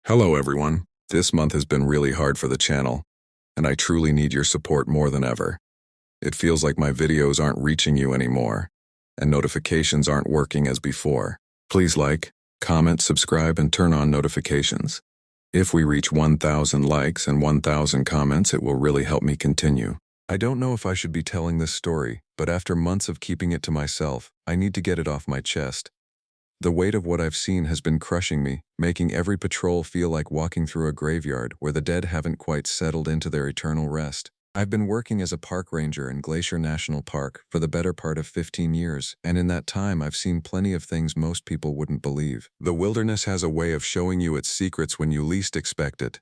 Hello everyone. This month has been really hard for the channel, and I truly need your support more than ever. It feels like my videos aren't reaching you anymore, and notifications aren't working as before. Please like, comment, subscribe, and turn on notifications. If we reach 1,000 likes and 1,000 comments, it will really help me continue. I don't know if I should be telling this story, but after months of keeping it to myself, I need to get it off my chest. The weight of what I've seen has been crushing me, making every patrol feel like walking through a graveyard where the dead haven't quite settled into their eternal rest. I've been working as a park ranger in Glacier National Park for the better part of 15 years, and in that time I've seen plenty of things most people wouldn't believe. The wilderness has a way of showing you its secrets when you least expect it.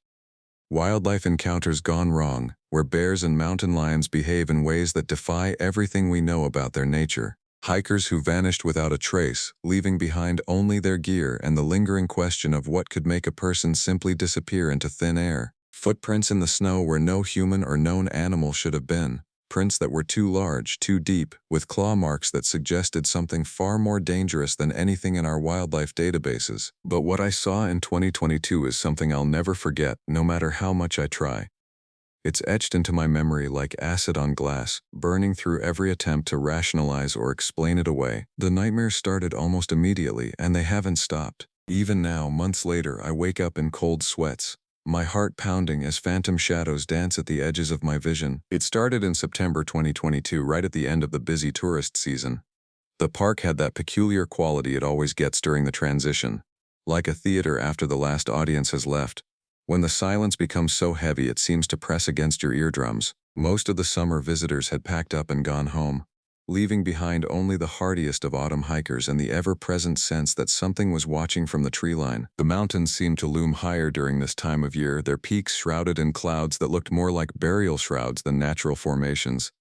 Wildlife encounters gone wrong, where bears and mountain lions behave in ways that defy everything we know about their nature. Hikers who vanished without a trace, leaving behind only their gear and the lingering question of what could make a person simply disappear into thin air. Footprints in the snow where no human or known animal should have been. Prints that were too large, too deep, with claw marks that suggested something far more dangerous than anything in our wildlife databases. But what I saw in 2022 is something I'll never forget, no matter how much I try. It's etched into my memory like acid on glass, burning through every attempt to rationalize or explain it away. The nightmares started almost immediately, and they haven't stopped. Even now, months later, I wake up in cold sweats, my heart pounding as phantom shadows dance at the edges of my vision. It started in September 2022, right at the end of the busy tourist season. The park had that peculiar quality it always gets during the transition. Like a theater after the last audience has left. When the silence becomes so heavy it seems to press against your eardrums. Most of the summer visitors had packed up and gone home, leaving behind only the hardiest of autumn hikers and the ever-present sense that something was watching from the tree line. The mountains seemed to loom higher during this time of year, their peaks shrouded in clouds that looked more like burial shrouds than natural formations.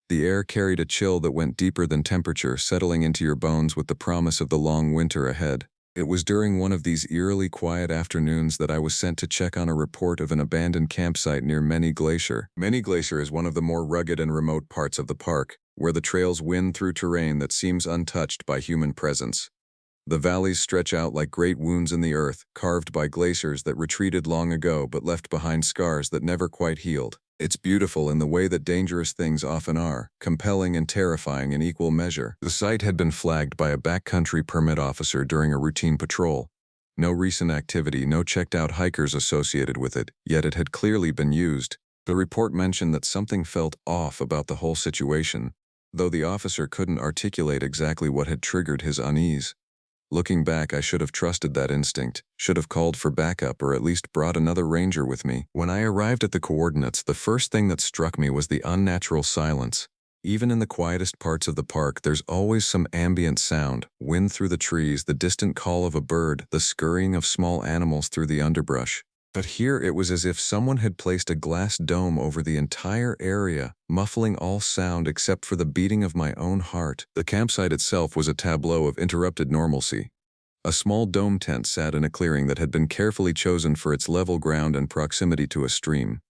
The air carried a chill that went deeper than temperature, settling into your bones with the promise of the long winter ahead. It was during one of these eerily quiet afternoons that I was sent to check on a report of an abandoned campsite near Many Glacier. Many Glacier is one of the more rugged and remote parts of the park, where the trails wind through terrain that seems untouched by human presence. The valleys stretch out like great wounds in the earth, carved by glaciers that retreated long ago but left behind scars that never quite healed. It's beautiful in the way that dangerous things often are, compelling and terrifying in equal measure. The site had been flagged by a backcountry permit officer during a routine patrol. No recent activity, no checked-out hikers associated with it, yet it had clearly been used. The report mentioned that something felt off about the whole situation, though the officer couldn't articulate exactly what had triggered his unease. Looking back, I should have trusted that instinct, should have called for backup or at least brought another ranger with me. When I arrived at the coordinates, the first thing that struck me was the unnatural silence. Even in the quietest parts of the park, there's always some ambient sound, wind through the trees, the distant call of a bird, the scurrying of small animals through the underbrush. But here it was as if someone had placed a glass dome over the entire area, muffling all sound except for the beating of my own heart. The campsite itself was a tableau of interrupted normalcy. A small dome tent sat in a clearing that had been carefully chosen for its level ground and proximity to a stream.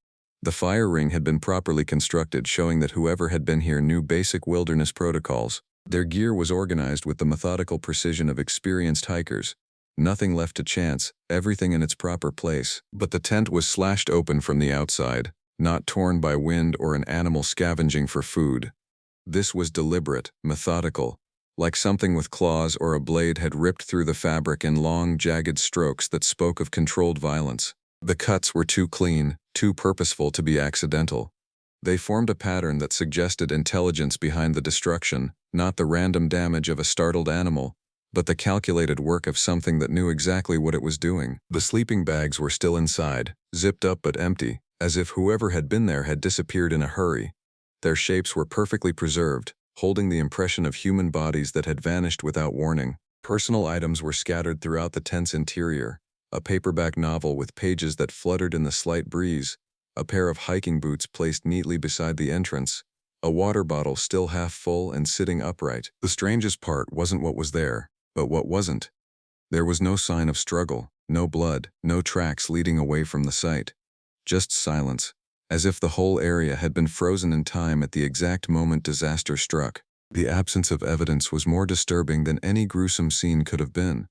The fire ring had been properly constructed, showing that whoever had been here knew basic wilderness protocols. Their gear was organized with the methodical precision of experienced hikers. Nothing left to chance, everything in its proper place. But the tent was slashed open from the outside, not torn by wind or an animal scavenging for food. This was deliberate, methodical, like something with claws or a blade had ripped through the fabric in long, jagged strokes that spoke of controlled violence. The cuts were too clean, too purposeful to be accidental. They formed a pattern that suggested intelligence behind the destruction, not the random damage of a startled animal, but the calculated work of something that knew exactly what it was doing. The sleeping bags were still inside, zipped up but empty, as if whoever had been there had disappeared in a hurry. Their shapes were perfectly preserved, holding the impression of human bodies that had vanished without warning. Personal items were scattered throughout the tent's interior, a paperback novel with pages that fluttered in the slight breeze, a pair of hiking boots placed neatly beside the entrance, a water bottle still half full and sitting upright. The strangest part wasn't what was there, but what wasn't. There was no sign of struggle, no blood, no tracks leading away from the site. Just silence, as if the whole area had been frozen in time at the exact moment disaster struck. The absence of evidence was more disturbing than any gruesome scene could have been.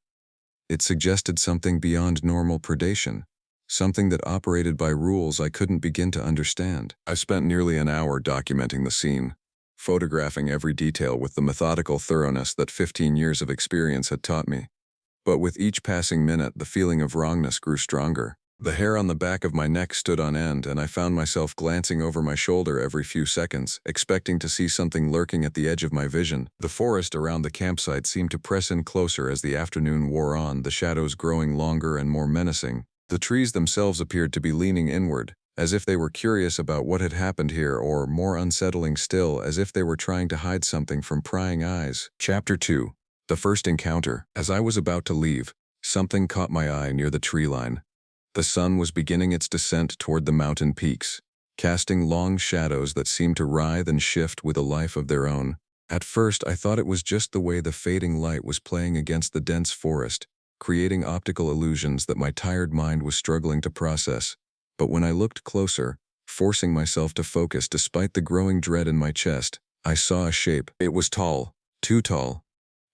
It suggested something beyond normal predation, something that operated by rules I couldn't begin to understand. I spent nearly an hour documenting the scene, photographing every detail with the methodical thoroughness that 15 years of experience had taught me. But with each passing minute, the feeling of wrongness grew stronger. The hair on the back of my neck stood on end, and I found myself glancing over my shoulder every few seconds, expecting to see something lurking at the edge of my vision. The forest around the campsite seemed to press in closer as the afternoon wore on, the shadows growing longer and more menacing. The trees themselves appeared to be leaning inward, as if they were curious about what had happened here, or more unsettling still, as if they were trying to hide something from prying eyes. Chapter 2. The First Encounter. As I was about to leave, something caught my eye near the tree line. The sun was beginning its descent toward the mountain peaks, casting long shadows that seemed to writhe and shift with a life of their own. At first, I thought it was just the way the fading light was playing against the dense forest, creating optical illusions that my tired mind was struggling to process. But when I looked closer, forcing myself to focus despite the growing dread in my chest, I saw a shape. It was tall, too tall,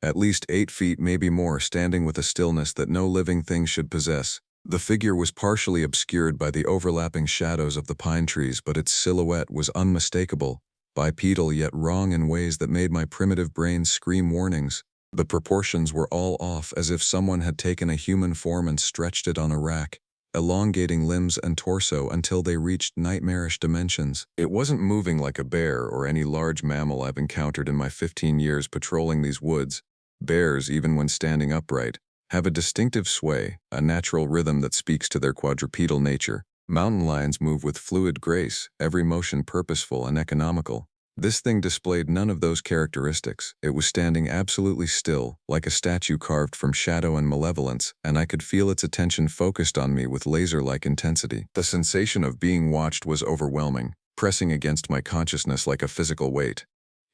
at least 8 feet, maybe more, standing with a stillness that no living thing should possess. The figure was partially obscured by the overlapping shadows of the pine trees, but its silhouette was unmistakable, bipedal yet wrong in ways that made my primitive brain scream warnings. The proportions were all off, as if someone had taken a human form and stretched it on a rack, elongating limbs and torso until they reached nightmarish dimensions. It wasn't moving like a bear or any large mammal I've encountered in my 15 years patrolling these woods. Bears, even when standing upright, have a distinctive sway, a natural rhythm that speaks to their quadrupedal nature. Mountain lions move with fluid grace, every motion purposeful and economical. This thing displayed none of those characteristics. It was standing absolutely still, like a statue carved from shadow and malevolence, and I could feel its attention focused on me with laser-like intensity. The sensation of being watched was overwhelming, pressing against my consciousness like a physical weight.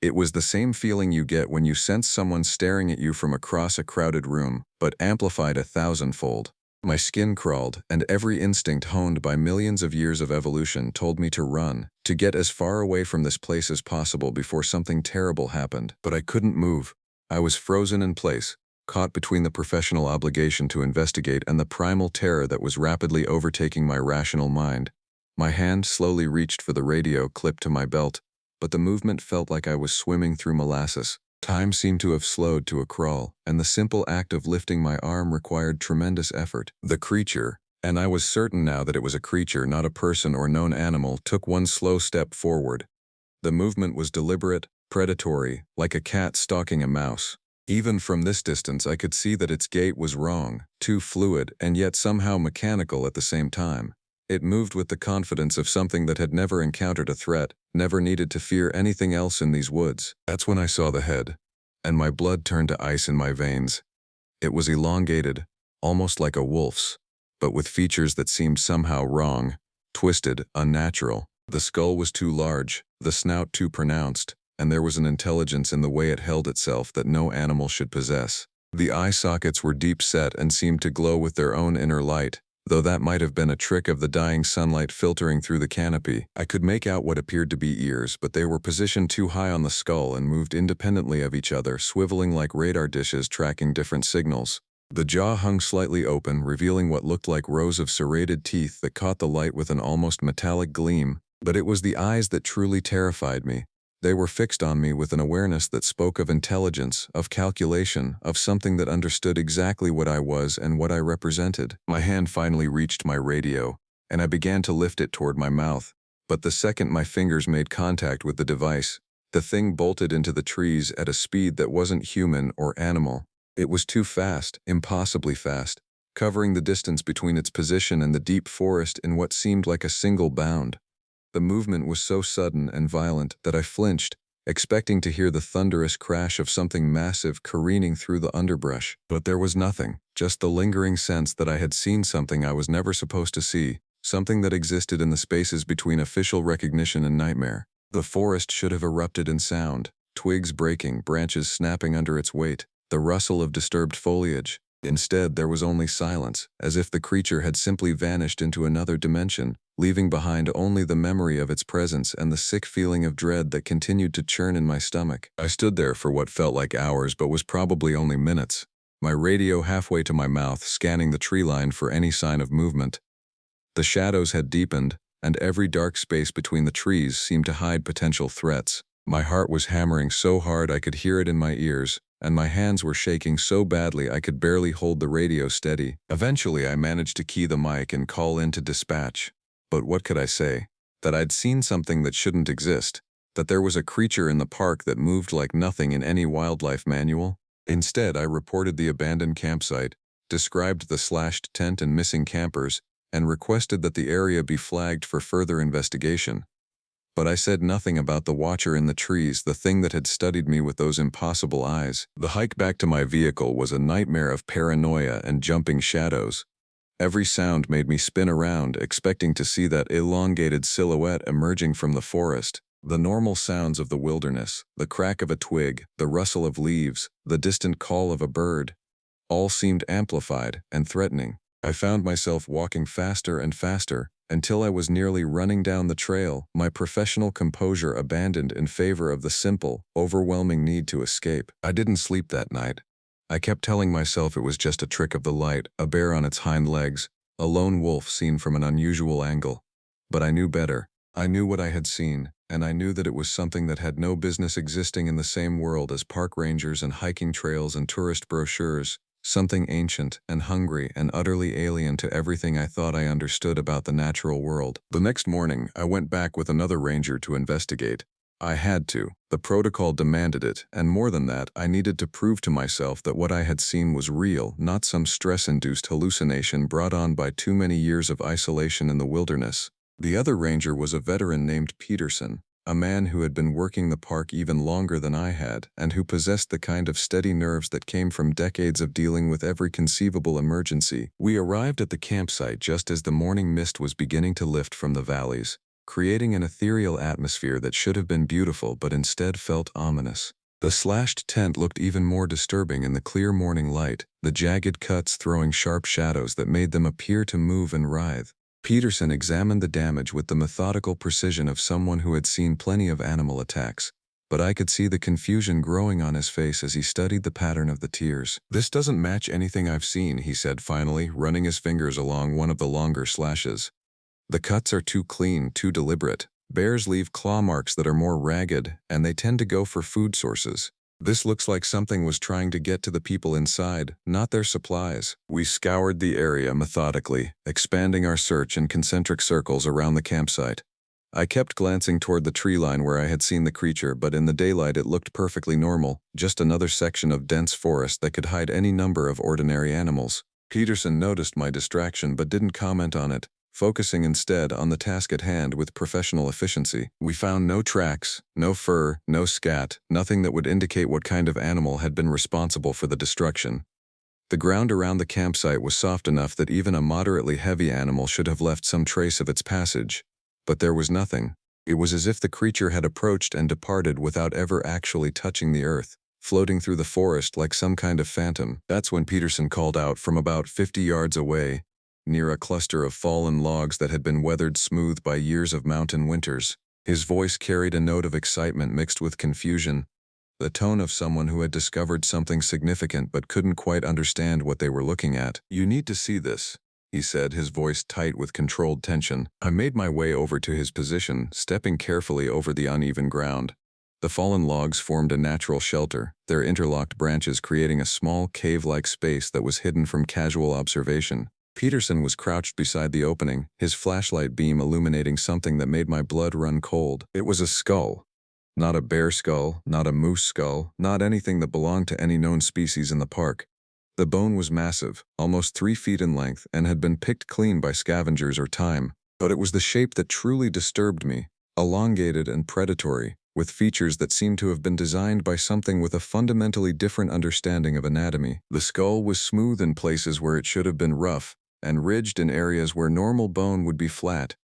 It was the same feeling you get when you sense someone staring at you from across a crowded room, but amplified 1,000-fold. My skin crawled, and every instinct honed by millions of years of evolution told me to run, to get as far away from this place as possible before something terrible happened. But I couldn't move. I was frozen in place, caught between the professional obligation to investigate and the primal terror that was rapidly overtaking my rational mind. My hand slowly reached for the radio clipped to my belt, but the movement felt like I was swimming through molasses. Time seemed to have slowed to a crawl, and the simple act of lifting my arm required tremendous effort. The creature, and I was certain now that it was a creature, not a person or known animal, took one slow step forward. The movement was deliberate, predatory, like a cat stalking a mouse. Even from this distance, I could see that its gait was wrong, too fluid, and yet somehow mechanical at the same time. It moved with the confidence of something that had never encountered a threat, never needed to fear anything else in these woods. That's when I saw the head, and my blood turned to ice in my veins. It was elongated, almost like a wolf's, but with features that seemed somehow wrong, twisted, unnatural. The skull was too large, the snout too pronounced, and there was an intelligence in the way it held itself that no animal should possess. The eye sockets were deep set and seemed to glow with their own inner light, though that might have been a trick of the dying sunlight filtering through the canopy. I could make out what appeared to be ears, but they were positioned too high on the skull and moved independently of each other, swiveling like radar dishes tracking different signals. The jaw hung slightly open, revealing what looked like rows of serrated teeth that caught the light with an almost metallic gleam. But it was the eyes that truly terrified me. They were fixed on me with an awareness that spoke of intelligence, of calculation, of something that understood exactly what I was and what I represented. My hand finally reached my radio, and I began to lift it toward my mouth. But the second my fingers made contact with the device, the thing bolted into the trees at a speed that wasn't human or animal. It was too fast, impossibly fast, covering the distance between its position and the deep forest in what seemed like a single bound. The movement was so sudden and violent that I flinched, expecting to hear the thunderous crash of something massive careening through the underbrush. But there was nothing, just the lingering sense that I had seen something I was never supposed to see, something that existed in the spaces between official recognition and nightmare. The forest should have erupted in sound, twigs breaking, branches snapping under its weight, the rustle of disturbed foliage. Instead, there was only silence, as if the creature had simply vanished into another dimension, leaving behind only the memory of its presence and the sick feeling of dread that continued to churn in my stomach. I stood there for what felt like hours but was probably only minutes, my radio halfway to my mouth, scanning the tree line for any sign of movement. The shadows had deepened, and every dark space between the trees seemed to hide potential threats. My heart was hammering so hard I could hear it in my ears, and my hands were shaking so badly I could barely hold the radio steady. Eventually, I managed to key the mic and call in to dispatch. But what could I say? That I'd seen something that shouldn't exist? That there was a creature in the park that moved like nothing in any wildlife manual? Instead, I reported the abandoned campsite, described the slashed tent and missing campers, and requested that the area be flagged for further investigation. But I said nothing about the watcher in the trees, the thing that had studied me with those impossible eyes. The hike back to my vehicle was a nightmare of paranoia and jumping shadows. Every sound made me spin around, expecting to see that elongated silhouette emerging from the forest. The normal sounds of the wilderness, the crack of a twig, the rustle of leaves, the distant call of a bird, all seemed amplified and threatening. I found myself walking faster and faster, until I was nearly running down the trail, my professional composure abandoned in favor of the simple, overwhelming need to escape. I didn't sleep that night. I kept telling myself it was just a trick of the light, a bear on its hind legs, a lone wolf seen from an unusual angle. But I knew better. I knew what I had seen, and I knew that it was something that had no business existing in the same world as park rangers and hiking trails and tourist brochures. Something ancient and hungry and utterly alien to everything I thought I understood about the natural world. The next morning, I went back with another ranger to investigate. I had to. The protocol demanded it, and more than that, I needed to prove to myself that what I had seen was real, not some stress-induced hallucination brought on by too many years of isolation in the wilderness. The other ranger was a veteran named Peterson, a man who had been working the park even longer than I had, and who possessed the kind of steady nerves that came from decades of dealing with every conceivable emergency. We arrived at the campsite just as the morning mist was beginning to lift from the valleys, creating an ethereal atmosphere that should have been beautiful but instead felt ominous. The slashed tent looked even more disturbing in the clear morning light, the jagged cuts throwing sharp shadows that made them appear to move and writhe. Peterson examined the damage with the methodical precision of someone who had seen plenty of animal attacks, but I could see the confusion growing on his face as he studied the pattern of the tears. "This doesn't match anything I've seen," he said finally, running his fingers along one of the longer slashes. "The cuts are too clean, too deliberate. Bears leave claw marks that are more ragged, and they tend to go for food sources. This looks like something was trying to get to the people inside, not their supplies." We scoured the area methodically, expanding our search in concentric circles around the campsite. I kept glancing toward the tree line where I had seen the creature, but in the daylight it looked perfectly normal, just another section of dense forest that could hide any number of ordinary animals. Peterson noticed my distraction but didn't comment on it, focusing instead on the task at hand with professional efficiency. We found no tracks, no fur, no scat, nothing that would indicate what kind of animal had been responsible for the destruction. The ground around the campsite was soft enough that even a moderately heavy animal should have left some trace of its passage. But there was nothing. It was as if the creature had approached and departed without ever actually touching the earth, floating through the forest like some kind of phantom. That's when Peterson called out from about 50 yards away, near a cluster of fallen logs that had been weathered smooth by years of mountain winters. His voice carried a note of excitement mixed with confusion, the tone of someone who had discovered something significant but couldn't quite understand what they were looking at. "You need to see this," he said, his voice tight with controlled tension. I made my way over to his position, stepping carefully over the uneven ground. The fallen logs formed a natural shelter, their interlocked branches creating a small cave-like space that was hidden from casual observation. Peterson was crouched beside the opening, his flashlight beam illuminating something that made my blood run cold. It was a skull. Not a bear skull, not a moose skull, not anything that belonged to any known species in the park. The bone was massive, almost 3 feet in length, and had been picked clean by scavengers or time. But it was the shape that truly disturbed me, elongated and predatory, with features that seemed to have been designed by something with a fundamentally different understanding of anatomy. The skull was smooth in places where it should have been rough, and ridged in areas where normal bone would be flat.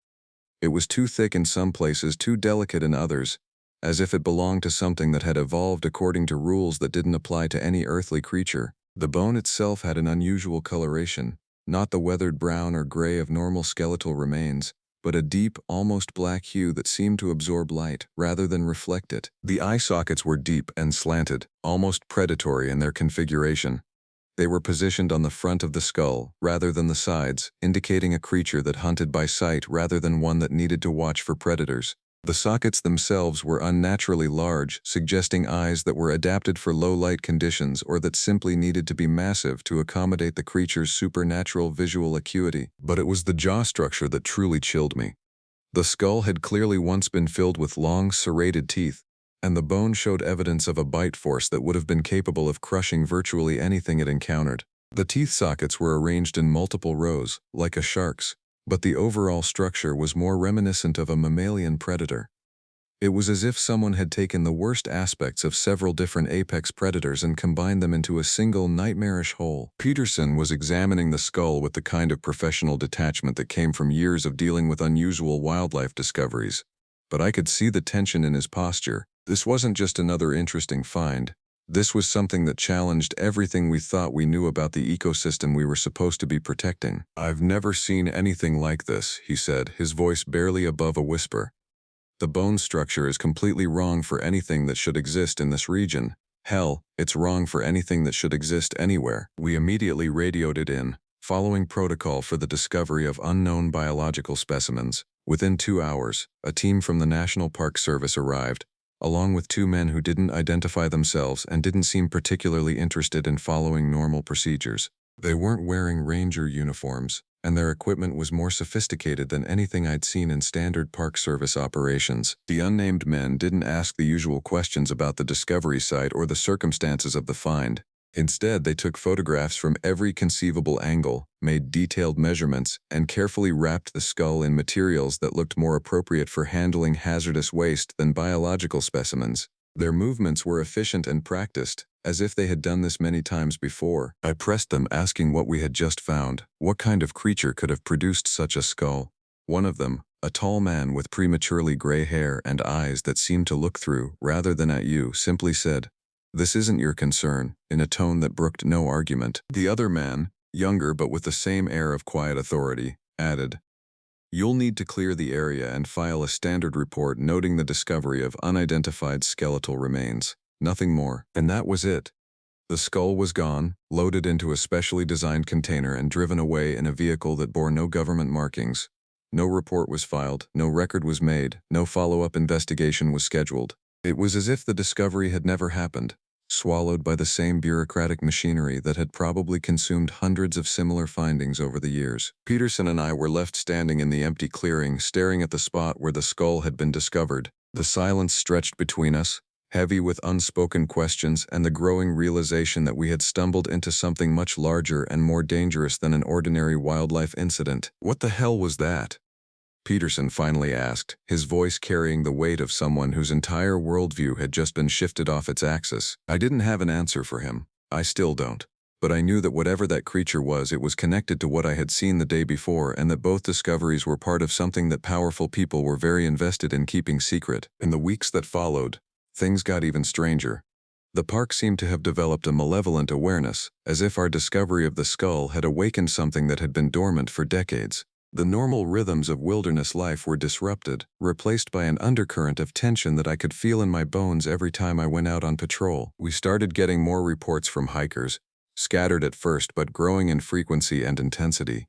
It was too thick in some places, too delicate in others, as if it belonged to something that had evolved according to rules that didn't apply to any earthly creature. The bone itself had an unusual coloration, not the weathered brown or gray of normal skeletal remains, but a deep, almost black hue that seemed to absorb light rather than reflect it. The eye sockets were deep and slanted, almost predatory in their configuration. They were positioned on the front of the skull, rather than the sides, indicating a creature that hunted by sight rather than one that needed to watch for predators. The sockets themselves were unnaturally large, suggesting eyes that were adapted for low-light conditions or that simply needed to be massive to accommodate the creature's supernatural visual acuity. But it was the jaw structure that truly chilled me. The skull had clearly once been filled with long, serrated teeth, and the bone showed evidence of a bite force that would have been capable of crushing virtually anything it encountered. The teeth sockets were arranged in multiple rows, like a shark's, but the overall structure was more reminiscent of a mammalian predator. It was as if someone had taken the worst aspects of several different apex predators and combined them into a single nightmarish whole. Peterson was examining the skull with the kind of professional detachment that came from years of dealing with unusual wildlife discoveries. But I could see the tension in his posture. This wasn't just another interesting find. This was something that challenged everything we thought we knew about the ecosystem we were supposed to be protecting. "I've never seen anything like this," he said, his voice barely above a whisper. "The bone structure is completely wrong for anything that should exist in this region. Hell, it's wrong for anything that should exist anywhere." We immediately radioed it in, following protocol for the discovery of unknown biological specimens. Within 2 hours, a team from the National Park Service arrived, along with 2 men who didn't identify themselves and didn't seem particularly interested in following normal procedures. They weren't wearing ranger uniforms, and their equipment was more sophisticated than anything I'd seen in standard Park Service operations. The unnamed men didn't ask the usual questions about the discovery site or the circumstances of the find. Instead, they took photographs from every conceivable angle, made detailed measurements, and carefully wrapped the skull in materials that looked more appropriate for handling hazardous waste than biological specimens. Their movements were efficient and practiced, as if they had done this many times before. I pressed them, asking what we had just found. What kind of creature could have produced such a skull? One of them, a tall man with prematurely gray hair and eyes that seemed to look through rather than at you, simply said, "This isn't your concern," in a tone that brooked no argument. The other man, younger but with the same air of quiet authority, added, "You'll need to clear the area and file a standard report noting the discovery of unidentified skeletal remains. Nothing more." And that was it. The skull was gone, loaded into a specially designed container and driven away in a vehicle that bore no government markings. No report was filed, no record was made, no follow-up investigation was scheduled. It was as if the discovery had never happened, swallowed by the same bureaucratic machinery that had probably consumed hundreds of similar findings over the years. Peterson and I were left standing in the empty clearing, staring at the spot where the skull had been discovered. The silence stretched between us, heavy with unspoken questions and the growing realization that we had stumbled into something much larger and more dangerous than an ordinary wildlife incident. "What the hell was that?" Peterson finally asked, his voice carrying the weight of someone whose entire worldview had just been shifted off its axis. I didn't have an answer for him. I still don't. But I knew that whatever that creature was, it was connected to what I had seen the day before, and that both discoveries were part of something that powerful people were very invested in keeping secret. In the weeks that followed, things got even stranger. The park seemed to have developed a malevolent awareness, as if our discovery of the skull had awakened something that had been dormant for decades. The normal rhythms of wilderness life were disrupted, replaced by an undercurrent of tension that I could feel in my bones every time I went out on patrol. We started getting more reports from hikers, scattered at first but growing in frequency and intensity.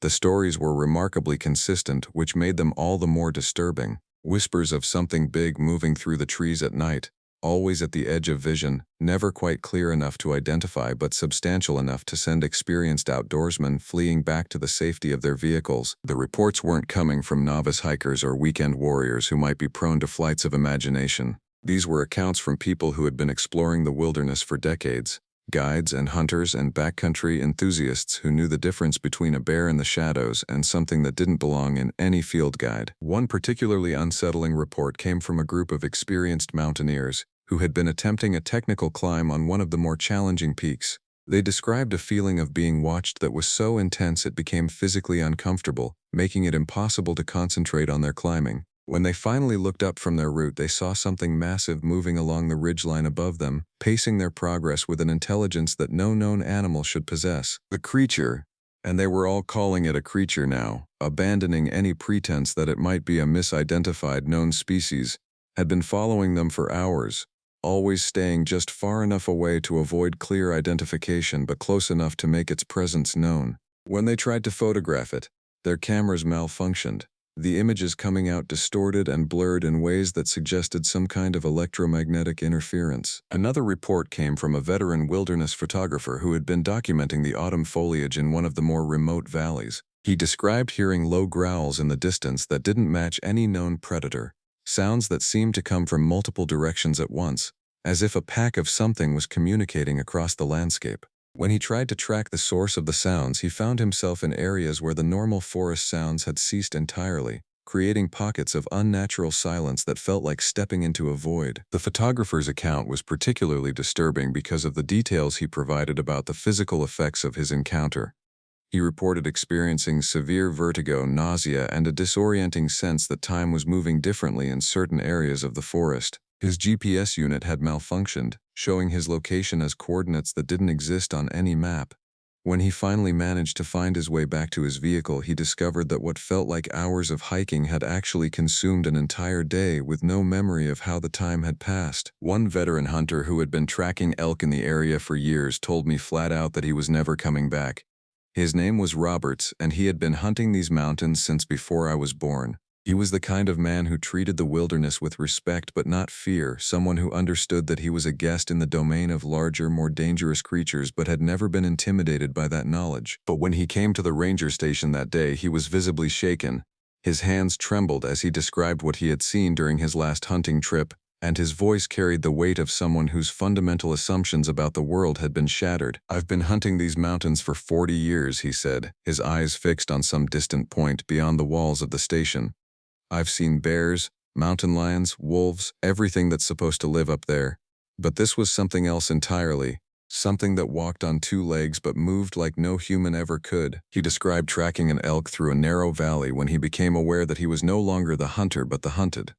The stories were remarkably consistent, which made them all the more disturbing. Whispers of something big moving through the trees at night, always at the edge of vision, never quite clear enough to identify but substantial enough to send experienced outdoorsmen fleeing back to the safety of their vehicles. The reports weren't coming from novice hikers or weekend warriors who might be prone to flights of imagination. These were accounts from people who had been exploring the wilderness for decades. Guides and hunters and backcountry enthusiasts who knew the difference between a bear in the shadows and something that didn't belong in any field guide. One particularly unsettling report came from a group of experienced mountaineers who had been attempting a technical climb on one of the more challenging peaks. They described a feeling of being watched that was so intense it became physically uncomfortable, making it impossible to concentrate on their climbing. When they finally looked up from their route, they saw something massive moving along the ridgeline above them, pacing their progress with an intelligence that no known animal should possess. The creature, and they were all calling it a creature now, abandoning any pretense that it might be a misidentified known species, had been following them for hours, always staying just far enough away to avoid clear identification but close enough to make its presence known. When they tried to photograph it, their cameras malfunctioned, the images coming out distorted and blurred in ways that suggested some kind of electromagnetic interference. Another report came from a veteran wilderness photographer who had been documenting the autumn foliage in one of the more remote valleys. He described hearing low growls in the distance that didn't match any known predator, sounds that seemed to come from multiple directions at once, as if a pack of something was communicating across the landscape. When he tried to track the source of the sounds, he found himself in areas where the normal forest sounds had ceased entirely, creating pockets of unnatural silence that felt like stepping into a void. The photographer's account was particularly disturbing because of the details he provided about the physical effects of his encounter. He reported experiencing severe vertigo, nausea, and a disorienting sense that time was moving differently in certain areas of the forest. His GPS unit had malfunctioned, showing his location as coordinates that didn't exist on any map. When he finally managed to find his way back to his vehicle, he discovered that what felt like hours of hiking had actually consumed an entire day with no memory of how the time had passed. One veteran hunter who had been tracking elk in the area for years told me flat out that he was never coming back. His name was Roberts, and he had been hunting these mountains since before I was born. He was the kind of man who treated the wilderness with respect but not fear, someone who understood that he was a guest in the domain of larger, more dangerous creatures but had never been intimidated by that knowledge. But when he came to the ranger station that day, he was visibly shaken. His hands trembled as he described what he had seen during his last hunting trip, and his voice carried the weight of someone whose fundamental assumptions about the world had been shattered. "I've been hunting these mountains for 40 years, he said, his eyes fixed on some distant point beyond the walls of the station. "I've seen bears, mountain lions, wolves, everything that's supposed to live up there. But this was something else entirely, something that walked on two legs but moved like no human ever could." He described tracking an elk through a narrow valley when he became aware that he was no longer the hunter but the hunted.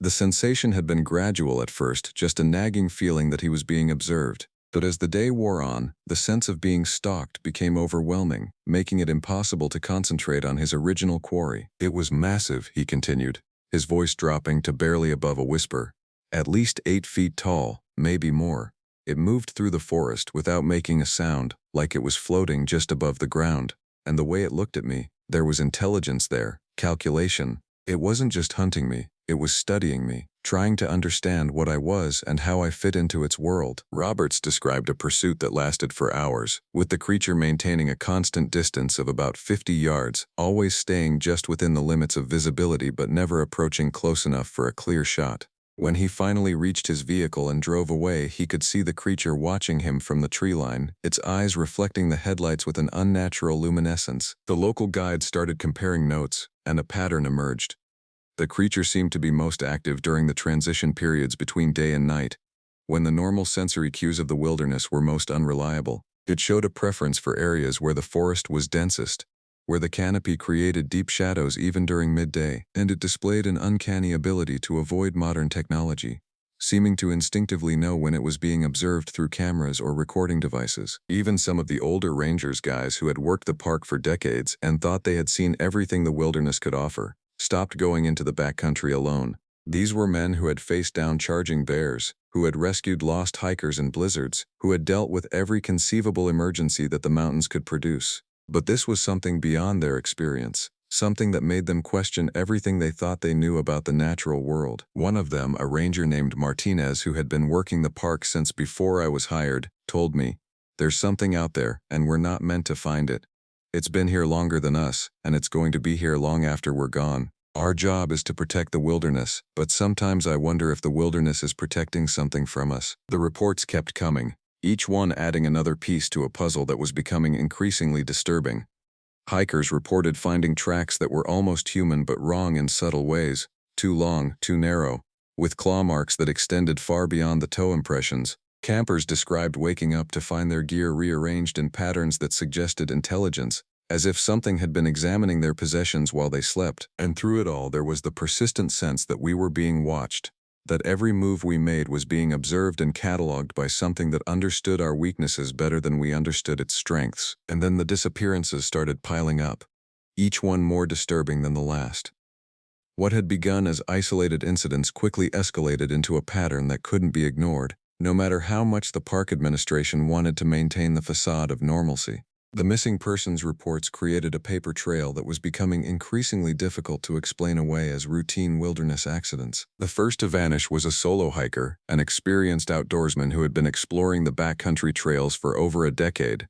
The sensation had been gradual at first, just a nagging feeling that he was being observed. But as the day wore on, the sense of being stalked became overwhelming, making it impossible to concentrate on his original quarry. "It was massive," he continued, his voice dropping to barely above a whisper. "At least 8 feet tall, maybe more. It moved through the forest without making a sound, like it was floating just above the ground. And the way it looked at me, there was intelligence there, calculation. It wasn't just hunting me, it was studying me, trying to understand what I was and how I fit into its world." Roberts described a pursuit that lasted for hours, with the creature maintaining a constant distance of about 50 yards, always staying just within the limits of visibility but never approaching close enough for a clear shot. When he finally reached his vehicle and drove away, he could see the creature watching him from the tree line, its eyes reflecting the headlights with an unnatural luminescence. The local guide started comparing notes, and a pattern emerged. The creature seemed to be most active during the transition periods between day and night, when the normal sensory cues of the wilderness were most unreliable. It showed a preference for areas where the forest was densest, where the canopy created deep shadows even during midday, and it displayed an uncanny ability to avoid modern technology, seeming to instinctively know when it was being observed through cameras or recording devices. Even some of the older rangers guys who had worked the park for decades and thought they had seen everything the wilderness could offer, stopped going into the backcountry alone. These were men who had faced down charging bears, who had rescued lost hikers in blizzards, who had dealt with every conceivable emergency that the mountains could produce. But this was something beyond their experience, something that made them question everything they thought they knew about the natural world. One of them, a ranger named Martinez who had been working the park since before I was hired, told me, "There's something out there, and we're not meant to find it. It's been here longer than us, and it's going to be here long after we're gone. Our job is to protect the wilderness, but sometimes I wonder if the wilderness is protecting something from us." The reports kept coming, each one adding another piece to a puzzle that was becoming increasingly disturbing. Hikers reported finding tracks that were almost human but wrong in subtle ways, too long, too narrow, with claw marks that extended far beyond the toe impressions. Campers described waking up to find their gear rearranged in patterns that suggested intelligence, as if something had been examining their possessions while they slept. And through it all, there was the persistent sense that we were being watched, that every move we made was being observed and catalogued by something that understood our weaknesses better than we understood its strengths. And then the disappearances started piling up, each one more disturbing than the last. What had begun as isolated incidents quickly escalated into a pattern that couldn't be ignored, no matter how much the park administration wanted to maintain the facade of normalcy. The missing persons reports created a paper trail that was becoming increasingly difficult to explain away as routine wilderness accidents. The first to vanish was a solo hiker, an experienced outdoorsman who had been exploring the backcountry trails for over a decade.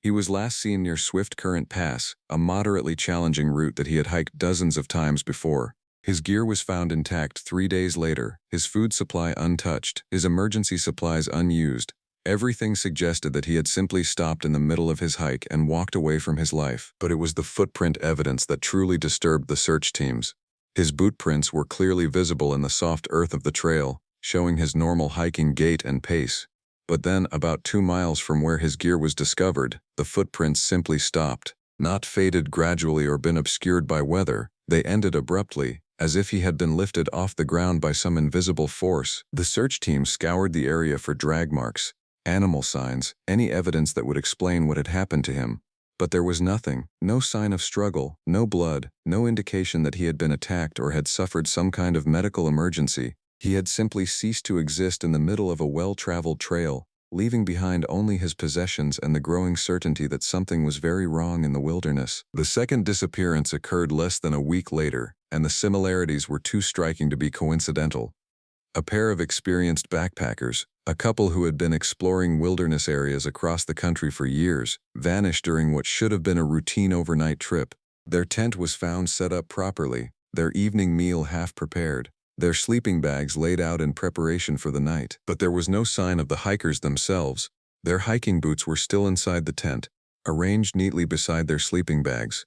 He was last seen near Swift Current Pass, a moderately challenging route that he had hiked dozens of times before. His gear was found intact 3 days later, his food supply untouched, his emergency supplies unused. Everything suggested that he had simply stopped in the middle of his hike and walked away from his life. But it was the footprint evidence that truly disturbed the search teams. His boot prints were clearly visible in the soft earth of the trail, showing his normal hiking gait and pace. But then, about 2 miles from where his gear was discovered, the footprints simply stopped. Not faded gradually or been obscured by weather, they ended abruptly, as if he had been lifted off the ground by some invisible force. The search team scoured the area for drag marks, animal signs, any evidence that would explain what had happened to him. But there was nothing, no sign of struggle, no blood, no indication that he had been attacked or had suffered some kind of medical emergency. He had simply ceased to exist in the middle of a well-traveled trail, leaving behind only his possessions and the growing certainty that something was very wrong in the wilderness. The second disappearance occurred less than a week later, and the similarities were too striking to be coincidental. A pair of experienced backpackers, a couple who had been exploring wilderness areas across the country for years, vanished during what should have been a routine overnight trip. Their tent was found set up properly, their evening meal half prepared, their sleeping bags laid out in preparation for the night. But there was no sign of the hikers themselves. Their hiking boots were still inside the tent, arranged neatly beside their sleeping bags.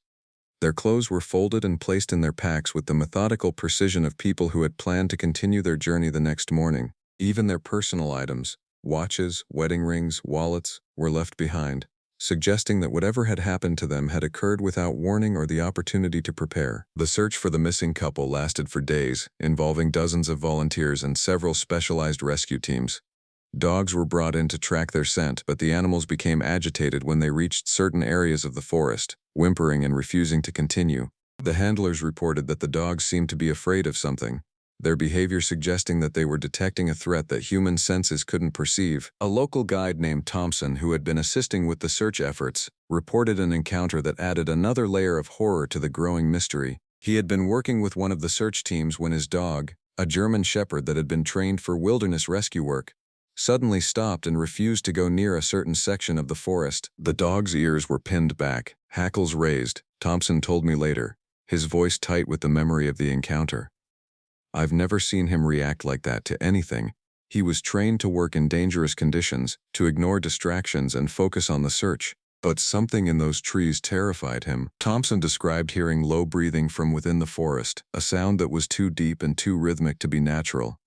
Their clothes were folded and placed in their packs with the methodical precision of people who had planned to continue their journey the next morning. Even their personal items, watches, wedding rings, wallets, were left behind, suggesting that whatever had happened to them had occurred without warning or the opportunity to prepare. The search for the missing couple lasted for days, involving dozens of volunteers and several specialized rescue teams. Dogs were brought in to track their scent, but the animals became agitated when they reached certain areas of the forest, whimpering and refusing to continue. The handlers reported that the dogs seemed to be afraid of something, their behavior suggesting that they were detecting a threat that human senses couldn't perceive. A local guide named Thompson, who had been assisting with the search efforts, reported an encounter that added another layer of horror to the growing mystery. He had been working with one of the search teams when his dog, a German Shepherd that had been trained for wilderness rescue work, suddenly stopped and refused to go near a certain section of the forest. The dog's ears were pinned back, hackles raised, Thompson told me later, his voice tight with the memory of the encounter. I've never seen him react like that to anything. He was trained to work in dangerous conditions, to ignore distractions and focus on the search. But something in those trees terrified him. Thompson described hearing low breathing from within the forest, a sound that was too deep and too rhythmic to be natural.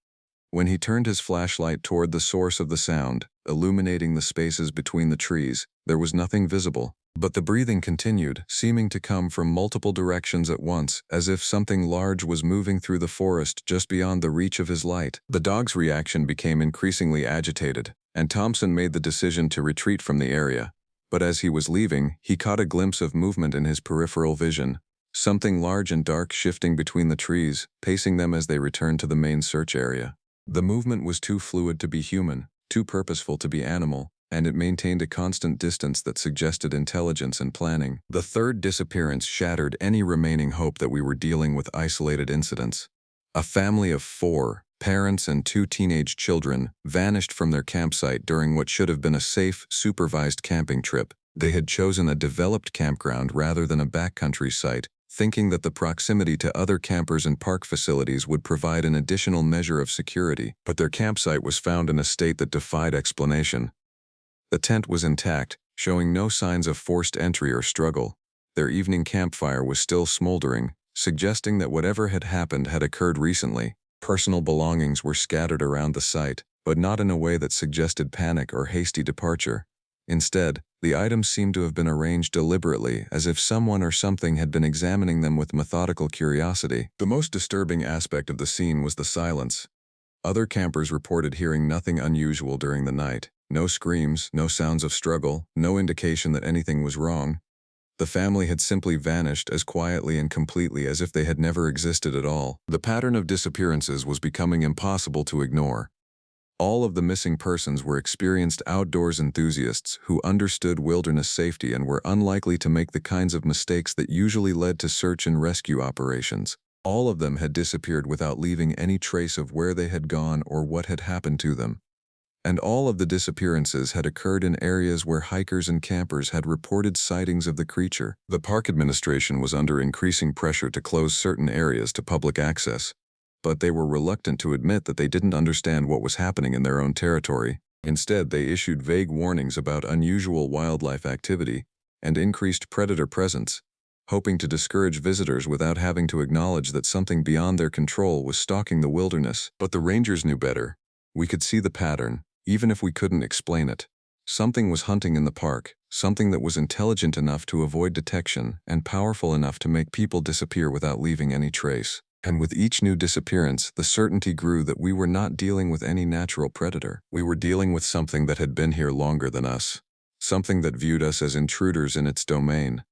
When he turned his flashlight toward the source of the sound, illuminating the spaces between the trees, there was nothing visible. But the breathing continued, seeming to come from multiple directions at once, as if something large was moving through the forest just beyond the reach of his light. The dog's reaction became increasingly agitated, and Thompson made the decision to retreat from the area. But as he was leaving, he caught a glimpse of movement in his peripheral vision, something large and dark shifting between the trees, pacing them as they returned to the main search area. The movement was too fluid to be human, too purposeful to be animal, and it maintained a constant distance that suggested intelligence and planning. The third disappearance shattered any remaining hope that we were dealing with isolated incidents. A family of 4, parents and 2 teenage children, vanished from their campsite during what should have been a safe, supervised camping trip. They had chosen a developed campground rather than a backcountry site, thinking that the proximity to other campers and park facilities would provide an additional measure of security. But their campsite was found in a state that defied explanation. The tent was intact, showing no signs of forced entry or struggle. Their evening campfire was still smoldering, suggesting that whatever had happened had occurred recently. Personal belongings were scattered around the site, but not in a way that suggested panic or hasty departure. Instead, the items seemed to have been arranged deliberately, as if someone or something had been examining them with methodical curiosity. The most disturbing aspect of the scene was the silence. Other campers reported hearing nothing unusual during the night. No screams, no sounds of struggle, no indication that anything was wrong. The family had simply vanished as quietly and completely as if they had never existed at all. The pattern of disappearances was becoming impossible to ignore. All of the missing persons were experienced outdoors enthusiasts who understood wilderness safety and were unlikely to make the kinds of mistakes that usually led to search and rescue operations. All of them had disappeared without leaving any trace of where they had gone or what had happened to them. And all of the disappearances had occurred in areas where hikers and campers had reported sightings of the creature. The park administration was under increasing pressure to close certain areas to public access, but they were reluctant to admit that they didn't understand what was happening in their own territory. Instead, they issued vague warnings about unusual wildlife activity and increased predator presence, hoping to discourage visitors without having to acknowledge that something beyond their control was stalking the wilderness. But the rangers knew better. We could see the pattern, even if we couldn't explain it. Something was hunting in the park, something that was intelligent enough to avoid detection and powerful enough to make people disappear without leaving any trace. And with each new disappearance, the certainty grew that we were not dealing with any natural predator. We were dealing with something that had been here longer than us, something that viewed us as intruders in its domain,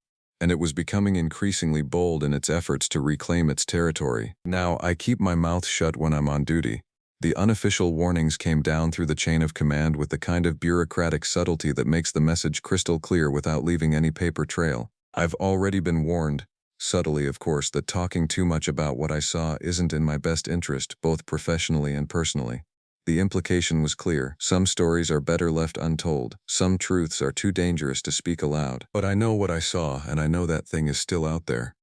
and it was becoming increasingly bold in its efforts to reclaim its territory. Now, I keep my mouth shut when I'm on duty. The unofficial warnings came down through the chain of command with the kind of bureaucratic subtlety that makes the message crystal clear without leaving any paper trail. I've already been warned, subtly of course, that talking too much about what I saw isn't in my best interest, both professionally and personally. The implication was clear. Some stories are better left untold. Some truths are too dangerous to speak aloud. But I know what I saw, and I know that thing is still out there.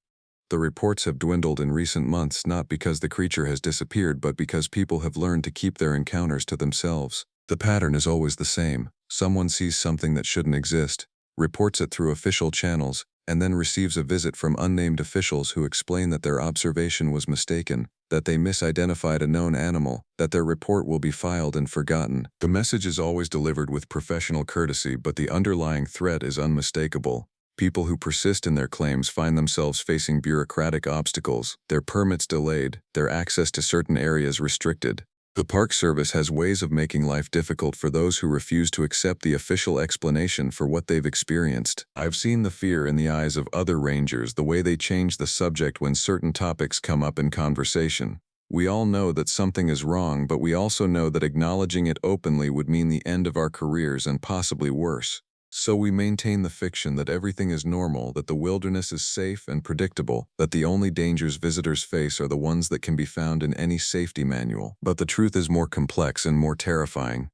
The reports have dwindled in recent months not because the creature has disappeared but because people have learned to keep their encounters to themselves. The pattern is always the same. Someone sees something that shouldn't exist, reports it through official channels, and then receives a visit from unnamed officials who explain that their observation was mistaken, that they misidentified a known animal, that their report will be filed and forgotten. The message is always delivered with professional courtesy, but the underlying threat is unmistakable. People who persist in their claims find themselves facing bureaucratic obstacles, their permits delayed, their access to certain areas restricted. The Park Service has ways of making life difficult for those who refuse to accept the official explanation for what they've experienced. I've seen the fear in the eyes of other rangers, the way they change the subject when certain topics come up in conversation. We all know that something is wrong, but we also know that acknowledging it openly would mean the end of our careers and possibly worse. So we maintain the fiction that everything is normal, that the wilderness is safe and predictable, that the only dangers visitors face are the ones that can be found in any safety manual. But the truth is more complex and more terrifying.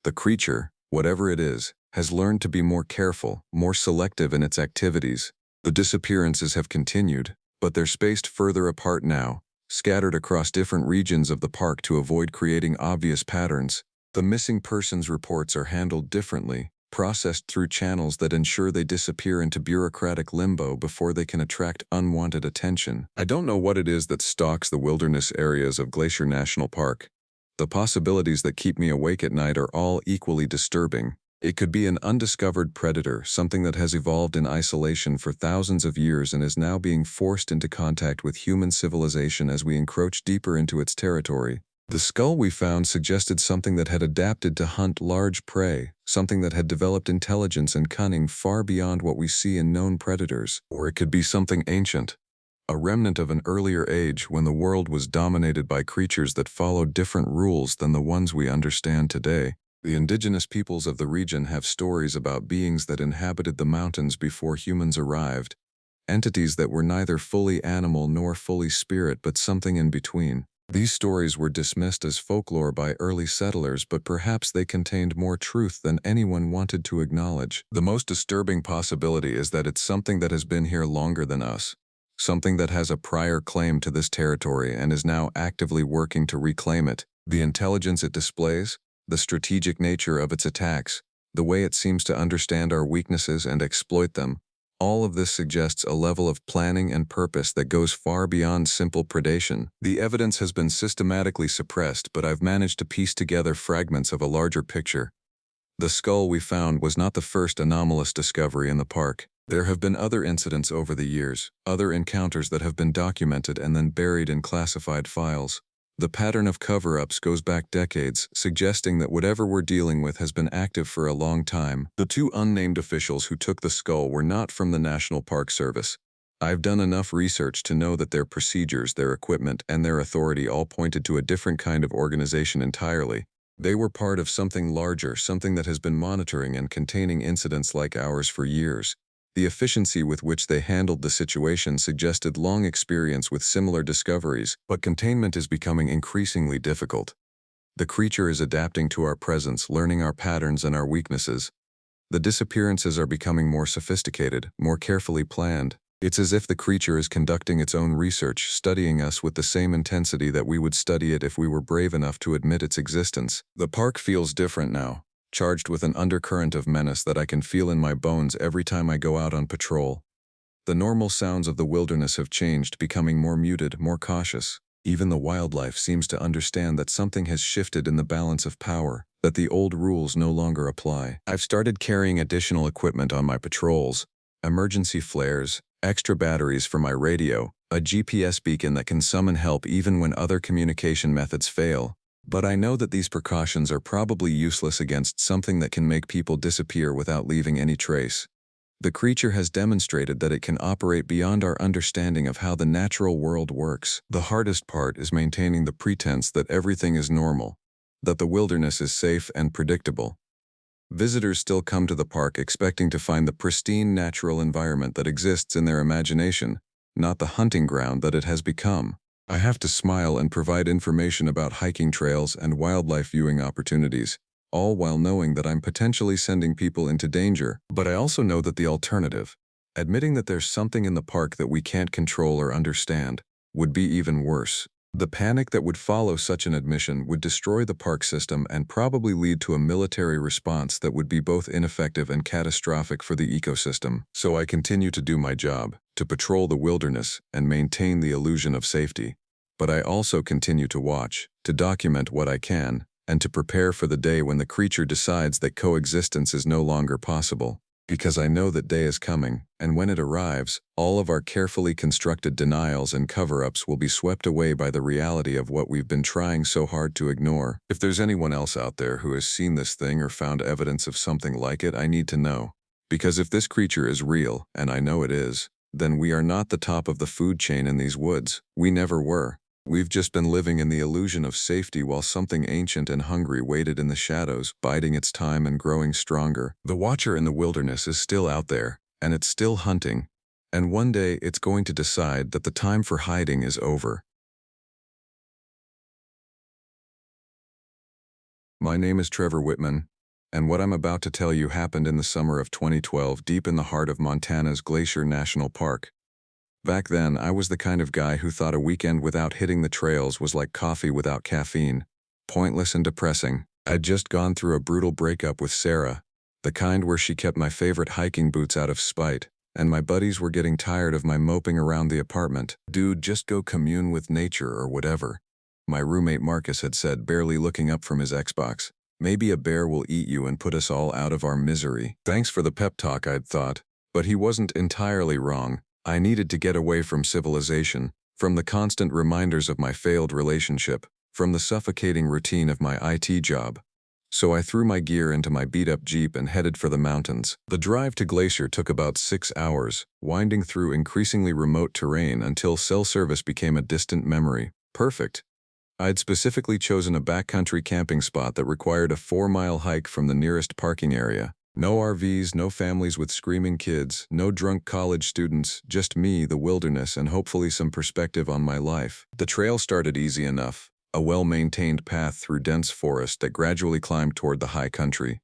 The creature, whatever it is, has learned to be more careful, more selective in its activities. The disappearances have continued, but they're spaced further apart now, scattered across different regions of the park to avoid creating obvious patterns. The missing persons reports are handled differently, processed through channels that ensure they disappear into bureaucratic limbo before they can attract unwanted attention. I don't know what it is that stalks the wilderness areas of Glacier National Park. The possibilities that keep me awake at night are all equally disturbing. It could be an undiscovered predator, something that has evolved in isolation for thousands of years and is now being forced into contact with human civilization as we encroach deeper into its territory. The skull we found suggested something that had adapted to hunt large prey, something that had developed intelligence and cunning far beyond what we see in known predators. Or it could be something ancient, a remnant of an earlier age when the world was dominated by creatures that followed different rules than the ones we understand today. The indigenous peoples of the region have stories about beings that inhabited the mountains before humans arrived, entities that were neither fully animal nor fully spirit but something in between. These stories were dismissed as folklore by early settlers, but perhaps they contained more truth than anyone wanted to acknowledge. The most disturbing possibility is that it's something that has been here longer than us, something that has a prior claim to this territory and is now actively working to reclaim it. The intelligence it displays, the strategic nature of its attacks, the way it seems to understand our weaknesses and exploit them, all of this suggests a level of planning and purpose that goes far beyond simple predation. The evidence has been systematically suppressed, but I've managed to piece together fragments of a larger picture. The skull we found was not the first anomalous discovery in the park. There have been other incidents over the years, other encounters that have been documented and then buried in classified files. The pattern of cover-ups goes back decades, suggesting that whatever we're dealing with has been active for a long time. The two unnamed officials who took the skull were not from the National Park Service. I've done enough research to know that their procedures, their equipment, and their authority all pointed to a different kind of organization entirely. They were part of something larger, something that has been monitoring and containing incidents like ours for years. The efficiency with which they handled the situation suggested long experience with similar discoveries, but containment is becoming increasingly difficult. The creature is adapting to our presence, learning our patterns and our weaknesses. The disappearances are becoming more sophisticated, more carefully planned. It's as if the creature is conducting its own research, studying us with the same intensity that we would study it if we were brave enough to admit its existence. The park feels different now, charged with an undercurrent of menace that I can feel in my bones every time I go out on patrol. The normal sounds of the wilderness have changed, becoming more muted, more cautious. Even the wildlife seems to understand that something has shifted in the balance of power, that the old rules no longer apply. I've started carrying additional equipment on my patrols: emergency flares, extra batteries for my radio, a GPS beacon that can summon help even when other communication methods fail. But I know that these precautions are probably useless against something that can make people disappear without leaving any trace. The creature has demonstrated that it can operate beyond our understanding of how the natural world works. The hardest part is maintaining the pretense that everything is normal, that the wilderness is safe and predictable. Visitors still come to the park expecting to find the pristine natural environment that exists in their imagination, not the hunting ground that it has become. I have to smile and provide information about hiking trails and wildlife viewing opportunities, all while knowing that I'm potentially sending people into danger. But I also know that the alternative, admitting that there's something in the park that we can't control or understand, would be even worse. The panic that would follow such an admission would destroy the park system and probably lead to a military response that would be both ineffective and catastrophic for the ecosystem. So I continue to do my job, to patrol the wilderness and maintain the illusion of safety. But I also continue to watch, to document what I can, and to prepare for the day when the creature decides that coexistence is no longer possible. Because I know that day is coming, and when it arrives, all of our carefully constructed denials and cover-ups will be swept away by the reality of what we've been trying so hard to ignore. If there's anyone else out there who has seen this thing or found evidence of something like it, I need to know. Because if this creature is real, and I know it is, then we are not the top of the food chain in these woods. We never were. We've just been living in the illusion of safety while something ancient and hungry waited in the shadows, biding its time and growing stronger. The watcher in the wilderness is still out there, and it's still hunting. And one day it's going to decide that the time for hiding is over. My name is Trevor Whitman, and what I'm about to tell you happened in the summer of 2012 deep in the heart of Montana's Glacier National Park. Back then, I was the kind of guy who thought a weekend without hitting the trails was like coffee without caffeine, pointless and depressing. I'd just gone through a brutal breakup with Sarah, the kind where she kept my favorite hiking boots out of spite, and my buddies were getting tired of my moping around the apartment. "Dude, just go commune with nature or whatever," my roommate Marcus had said, barely looking up from his Xbox. "Maybe a bear will eat you and put us all out of our misery." Thanks for the pep talk, I'd thought, but he wasn't entirely wrong. I needed to get away from civilization, from the constant reminders of my failed relationship, from the suffocating routine of my IT job. So I threw my gear into my beat-up Jeep and headed for the mountains. The drive to Glacier took about 6 hours, winding through increasingly remote terrain until cell service became a distant memory. Perfect. I'd specifically chosen a backcountry camping spot that required a 4-mile hike from the nearest parking area. No RVs, no families with screaming kids, no drunk college students, just me, the wilderness, and hopefully some perspective on my life. The trail started easy enough, a well-maintained path through dense forest that gradually climbed toward the high country.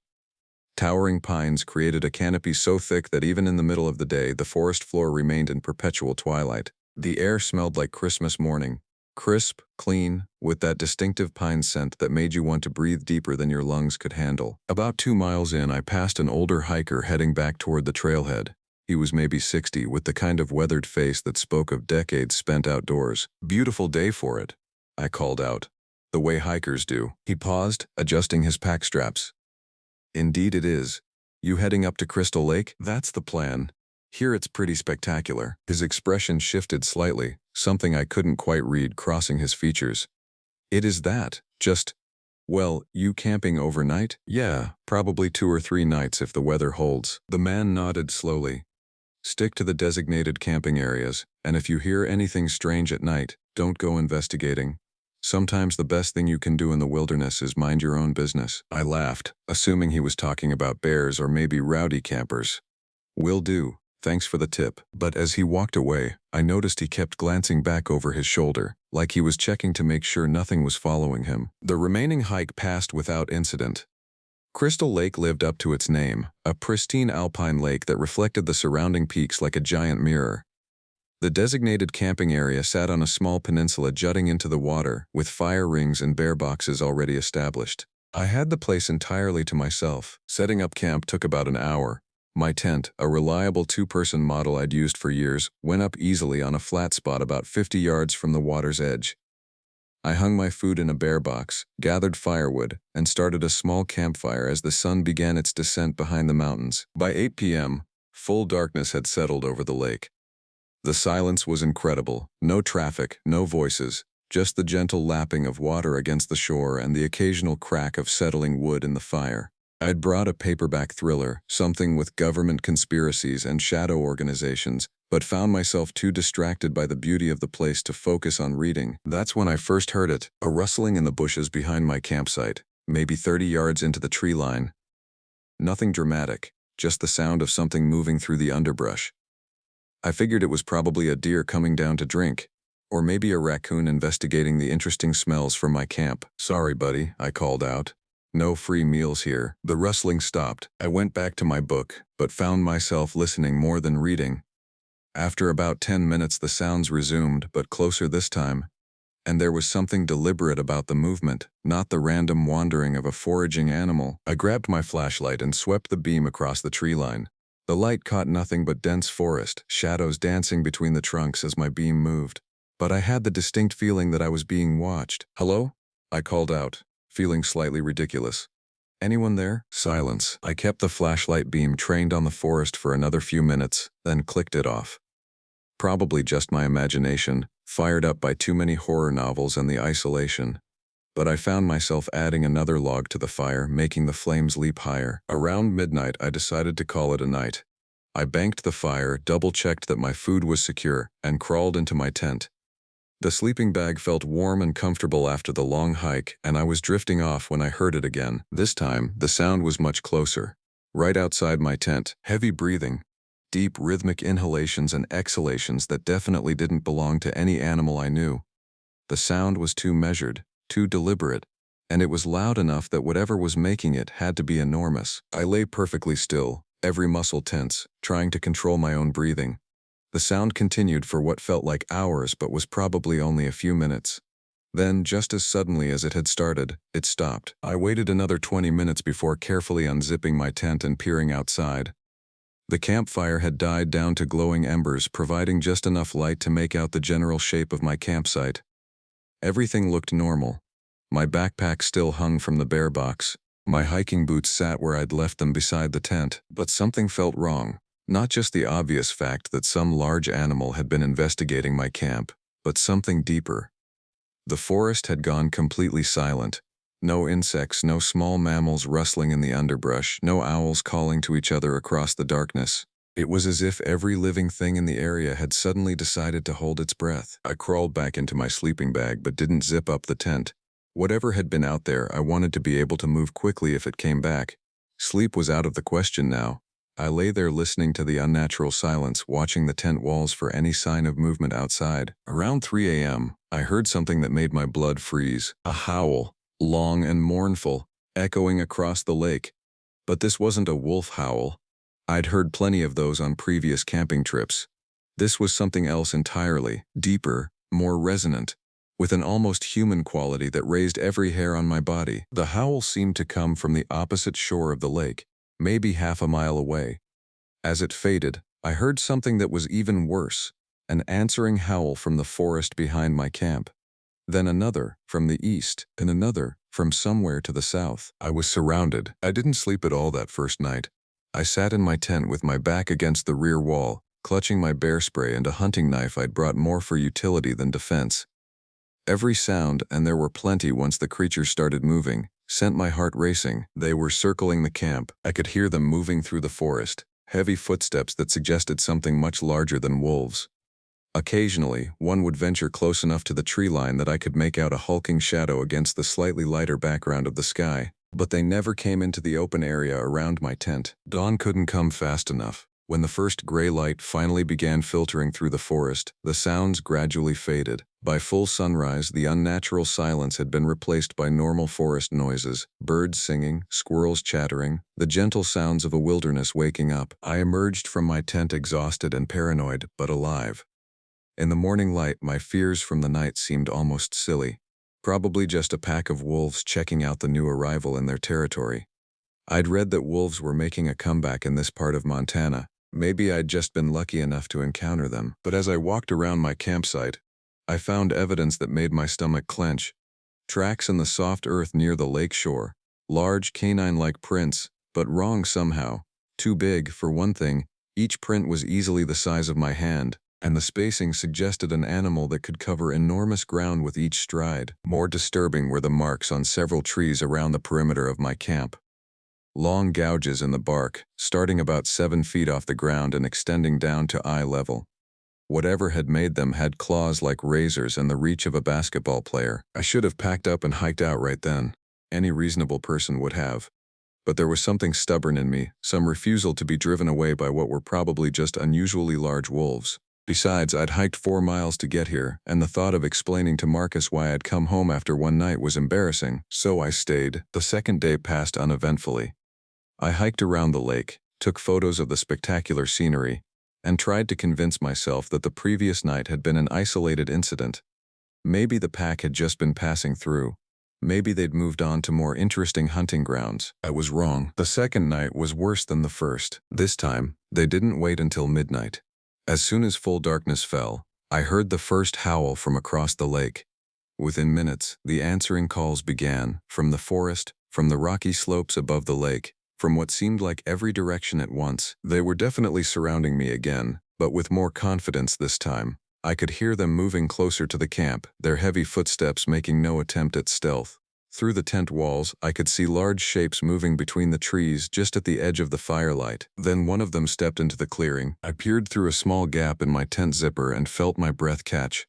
Towering pines created a canopy so thick that even in the middle of the day, the forest floor remained in perpetual twilight. The air smelled like Christmas morning. Crisp, clean, with that distinctive pine scent that made you want to breathe deeper than your lungs could handle. About 2 miles in, I passed an older hiker heading back toward the trailhead. He was maybe 60, with the kind of weathered face that spoke of decades spent outdoors. "Beautiful day for it," I called out, the way hikers do. He paused, adjusting his pack straps. "Indeed it is. You heading up to Crystal Lake?" "That's the plan. Here it's pretty spectacular." His expression shifted slightly, something I couldn't quite read crossing his features. It is that. Just, well, you camping overnight? Yeah, probably 2 or 3 nights if the weather holds. The man nodded slowly. Stick to the designated camping areas, and if you hear anything strange at night, don't go investigating. Sometimes the best thing you can do in the wilderness is mind your own business. I laughed, assuming he was talking about bears or maybe rowdy campers. Will do. Thanks for the tip. But as he walked away, I noticed he kept glancing back over his shoulder, like he was checking to make sure nothing was following him. The remaining hike passed without incident. Crystal Lake lived up to its name, a pristine alpine lake that reflected the surrounding peaks like a giant mirror. The designated camping area sat on a small peninsula jutting into the water, with fire rings and bear boxes already established. I had the place entirely to myself. Setting up camp took about an hour. My tent, a reliable 2-person model I'd used for years, went up easily on a flat spot about 50 yards from the water's edge. I hung my food in a bear box, gathered firewood, and started a small campfire as the sun began its descent behind the mountains. By 8 p.m., full darkness had settled over the lake. The silence was incredible. No traffic, no voices, just the gentle lapping of water against the shore and the occasional crack of settling wood in the fire. I'd brought a paperback thriller, something with government conspiracies and shadow organizations, but found myself too distracted by the beauty of the place to focus on reading. That's when I first heard it, a rustling in the bushes behind my campsite, maybe 30 yards into the tree line. Nothing dramatic, just the sound of something moving through the underbrush. I figured it was probably a deer coming down to drink, or maybe a raccoon investigating the interesting smells from my camp. Sorry, buddy, I called out. No free meals here. The rustling stopped. I went back to my book, but found myself listening more than reading. After about 10 minutes the sounds resumed, but closer this time, and there was something deliberate about the movement, not the random wandering of a foraging animal. I grabbed my flashlight and swept the beam across the tree line. The light caught nothing but dense forest, shadows dancing between the trunks as my beam moved. But I had the distinct feeling that I was being watched. "Hello?" I called out, feeling slightly ridiculous. "Anyone there?" Silence. I kept the flashlight beam trained on the forest for another few minutes, then clicked it off. Probably just my imagination, fired up by too many horror novels and the isolation. But I found myself adding another log to the fire, making the flames leap higher. Around midnight, I decided to call it a night. I banked the fire, double-checked that my food was secure, and crawled into my tent. The sleeping bag felt warm and comfortable after the long hike, and I was drifting off when I heard it again. This time, the sound was much closer. Right outside my tent, heavy breathing, deep rhythmic inhalations and exhalations that definitely didn't belong to any animal I knew. The sound was too measured, too deliberate, and it was loud enough that whatever was making it had to be enormous. I lay perfectly still, every muscle tense, trying to control my own breathing. The sound continued for what felt like hours but was probably only a few minutes. Then, just as suddenly as it had started, it stopped. I waited another 20 minutes before carefully unzipping my tent and peering outside. The campfire had died down to glowing embers, providing just enough light to make out the general shape of my campsite. Everything looked normal. My backpack still hung from the bear box. My hiking boots sat where I'd left them beside the tent, but something felt wrong. Not just the obvious fact that some large animal had been investigating my camp, but something deeper. The forest had gone completely silent. No insects, no small mammals rustling in the underbrush, no owls calling to each other across the darkness. It was as if every living thing in the area had suddenly decided to hold its breath. I crawled back into my sleeping bag but didn't zip up the tent. Whatever had been out there, I wanted to be able to move quickly if it came back. Sleep was out of the question now. I lay there listening to the unnatural silence, watching the tent walls for any sign of movement outside. Around 3 a.m., I heard something that made my blood freeze. A howl, long and mournful, echoing across the lake. But this wasn't a wolf howl. I'd heard plenty of those on previous camping trips. This was something else entirely, deeper, more resonant, with an almost human quality that raised every hair on my body. The howl seemed to come from the opposite shore of the lake, maybe half a mile away. As it faded, I heard something that was even worse, an answering howl from the forest behind my camp. Then another, from the east, and another, from somewhere to the south. I was surrounded. I didn't sleep at all that first night. I sat in my tent with my back against the rear wall, clutching my bear spray and a hunting knife I'd brought more for utility than defense. Every sound, and there were plenty once the creatures started moving, sent my heart racing. They were circling the camp. I could hear them moving through the forest, heavy footsteps that suggested something much larger than wolves. Occasionally, one would venture close enough to the tree line that I could make out a hulking shadow against the slightly lighter background of the sky, but they never came into the open area around my tent. Dawn couldn't come fast enough. When the first gray light finally began filtering through the forest, the sounds gradually faded. By full sunrise, the unnatural silence had been replaced by normal forest noises, birds singing, squirrels chattering, the gentle sounds of a wilderness waking up. I emerged from my tent exhausted and paranoid, but alive. In the morning light, my fears from the night seemed almost silly. Probably just a pack of wolves checking out the new arrival in their territory. I'd read that wolves were making a comeback in this part of Montana. Maybe I'd just been lucky enough to encounter them. But as I walked around my campsite, I found evidence that made my stomach clench. Tracks in the soft earth near the lake shore. Large canine-like prints, but wrong somehow. Too big, for one thing. Each print was easily the size of my hand, and the spacing suggested an animal that could cover enormous ground with each stride. More disturbing were the marks on several trees around the perimeter of my camp. Long gouges in the bark, starting about 7 feet off the ground and extending down to eye level. Whatever had made them had claws like razors and the reach of a basketball player. I should have packed up and hiked out right then. Any reasonable person would have. But there was something stubborn in me, some refusal to be driven away by what were probably just unusually large wolves. Besides, I'd hiked 4 miles to get here, and the thought of explaining to Marcus why I'd come home after one night was embarrassing, so I stayed. The second day passed uneventfully. I hiked around the lake, took photos of the spectacular scenery, and tried to convince myself that the previous night had been an isolated incident. Maybe the pack had just been passing through. Maybe they'd moved on to more interesting hunting grounds. I was wrong. The second night was worse than the first. This time, they didn't wait until midnight. As soon as full darkness fell, I heard the first howl from across the lake. Within minutes, the answering calls began, from the forest, from the rocky slopes above the lake, from what seemed like every direction at once. They were definitely surrounding me again, but with more confidence this time. I could hear them moving closer to the camp, their heavy footsteps making no attempt at stealth. Through the tent walls, I could see large shapes moving between the trees just at the edge of the firelight. Then one of them stepped into the clearing. I peered through a small gap in my tent zipper and felt my breath catch.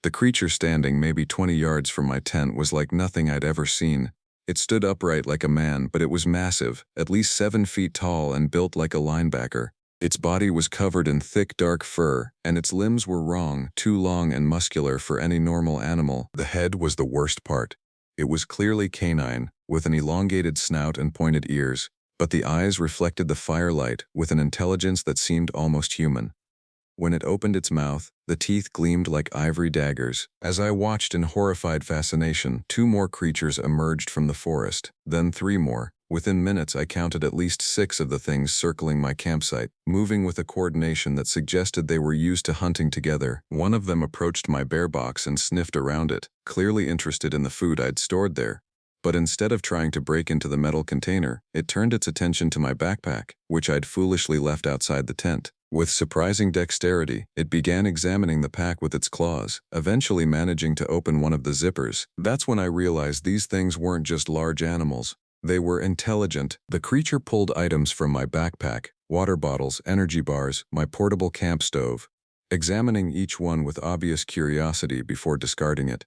The creature standing maybe 20 yards from my tent was like nothing I'd ever seen. It stood upright like a man, but it was massive, at least 7 feet tall and built like a linebacker. Its body was covered in thick dark fur, and its limbs were wrong, too long and muscular for any normal animal. The head was the worst part. It was clearly canine, with an elongated snout and pointed ears, but the eyes reflected the firelight with an intelligence that seemed almost human. When it opened its mouth, the teeth gleamed like ivory daggers. As I watched in horrified fascination, 2 more creatures emerged from the forest, then 3 more. Within minutes, I counted at least 6 of the things circling my campsite, moving with a coordination that suggested they were used to hunting together. One of them approached my bear box and sniffed around it, clearly interested in the food I'd stored there. But instead of trying to break into the metal container, it turned its attention to my backpack, which I'd foolishly left outside the tent. With surprising dexterity, it began examining the pack with its claws, eventually managing to open one of the zippers. That's when I realized these things weren't just large animals. They were intelligent. The creature pulled items from my backpack, water bottles, energy bars, my portable camp stove, examining each one with obvious curiosity before discarding it.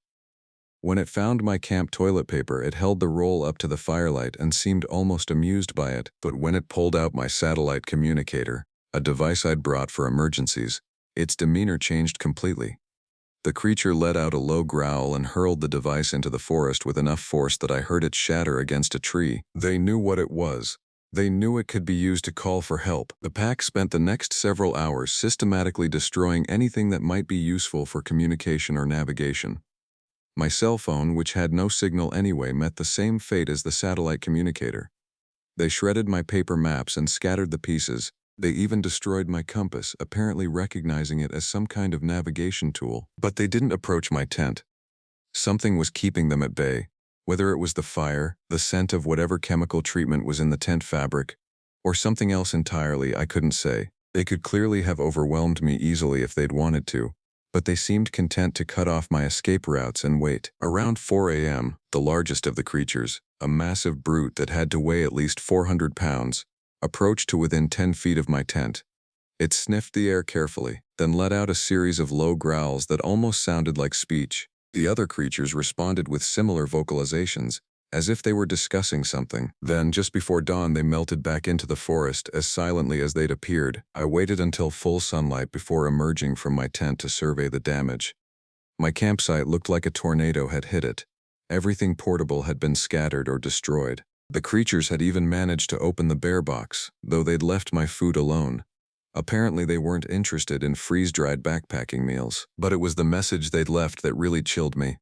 When it found my camp toilet paper, it held the roll up to the firelight and seemed almost amused by it. But when it pulled out my satellite communicator, a device I'd brought for emergencies, its demeanor changed completely. The creature let out a low growl and hurled the device into the forest with enough force that I heard it shatter against a tree. They knew what it was. They knew it could be used to call for help. The pack spent the next several hours systematically destroying anything that might be useful for communication or navigation. My cell phone, which had no signal anyway, met the same fate as the satellite communicator. They shredded my paper maps and scattered the pieces. They even destroyed my compass, apparently recognizing it as some kind of navigation tool. But they didn't approach my tent. Something was keeping them at bay. Whether it was the fire, the scent of whatever chemical treatment was in the tent fabric, or something else entirely, I couldn't say. They could clearly have overwhelmed me easily if they'd wanted to, but they seemed content to cut off my escape routes and wait. Around 4 a.m., the largest of the creatures, a massive brute that had to weigh at least 400 pounds, approached to within 10 feet of my tent. It sniffed the air carefully, then let out a series of low growls that almost sounded like speech. The other creatures responded with similar vocalizations, as if they were discussing something. Then, just before dawn, they melted back into the forest as silently as they'd appeared. I waited until full sunlight before emerging from my tent to survey the damage. My campsite looked like a tornado had hit it. Everything portable had been scattered or destroyed. The creatures had even managed to open the bear box, though they'd left my food alone. Apparently they weren't interested in freeze-dried backpacking meals, but it was the message they'd left that really chilled me.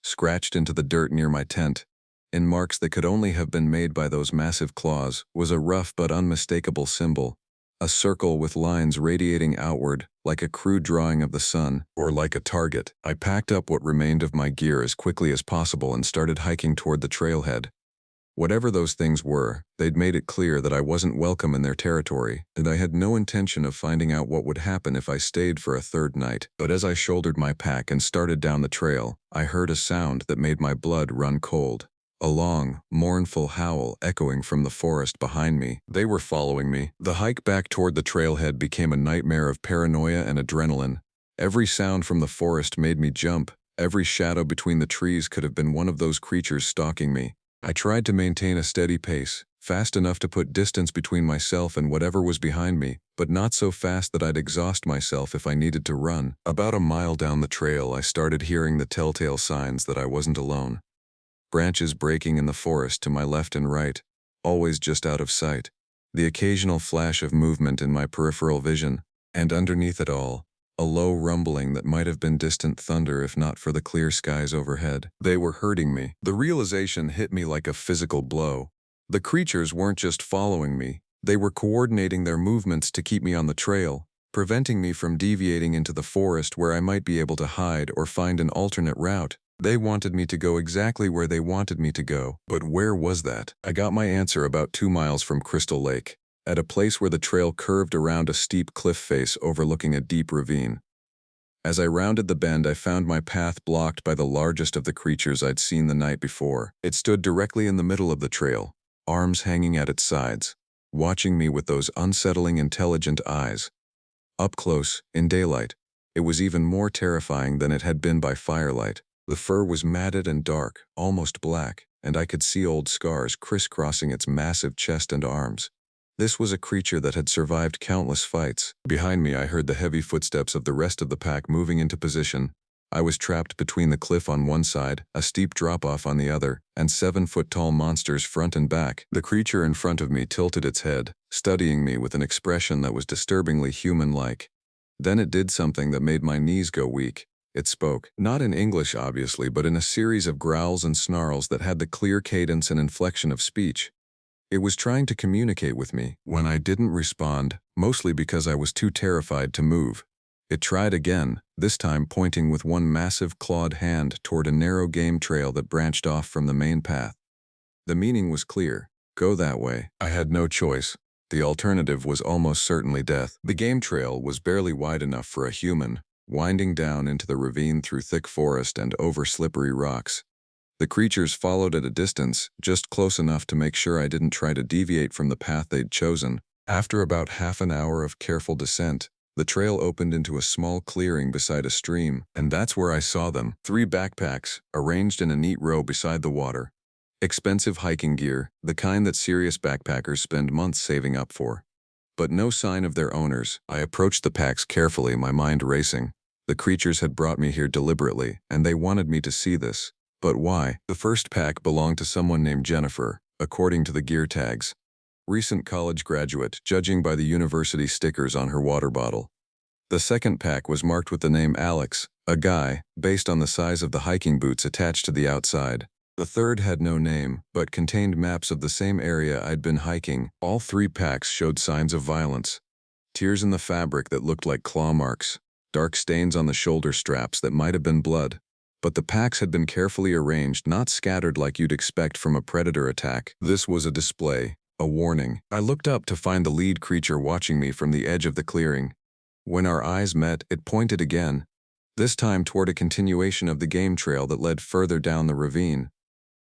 Scratched into the dirt near my tent, in marks that could only have been made by those massive claws, was a rough but unmistakable symbol, a circle with lines radiating outward, like a crude drawing of the sun, or like a target. I packed up what remained of my gear as quickly as possible and started hiking toward the trailhead. Whatever those things were, they'd made it clear that I wasn't welcome in their territory, and I had no intention of finding out what would happen if I stayed for a third night. But as I shouldered my pack and started down the trail, I heard a sound that made my blood run cold. A long, mournful howl echoing from the forest behind me. They were following me. The hike back toward the trailhead became a nightmare of paranoia and adrenaline. Every sound from the forest made me jump. Every shadow between the trees could have been one of those creatures stalking me. I tried to maintain a steady pace, fast enough to put distance between myself and whatever was behind me, but not so fast that I'd exhaust myself if I needed to run. About a mile down the trail, I started hearing the telltale signs that I wasn't alone. Branches breaking in the forest to my left and right, always just out of sight. The occasional flash of movement in my peripheral vision, and underneath it all, a low rumbling that might have been distant thunder if not for the clear skies overhead. They were hurting me. The realization hit me like a physical blow. The creatures weren't just following me, they were coordinating their movements to keep me on the trail, preventing me from deviating into the forest where I might be able to hide or find an alternate route. They wanted me to go exactly where they wanted me to go, but where was that? I got my answer about 2 miles from Crystal Lake, at a place where the trail curved around a steep cliff face overlooking a deep ravine. As I rounded the bend, I found my path blocked by the largest of the creatures I'd seen the night before. It stood directly in the middle of the trail, arms hanging at its sides, watching me with those unsettling, intelligent eyes. Up close, in daylight, it was even more terrifying than it had been by firelight. The fur was matted and dark, almost black, and I could see old scars crisscrossing its massive chest and arms. This was a creature that had survived countless fights. Behind me, I heard the heavy footsteps of the rest of the pack moving into position. I was trapped between the cliff on one side, a steep drop-off on the other, and 7-foot-tall monsters front and back. The creature in front of me tilted its head, studying me with an expression that was disturbingly human-like. Then it did something that made my knees go weak. It spoke, not in English obviously, but in a series of growls and snarls that had the clear cadence and inflection of speech. It was trying to communicate with me. When I didn't respond, mostly because I was too terrified to move, it tried again, this time pointing with one massive clawed hand toward a narrow game trail that branched off from the main path. The meaning was clear: go that way. I had no choice. The alternative was almost certainly death. The game trail was barely wide enough for a human, winding down into the ravine through thick forest and over slippery rocks. The creatures followed at a distance, just close enough to make sure I didn't try to deviate from the path they'd chosen. After about half an hour of careful descent, the trail opened into a small clearing beside a stream, and that's where I saw them. 3 backpacks, arranged in a neat row beside the water. Expensive hiking gear, the kind that serious backpackers spend months saving up for. But no sign of their owners. I approached the packs carefully, my mind racing. The creatures had brought me here deliberately, and they wanted me to see this. But why? The first pack belonged to someone named Jennifer, according to the gear tags. Recent college graduate, judging by the university stickers on her water bottle. The second pack was marked with the name Alex, a guy, based on the size of the hiking boots attached to the outside. The third had no name, but contained maps of the same area I'd been hiking. All 3 packs showed signs of violence. Tears in the fabric that looked like claw marks, dark stains on the shoulder straps that might have been blood. But the packs had been carefully arranged, not scattered like you'd expect from a predator attack. This was a display, a warning. I looked up to find the lead creature watching me from the edge of the clearing. When our eyes met, it pointed again, this time toward a continuation of the game trail that led further down the ravine.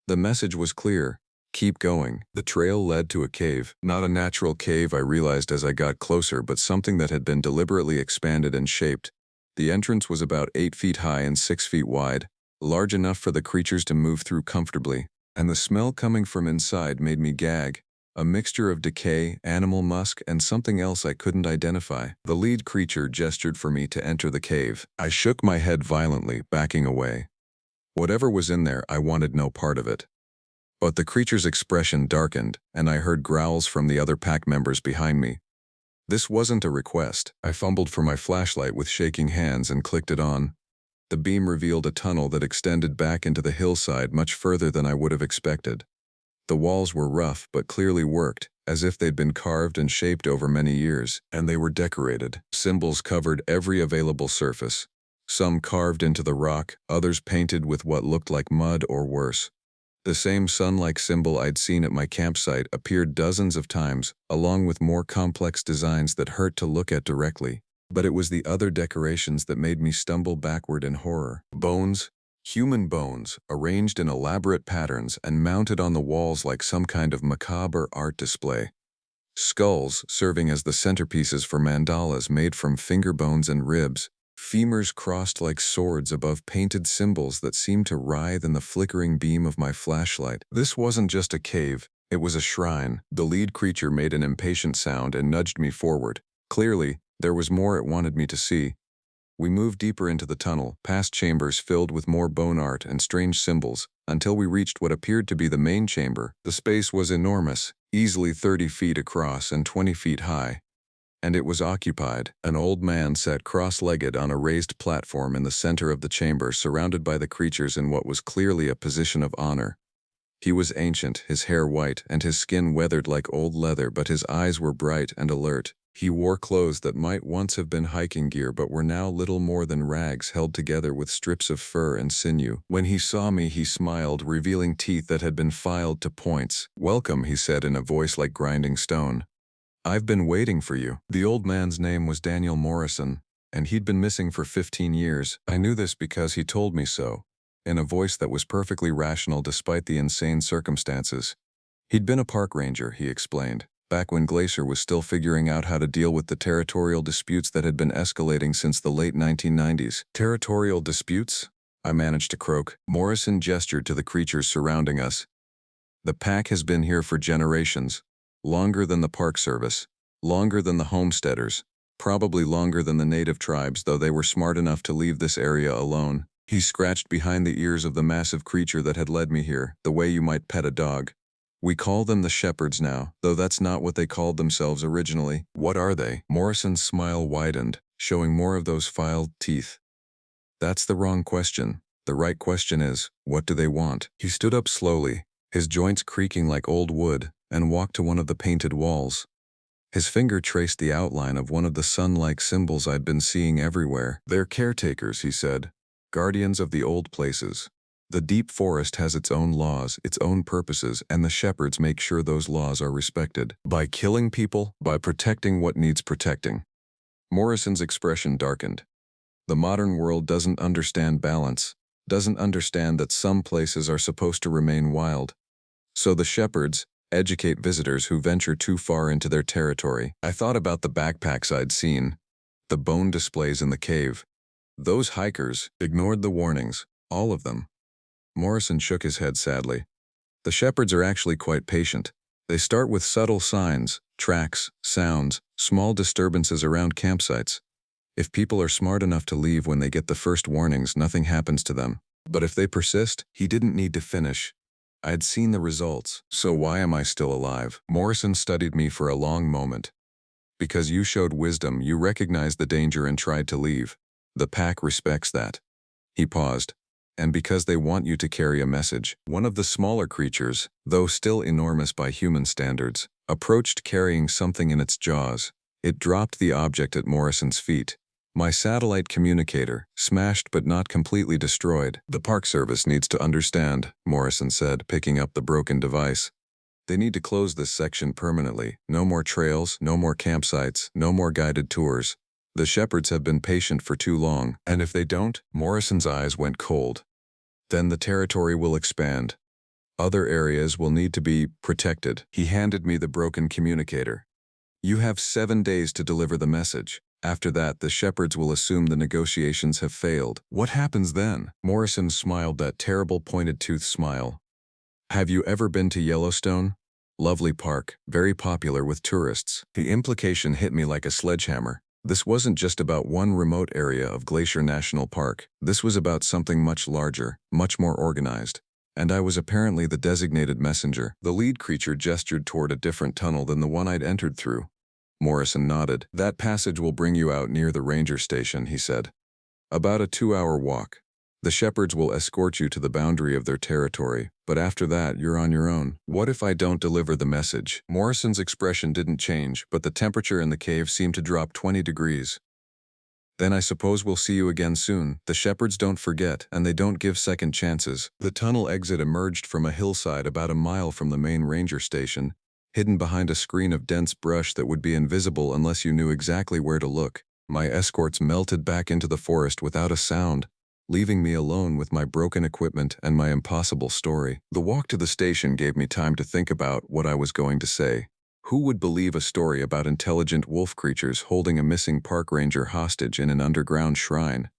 The message was clear: keep going. The trail led to a cave. Not a natural cave, I realized as I got closer, but something that had been deliberately expanded and shaped. The entrance was about 8 feet high and 6 feet wide, large enough for the creatures to move through comfortably, and the smell coming from inside made me gag. A mixture of decay, animal musk, and something else I couldn't identify. The lead creature gestured for me to enter the cave. I shook my head violently, backing away. Whatever was in there, I wanted no part of it. But the creature's expression darkened, and I heard growls from the other pack members behind me. This wasn't a request. I fumbled for my flashlight with shaking hands and clicked it on. The beam revealed a tunnel that extended back into the hillside much further than I would have expected. The walls were rough but clearly worked, as if they'd been carved and shaped over many years, and they were decorated. Symbols covered every available surface. Some carved into the rock, others painted with what looked like mud or worse. The same sun-like symbol I'd seen at my campsite appeared dozens of times, along with more complex designs that hurt to look at directly. But it was the other decorations that made me stumble backward in horror. Bones, human bones, arranged in elaborate patterns and mounted on the walls like some kind of macabre art display. Skulls serving as the centerpieces for mandalas made from finger bones and ribs. Femurs crossed like swords above painted symbols that seemed to writhe in the flickering beam of my flashlight. This wasn't just a cave, it was a shrine. The lead creature made an impatient sound and nudged me forward. Clearly, there was more it wanted me to see. We moved deeper into the tunnel, past chambers filled with more bone art and strange symbols, until we reached what appeared to be the main chamber. The space was enormous, easily 30 feet across and 20 feet high. And it was occupied. An old man sat cross-legged on a raised platform in the center of the chamber, surrounded by the creatures in what was clearly a position of honor. He was ancient, his hair white, and his skin weathered like old leather, but his eyes were bright and alert. He wore clothes that might once have been hiking gear but were now little more than rags held together with strips of fur and sinew. When he saw me, he smiled, revealing teeth that had been filed to points. "Welcome," he said in a voice like grinding stone. "I've been waiting for you." The old man's name was Daniel Morrison, and he'd been missing for 15 years. I knew this because he told me so, in a voice that was perfectly rational despite the insane circumstances. He'd been a park ranger, he explained, back when Glacier was still figuring out how to deal with the territorial disputes that had been escalating since the late 1990s. Territorial disputes? I managed to croak. Morrison gestured to the creatures surrounding us. "The pack has been here for generations. Longer than the Park Service, longer than the homesteaders, probably longer than the native tribes, though they were smart enough to leave this area alone." He scratched behind the ears of the massive creature that had led me here, the way you might pet a dog. "We call them the Shepherds now, though that's not what they called themselves originally." "What are they?" Morrison's smile widened, showing more of those filed teeth. "That's the wrong question. The right question is, what do they want?" He stood up slowly, his joints creaking like old wood, and walked to one of the painted walls. His finger traced the outline of one of the sun-like symbols I'd been seeing everywhere. "They're caretakers," he said. "Guardians of the old places. The deep forest has its own laws, its own purposes, and the shepherds make sure those laws are respected. By killing people, by protecting what needs protecting." Morrison's expression darkened. "The modern world doesn't understand balance, doesn't understand that some places are supposed to remain wild. So the shepherds educate visitors who venture too far into their territory." I thought about the backpacks I'd seen, the bone displays in the cave. Those hikers ignored the warnings, all of them. Morrison shook his head sadly. "The shepherds are actually quite patient. They start with subtle signs, tracks, sounds, small disturbances around campsites. If people are smart enough to leave when they get the first warnings, nothing happens to them. But if they persist," he didn't need to finish. "I'd seen the results. So why am I still alive?" Morrison studied me for a long moment. "Because you showed wisdom, you recognized the danger and tried to leave. The pack respects that." He paused. "And because they want you to carry a message." One of the smaller creatures, though still enormous by human standards, approached carrying something in its jaws. It dropped the object at Morrison's feet. "My satellite communicator, smashed but not completely destroyed." "The Park Service needs to understand," Morrison said, picking up the broken device. "They need to close this section permanently. No more trails, no more campsites, no more guided tours. The shepherds have been patient for too long, and if they don't, Morrison's eyes went cold. Then the territory will expand. Other areas will need to be protected. He handed me the broken communicator. You have 7 days to deliver the message. After that, the shepherds will assume the negotiations have failed. What happens then? Morrison smiled that terrible pointed-tooth smile. Have you ever been to Yellowstone? Lovely park, very popular with tourists. The implication hit me like a sledgehammer. This wasn't just about one remote area of Glacier National Park. This was about something much larger, much more organized. And I was apparently the designated messenger. The lead creature gestured toward a different tunnel than the one I'd entered through. Morrison nodded. That passage will bring you out near the ranger station, he said. About a 2-hour walk. The shepherds will escort you to the boundary of their territory, but after that, you're on your own. What if I don't deliver the message? Morrison's expression didn't change, but the temperature in the cave seemed to drop 20 degrees. Then I suppose we'll see you again soon. The shepherds don't forget, and they don't give second chances. The tunnel exit emerged from a hillside about a mile from the main ranger station, hidden behind a screen of dense brush that would be invisible unless you knew exactly where to look. My escorts melted back into the forest without a sound, leaving me alone with my broken equipment and my impossible story. The walk to the station gave me time to think about what I was going to say. Who would believe a story about intelligent wolf creatures holding a missing park ranger hostage in an underground shrine?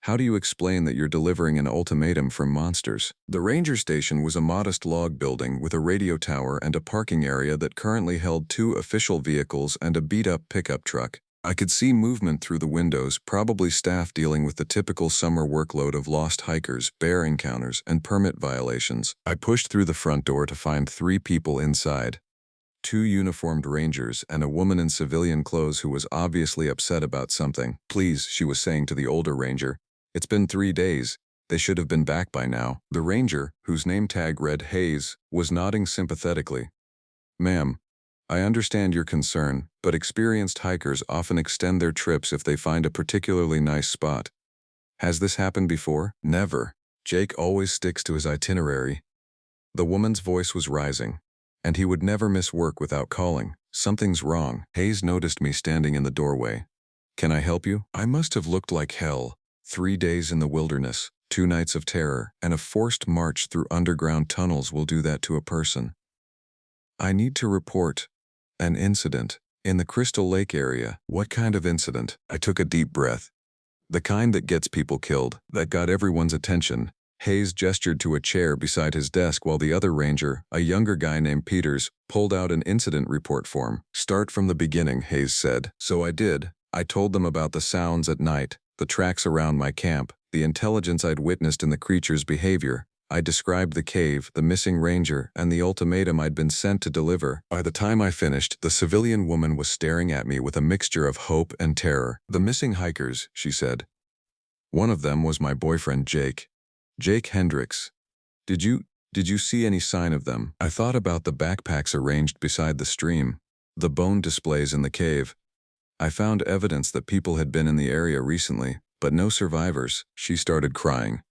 How do you explain that you're delivering an ultimatum from monsters? The ranger station was a modest log building with a radio tower and a parking area that currently held 2 official vehicles and a beat-up pickup truck. I could see movement through the windows, probably staff dealing with the typical summer workload of lost hikers, bear encounters, and permit violations. I pushed through the front door to find 3 people inside. 2 uniformed rangers and a woman in civilian clothes who was obviously upset about something. Please, she was saying to the older ranger. It's been 3 days. They should have been back by now. The ranger, whose name tag read Hayes, was nodding sympathetically. Ma'am, I understand your concern, but experienced hikers often extend their trips if they find a particularly nice spot. Has this happened before? Never. Jake always sticks to his itinerary. The woman's voice was rising, and he would never miss work without calling. Something's wrong. Hayes noticed me standing in the doorway. Can I help you? I must have looked like hell. 3 days in the wilderness, 2 nights of terror, and a forced march through underground tunnels will do that to a person. I need to report an incident in the Crystal Lake area. What kind of incident? I took a deep breath. The kind that gets people killed, that got everyone's attention. Hayes gestured to a chair beside his desk while the other ranger, a younger guy named Peters, pulled out an incident report form. Start from the beginning, Hayes said. So I did. I told them about the sounds at night, the tracks around my camp, the intelligence I'd witnessed in the creature's behavior. I described the cave, the missing ranger, and the ultimatum I'd been sent to deliver. By the time I finished, the civilian woman was staring at me with a mixture of hope and terror. The missing hikers, she said. One of them was my boyfriend Jake. Jake Hendricks. Did you see any sign of them? I thought about the backpacks arranged beside the stream, the bone displays in the cave. I found evidence that people had been in the area recently, but no survivors. She started crying.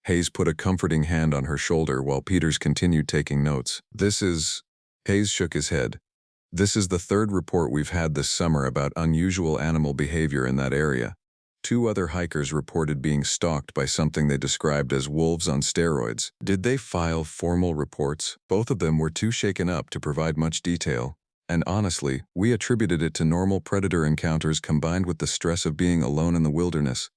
Hayes put a comforting hand on her shoulder while Peters continued taking notes. Hayes shook his head. This is the 3rd report we've had this summer about unusual animal behavior in that area. 2 other hikers reported being stalked by something they described as wolves on steroids. Did they file formal reports? Both of them were too shaken up to provide much detail. And honestly, we attributed it to normal predator encounters combined with the stress of being alone in the wilderness.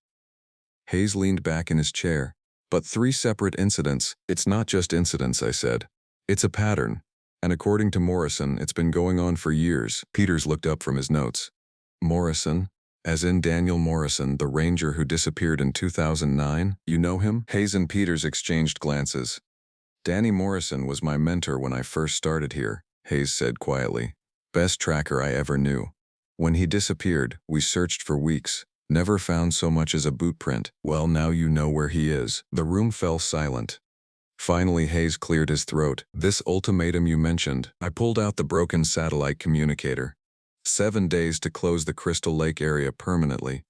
Hayes leaned back in his chair. But 3 separate incidents. It's not just incidents, I said. It's a pattern. And according to Morrison, it's been going on for years. Peters looked up from his notes. Morrison? As in Daniel Morrison, the ranger who disappeared in 2009? You know him? Hayes and Peters exchanged glances. Danny Morrison was my mentor when I first started here, Hayes said quietly. Best tracker I ever knew. When he disappeared, we searched for weeks. Never found so much as a boot print. Well, now you know where he is. The room fell silent. Finally, Hayes cleared his throat. This ultimatum you mentioned. I pulled out the broken satellite communicator. 7 days to close the Crystal Lake area permanently,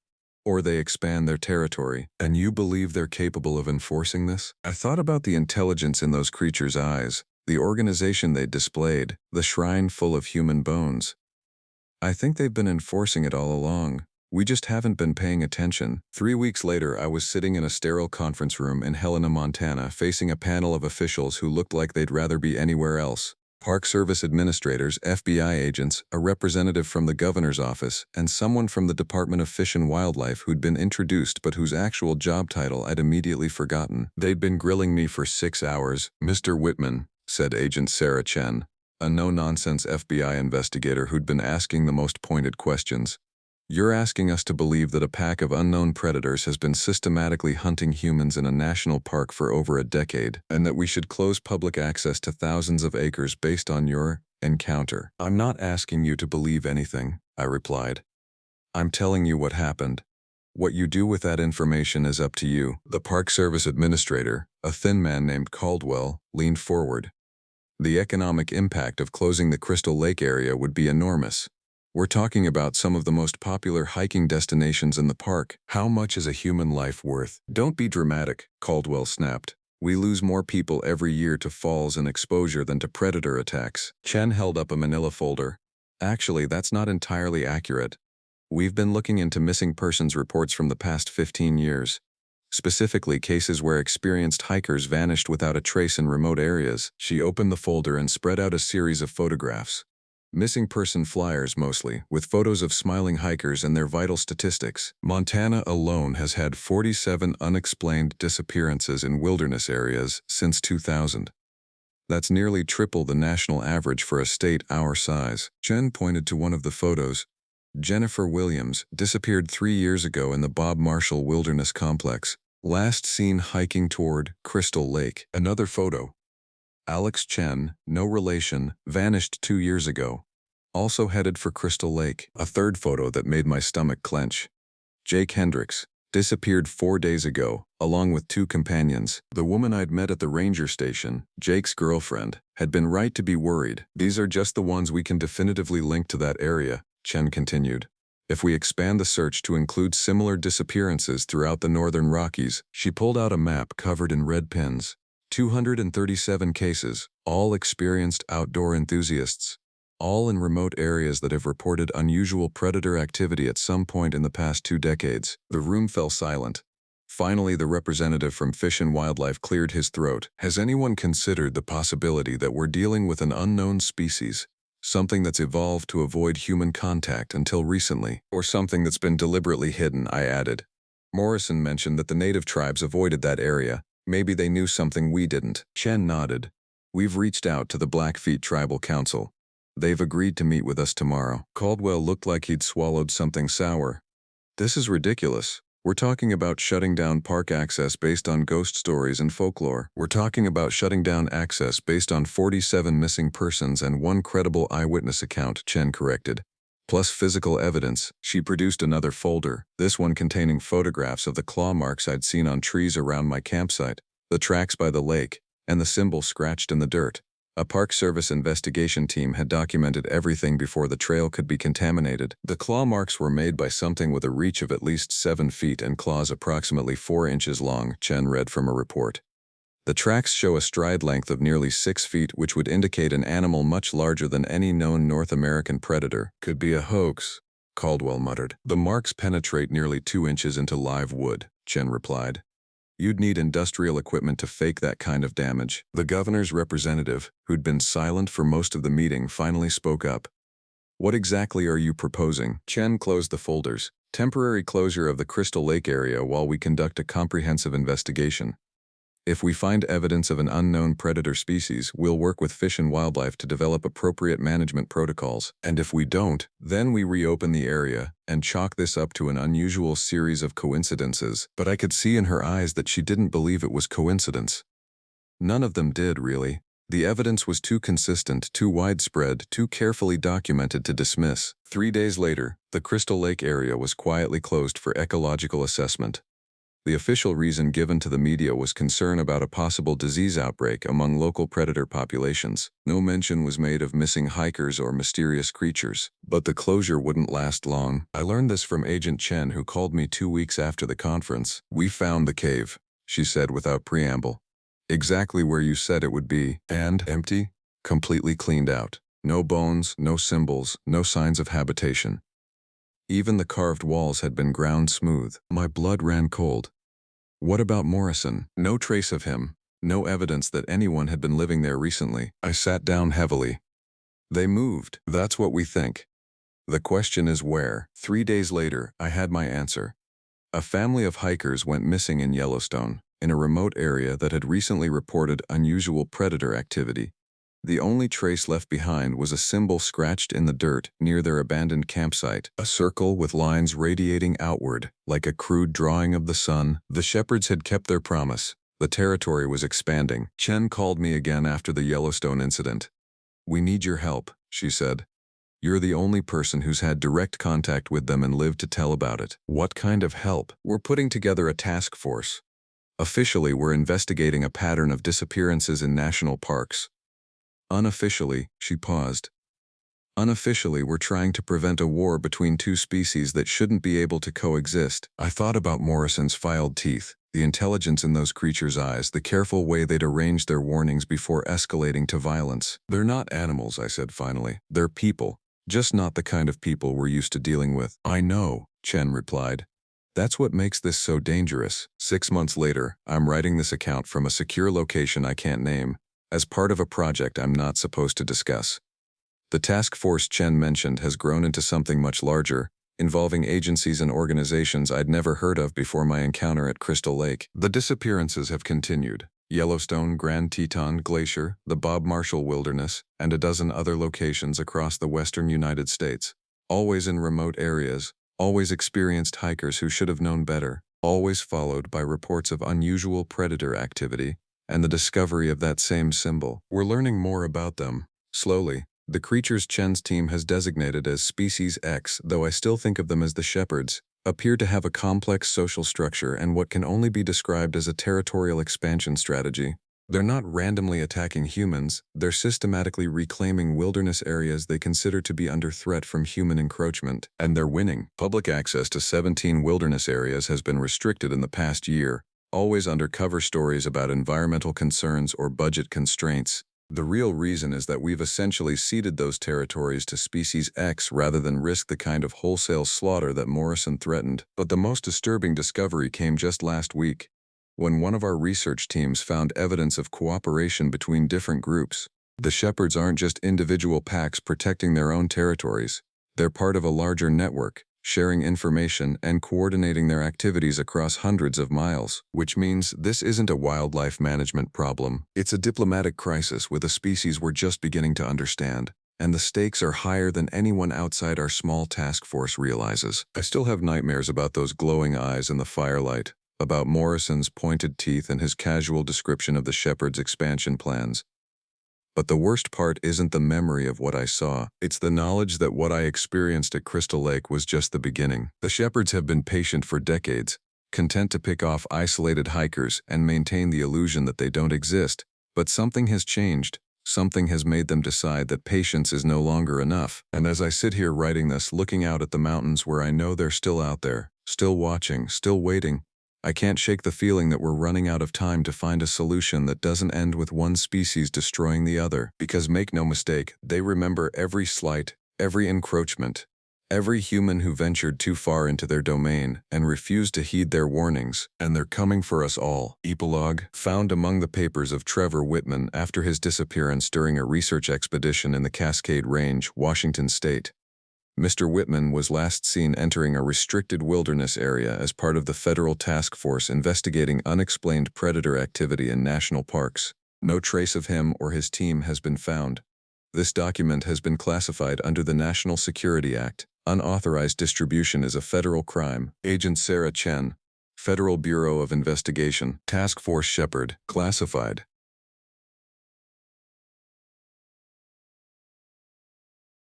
or they expand their territory. And you believe they're capable of enforcing this? I thought about the intelligence in those creatures' eyes, the organization they displayed, the shrine full of human bones. I think they've been enforcing it all along. We just haven't been paying attention. 3 weeks later, I was sitting in a sterile conference room in Helena, Montana, facing a panel of officials who looked like they'd rather be anywhere else. Park Service administrators, FBI agents, a representative from the governor's office, and someone from the Department of Fish and Wildlife who'd been introduced but whose actual job title I'd immediately forgotten. They'd been grilling me for 6 hours. "Mr. Whitman," said Agent Sarah Chen, a no-nonsense FBI investigator who'd been asking the most pointed questions. "You're asking us to believe that a pack of unknown predators has been systematically hunting humans in a national park for over a decade, and that we should close public access to thousands of acres based on your encounter." "I'm not asking you to believe anything," I replied. "I'm telling you what happened. What you do with that information is up to you." The Park Service administrator, a thin man named Caldwell, leaned forward. "The economic impact of closing the Crystal Lake area would be enormous. We're talking about some of the most popular hiking destinations in the park. How much is a human life worth?" "Don't be dramatic," Caldwell snapped. "We lose more people every year to falls and exposure than to predator attacks." Chen held up a manila folder. "Actually, that's not entirely accurate. We've been looking into missing persons reports from the past 15 years. Specifically, cases where experienced hikers vanished without a trace in remote areas." She opened the folder and spread out a series of photographs. Missing person flyers mostly, with photos of smiling hikers and their vital statistics. "Montana alone has had 47 unexplained disappearances in wilderness areas since 2000. That's nearly triple the national average for a state our size." Chen pointed to one of the photos. "Jennifer Williams disappeared 3 years ago in the Bob Marshall Wilderness Complex. Last seen hiking toward Crystal Lake." Another photo. "Alex Chen, no relation, vanished 2 years ago. Also headed for Crystal Lake." A third photo that made my stomach clench. "Jake Hendricks, disappeared 4 days ago, along with 2 companions. The woman I'd met at the ranger station, Jake's girlfriend, had been right to be worried." "These are just the ones we can definitively link to that area," Chen continued. "If we expand the search to include similar disappearances throughout the northern Rockies." She pulled out a map covered in red pins. 237 cases, all experienced outdoor enthusiasts, all in remote areas that have reported unusual predator activity at some point in the past 2 decades. The room fell silent. Finally, the representative from Fish and Wildlife cleared his throat. "Has anyone considered the possibility that we're dealing with an unknown species? Something that's evolved to avoid human contact until recently. Or something that's been deliberately hidden," I added. "Morrison mentioned that the native tribes avoided that area. Maybe they knew something we didn't." Chen nodded. "We've reached out to the Blackfeet Tribal Council. They've agreed to meet with us tomorrow." Caldwell looked like he'd swallowed something sour. "This is ridiculous. We're talking about shutting down park access based on ghost stories and folklore. We're talking about shutting down access based on 47 missing persons and 1 credible eyewitness account," Chen corrected. "Plus physical evidence." She produced another folder, this one containing photographs of the claw marks I'd seen on trees around my campsite, the tracks by the lake, and the symbol scratched in the dirt. A Park Service investigation team had documented everything before the trail could be contaminated. The claw marks were made by something with a reach of at least 7 feet and claws approximately 4 inches long, Chen read from a report. "The tracks show a stride length of nearly 6 feet, which would indicate an animal much larger than any known North American predator." "Could be a hoax," Caldwell muttered. "The marks penetrate nearly 2 inches into live wood," Chen replied. "You'd need industrial equipment to fake that kind of damage." The governor's representative, who'd been silent for most of the meeting, finally spoke up. "What exactly are you proposing?" Chen closed the folders. "Temporary closure of the Crystal Lake area while we conduct a comprehensive investigation. If we find evidence of an unknown predator species, we'll work with Fish and Wildlife to develop appropriate management protocols. And if we don't, then we reopen the area and chalk this up to an unusual series of coincidences." But I could see in her eyes that she didn't believe it was coincidence. None of them did, really. The evidence was too consistent, too widespread, too carefully documented to dismiss. 3 days later, the Crystal Lake area was quietly closed for ecological assessment. The official reason given to the media was concern about a possible disease outbreak among local predator populations. No mention was made of missing hikers or mysterious creatures. But the closure wouldn't last long. I learned this from Agent Chen, who called me 2 weeks after the conference. "We found the cave," she said without preamble. "Exactly where you said it would be. And empty. Completely cleaned out. No bones, no symbols, no signs of habitation. Even the carved walls had been ground smooth. My blood ran cold. What about Morrison? No trace of him. No evidence that anyone had been living there recently. I sat down heavily. They moved. That's what we think. The question is where. 3 days later, I had my answer. A family of hikers went missing in Yellowstone, in a remote area that had recently reported unusual predator activity. The only trace left behind was a symbol scratched in the dirt near their abandoned campsite, a circle with lines radiating outward, like a crude drawing of the sun. The shepherds had kept their promise. The territory was expanding. Chen called me again after the Yellowstone incident. "We need your help," she said. "You're the only person who's had direct contact with them and lived to tell about it." "What kind of help?" "We're putting together a task force. Officially, we're investigating a pattern of disappearances in national parks. Unofficially," she paused. "Unofficially, we're trying to prevent a war between two species that shouldn't be able to coexist." I thought about Morrison's filed teeth, the intelligence in those creatures' eyes, the careful way they'd arranged their warnings before escalating to violence. "They're not animals," I said finally. "They're people. Just not the kind of people we're used to dealing with." "I know," Chen replied. "That's what makes this so dangerous." 6 months later, I'm writing this account from a secure location I can't name, as part of a project I'm not supposed to discuss. The task force Chen mentioned has grown into something much larger, involving agencies and organizations I'd never heard of before my encounter at Crystal Lake. The disappearances have continued. Yellowstone, Grand Teton Glacier, the Bob Marshall Wilderness, and a dozen other locations across the western United States. Always in remote areas, always experienced hikers who should have known better, always followed by reports of unusual predator activity and the discovery of that same symbol. We're learning more about them, slowly. The creatures Chen's team has designated as Species X, though I still think of them as the shepherds, appear to have a complex social structure and what can only be described as a territorial expansion strategy. They're not randomly attacking humans, they're systematically reclaiming wilderness areas they consider to be under threat from human encroachment, and they're winning. Public access to 17 wilderness areas has been restricted in the past year, always under cover stories about environmental concerns or budget constraints. The real reason is that we've essentially ceded those territories to Species X rather than risk the kind of wholesale slaughter that Morrison threatened. But the most disturbing discovery came just last week, when one of our research teams found evidence of cooperation between different groups. The shepherds aren't just individual packs protecting their own territories. They're part of a larger network, sharing information and coordinating their activities across hundreds of miles, which means this isn't a wildlife management problem. It's a diplomatic crisis with a species we're just beginning to understand, and the stakes are higher than anyone outside our small task force realizes. I still have nightmares about those glowing eyes in the firelight, about Morrison's pointed teeth and his casual description of the shepherd's expansion plans. But the worst part isn't the memory of what I saw. It's the knowledge that what I experienced at Crystal Lake was just the beginning. The shepherds have been patient for decades, content to pick off isolated hikers and maintain the illusion that they don't exist. But something has changed. Something has made them decide that patience is no longer enough. And as I sit here writing this, looking out at the mountains where I know they're still out there, still watching, still waiting, I can't shake the feeling that we're running out of time to find a solution that doesn't end with one species destroying the other. Because make no mistake, they remember every slight, every encroachment, every human who ventured too far into their domain and refused to heed their warnings. And they're coming for us all. Epilogue, found among the papers of Trevor Whitman after his disappearance during a research expedition in the Cascade Range, Washington State. Mr. Whitman was last seen entering a restricted wilderness area as part of the federal task force investigating unexplained predator activity in national parks. No trace of him or his team has been found. This document has been classified under the National Security Act. Unauthorized distribution is a federal crime. Agent Sarah Chen, Federal Bureau of Investigation, Task Force Shepherd, classified.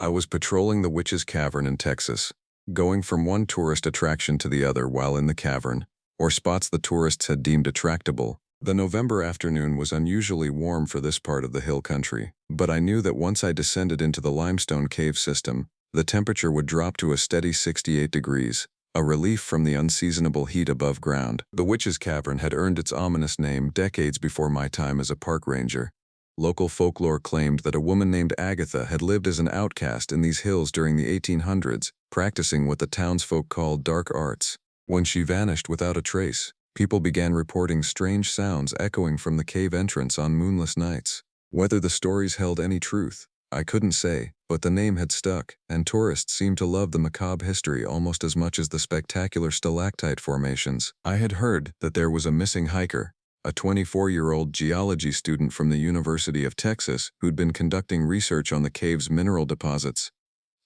I was patrolling the Witch's Cavern in Texas, going from one tourist attraction to the other while in the cavern, or spots the tourists had deemed attractable. The November afternoon was unusually warm for this part of the hill country, but I knew that once I descended into the limestone cave system, the temperature would drop to a steady 68 degrees, a relief from the unseasonable heat above ground. The Witch's Cavern had earned its ominous name decades before my time as a park ranger. Local folklore claimed that a woman named Agatha had lived as an outcast in these hills during the 1800s, practicing what the townsfolk called dark arts. When she vanished without a trace, people began reporting strange sounds echoing from the cave entrance on moonless nights. Whether the stories held any truth, I couldn't say, but the name had stuck, and tourists seemed to love the macabre history almost as much as the spectacular stalactite formations. I had heard that there was a missing hiker, a 24-year-old geology student from the University of Texas who'd been conducting research on the cave's mineral deposits.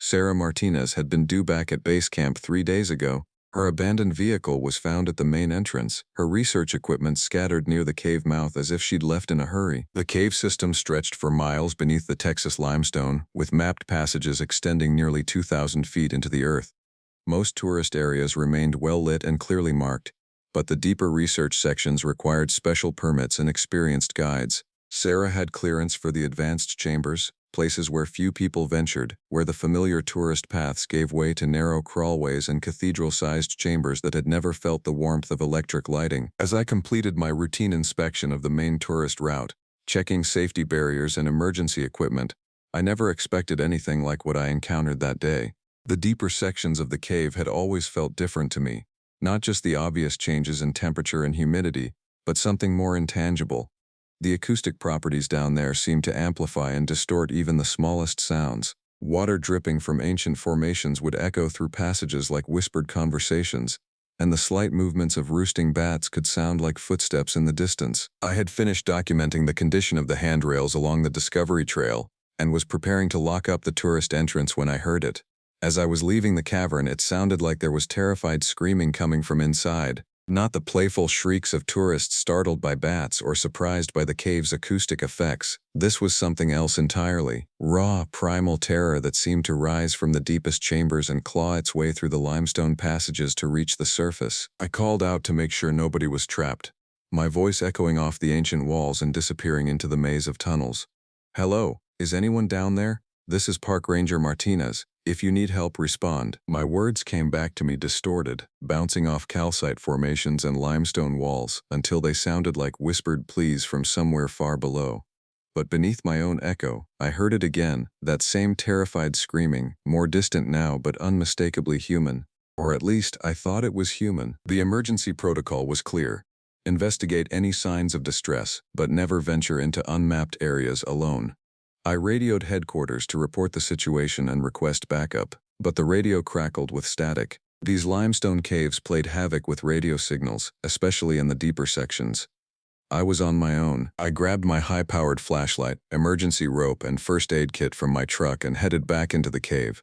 Sarah Martinez had been due back at base camp 3 days ago. Her abandoned vehicle was found at the main entrance, her research equipment scattered near the cave mouth as if she'd left in a hurry. The cave system stretched for miles beneath the Texas limestone, with mapped passages extending nearly 2,000 feet into the earth. Most tourist areas remained well lit and clearly marked, but the deeper research sections required special permits and experienced guides. Sarah had clearance for the advanced chambers, places where few people ventured, where the familiar tourist paths gave way to narrow crawlways and cathedral-sized chambers that had never felt the warmth of electric lighting. As I completed my routine inspection of the main tourist route, checking safety barriers and emergency equipment, I never expected anything like what I encountered that day. The deeper sections of the cave had always felt different to me, not just the obvious changes in temperature and humidity, but something more intangible. The acoustic properties down there seemed to amplify and distort even the smallest sounds. Water dripping from ancient formations would echo through passages like whispered conversations, and the slight movements of roosting bats could sound like footsteps in the distance. I had finished documenting the condition of the handrails along the Discovery Trail and was preparing to lock up the tourist entrance when I heard it. As I was leaving the cavern, it sounded like there was terrified screaming coming from inside. Not the playful shrieks of tourists startled by bats or surprised by the cave's acoustic effects. This was something else entirely. Raw, primal terror that seemed to rise from the deepest chambers and claw its way through the limestone passages to reach the surface. I called out to make sure nobody was trapped, my voice echoing off the ancient walls and disappearing into the maze of tunnels. "Hello, is anyone down there? This is Park Ranger Martinez. If you need help, respond." My words came back to me distorted, bouncing off calcite formations and limestone walls until they sounded like whispered pleas from somewhere far below. But beneath my own echo, I heard it again, that same terrified screaming, more distant now but unmistakably human. Or at least, I thought it was human. The emergency protocol was clear. Investigate any signs of distress, but never venture into unmapped areas alone. I radioed headquarters to report the situation and request backup, but the radio crackled with static. These limestone caves played havoc with radio signals, especially in the deeper sections. I was on my own. I grabbed my high-powered flashlight, emergency rope, and first aid kit from my truck and headed back into the cave.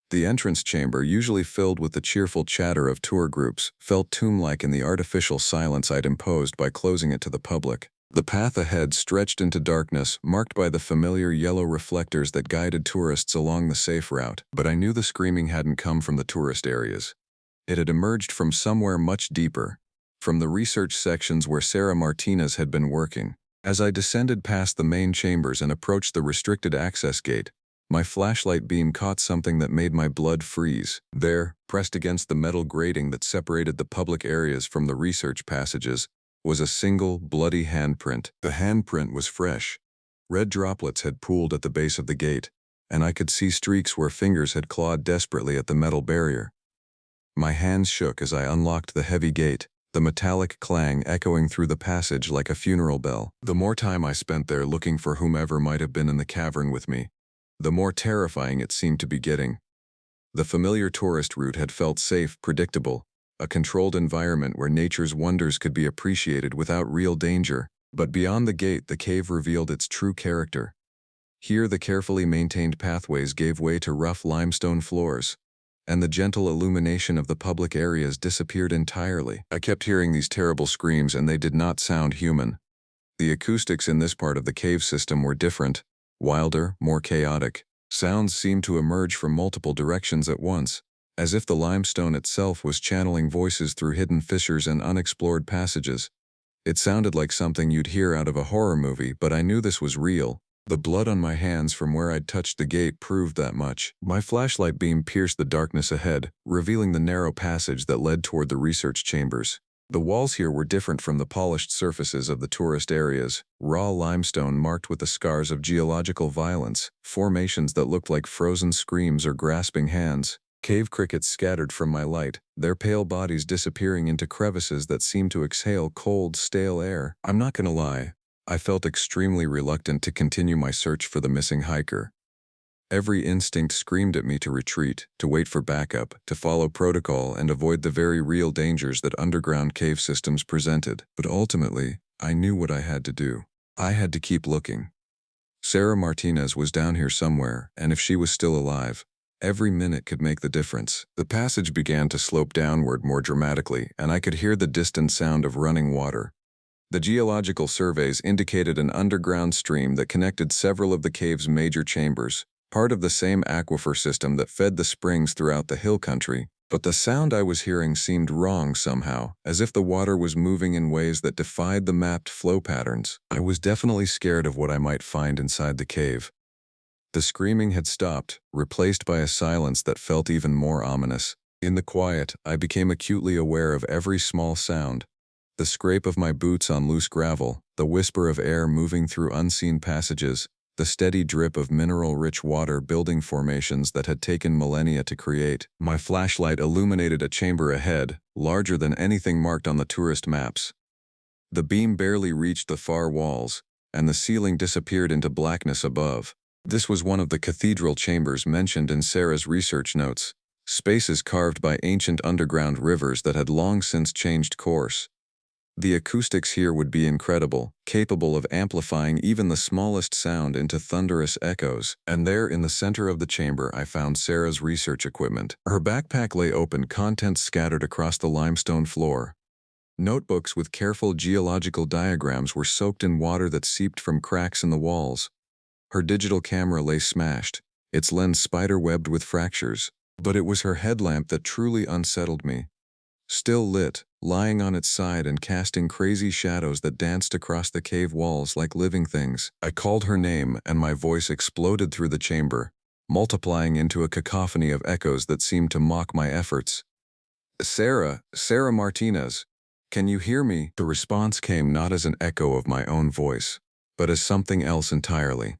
The entrance chamber, usually filled with the cheerful chatter of tour groups, felt tomb-like in the artificial silence I'd imposed by closing it to the public. The path ahead stretched into darkness, marked by the familiar yellow reflectors that guided tourists along the safe route, but I knew the screaming hadn't come from the tourist areas. It had emerged from somewhere much deeper, from the research sections where Sarah Martinez had been working. As I descended past the main chambers and approached the restricted access gate, my flashlight beam caught something that made my blood freeze. There, pressed against the metal grating that separated the public areas from the research passages, was a single, bloody handprint. The handprint was fresh. Red droplets had pooled at the base of the gate, and I could see streaks where fingers had clawed desperately at the metal barrier. My hands shook as I unlocked the heavy gate, the metallic clang echoing through the passage like a funeral bell. The more time I spent there looking for whomever might have been in the cavern with me, the more terrifying it seemed to be getting. The familiar tourist route had felt safe, predictable, a controlled environment where nature's wonders could be appreciated without real danger. But beyond the gate, the cave revealed its true character. Here, the carefully maintained pathways gave way to rough limestone floors, and the gentle illumination of the public areas disappeared entirely. I kept hearing these terrible screams, and they did not sound human. The acoustics in this part of the cave system were different, wilder, more chaotic. Sounds seemed to emerge from multiple directions at once, as if the limestone itself was channeling voices through hidden fissures and unexplored passages. It sounded like something you'd hear out of a horror movie, but I knew this was real. The blood on my hands from where I'd touched the gate proved that much. My flashlight beam pierced the darkness ahead, revealing the narrow passage that led toward the research chambers. The walls here were different from the polished surfaces of the tourist areas, raw limestone marked with the scars of geological violence, formations that looked like frozen screams or grasping hands. Cave crickets scattered from my light, their pale bodies disappearing into crevices that seemed to exhale cold, stale air. I'm not gonna lie, I felt extremely reluctant to continue my search for the missing hiker. Every instinct screamed at me to retreat, to wait for backup, to follow protocol and avoid the very real dangers that underground cave systems presented. But ultimately, I knew what I had to do. I had to keep looking. Sarah Martinez was down here somewhere, and if she was still alive, every minute could make the difference. The passage began to slope downward more dramatically, and I could hear the distant sound of running water. The geological surveys indicated an underground stream that connected several of the cave's major chambers, part of the same aquifer system that fed the springs throughout the hill country. But the sound I was hearing seemed wrong somehow, as if the water was moving in ways that defied the mapped flow patterns. I was definitely scared of what I might find inside the cave. The screaming had stopped, replaced by a silence that felt even more ominous. In the quiet, I became acutely aware of every small sound. The scrape of my boots on loose gravel, the whisper of air moving through unseen passages, the steady drip of mineral-rich water building formations that had taken millennia to create. My flashlight illuminated a chamber ahead, larger than anything marked on the tourist maps. The beam barely reached the far walls, and the ceiling disappeared into blackness above. This was one of the cathedral chambers mentioned in Sarah's research notes, spaces carved by ancient underground rivers that had long since changed course. The acoustics here would be incredible, capable of amplifying even the smallest sound into thunderous echoes. And there in the center of the chamber I found Sarah's research equipment. Her backpack lay open, contents scattered across the limestone floor. Notebooks with careful geological diagrams were soaked in water that seeped from cracks in the walls. Her digital camera lay smashed, its lens spider-webbed with fractures. But it was her headlamp that truly unsettled me. Still lit, lying on its side and casting crazy shadows that danced across the cave walls like living things. I called her name and my voice exploded through the chamber, multiplying into a cacophony of echoes that seemed to mock my efforts. Sarah Martinez, can you hear me? The response came not as an echo of my own voice, but as something else entirely.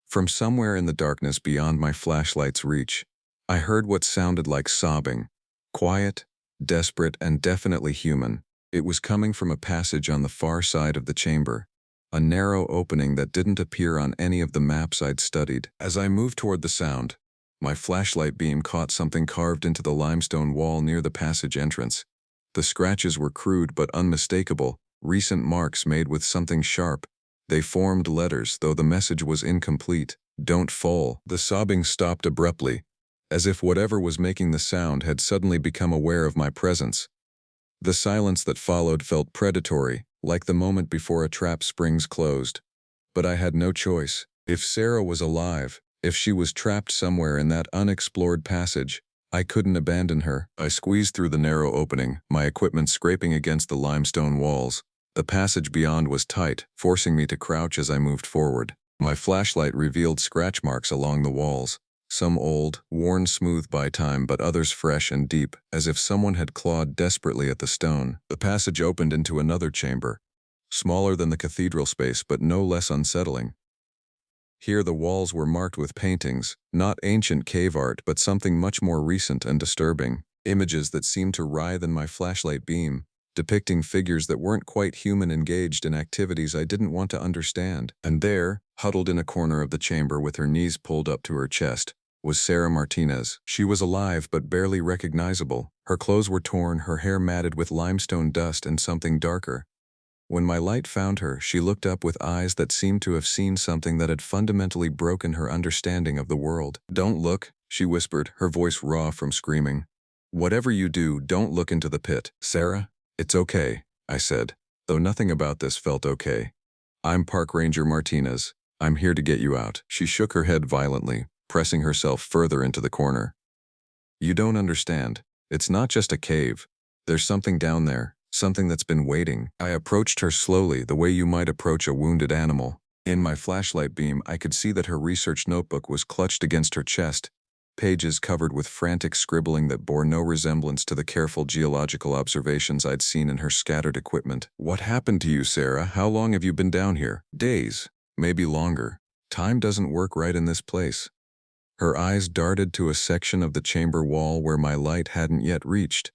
From somewhere in the darkness beyond my flashlight's reach, I heard what sounded like sobbing, quiet, desperate, and definitely human. It was coming from a passage on the far side of the chamber, a narrow opening that didn't appear on any of the maps I'd studied. As I moved toward the sound, my flashlight beam caught something carved into the limestone wall near the passage entrance. The scratches were crude but unmistakable, recent marks made with something sharp. They formed letters, though the message was incomplete. Don't fall. The sobbing stopped abruptly, as if whatever was making the sound had suddenly become aware of my presence. The silence that followed felt predatory, like the moment before a trap springs closed. But I had no choice. If Sarah was alive, if she was trapped somewhere in that unexplored passage, I couldn't abandon her. I squeezed through the narrow opening, my equipment scraping against the limestone walls. The passage beyond was tight, forcing me to crouch as I moved forward. My flashlight revealed scratch marks along the walls. Some old, worn smooth by time, but others fresh and deep, as if someone had clawed desperately at the stone. The passage opened into another chamber, smaller than the cathedral space but no less unsettling. Here the walls were marked with paintings, not ancient cave art but something much more recent and disturbing. Images that seemed to writhe in my flashlight beam, depicting figures that weren't quite human, engaged in activities I didn't want to understand. And there, huddled in a corner of the chamber with her knees pulled up to her chest, was Sarah Martinez. She was alive but barely recognizable. Her clothes were torn, her hair matted with limestone dust and something darker. When my light found her, she looked up with eyes that seemed to have seen something that had fundamentally broken her understanding of the world. "Don't look," she whispered, her voice raw from screaming. "Whatever you do, don't look into the pit." "Sarah, it's okay," I said, though nothing about this felt okay. "I'm Park Ranger Martinez. I'm here to get you out." She shook her head violently, pressing herself further into the corner. "You don't understand. It's not just a cave. There's something down there, something that's been waiting." I approached her slowly, the way you might approach a wounded animal. In my flashlight beam, I could see that her research notebook was clutched against her chest, pages covered with frantic scribbling that bore no resemblance to the careful geological observations I'd seen in her scattered equipment. "What happened to you, Sarah? How long have you been down here?" "Days, maybe longer. Time doesn't work right in this place." Her eyes darted to a section of the chamber wall where my light hadn't yet reached.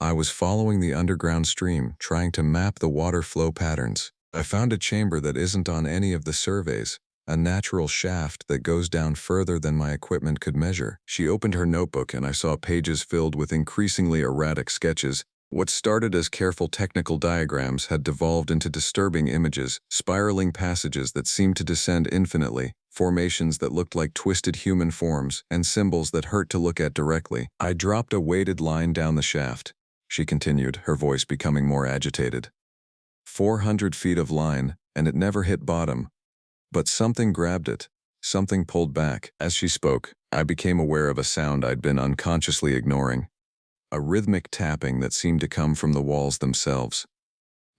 I was following the underground stream, trying to map the water flow patterns. I found a chamber that isn't on any of the surveys, a natural shaft that goes down further than my equipment could measure. She opened her notebook and I saw pages filled with increasingly erratic sketches. What started as careful technical diagrams had devolved into disturbing images, spiraling passages that seemed to descend infinitely, formations that looked like twisted human forms, and symbols that hurt to look at directly. I dropped a weighted line down the shaft. She continued, her voice becoming more agitated. 400 feet of line, and it never hit bottom. But something grabbed it. Something pulled back. As she spoke, I became aware of a sound I'd been unconsciously ignoring. A rhythmic tapping that seemed to come from the walls themselves.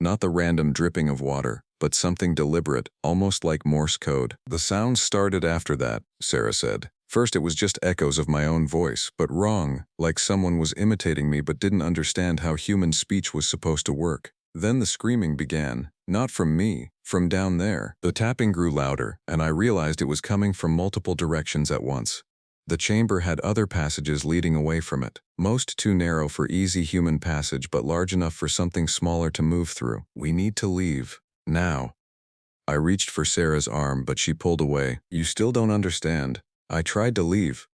Not the random dripping of water, but something deliberate, almost like Morse code. The sound started after that, Sarah said. First it was just echoes of my own voice, but wrong, like someone was imitating me but didn't understand how human speech was supposed to work. Then the screaming began, not from me, from down there. The tapping grew louder, and I realized it was coming from multiple directions at once. The chamber had other passages leading away from it, most too narrow for easy human passage but large enough for something smaller to move through. We need to leave. Now. I reached for Sarah's arm, but she pulled away. You still don't understand. I tried to leave.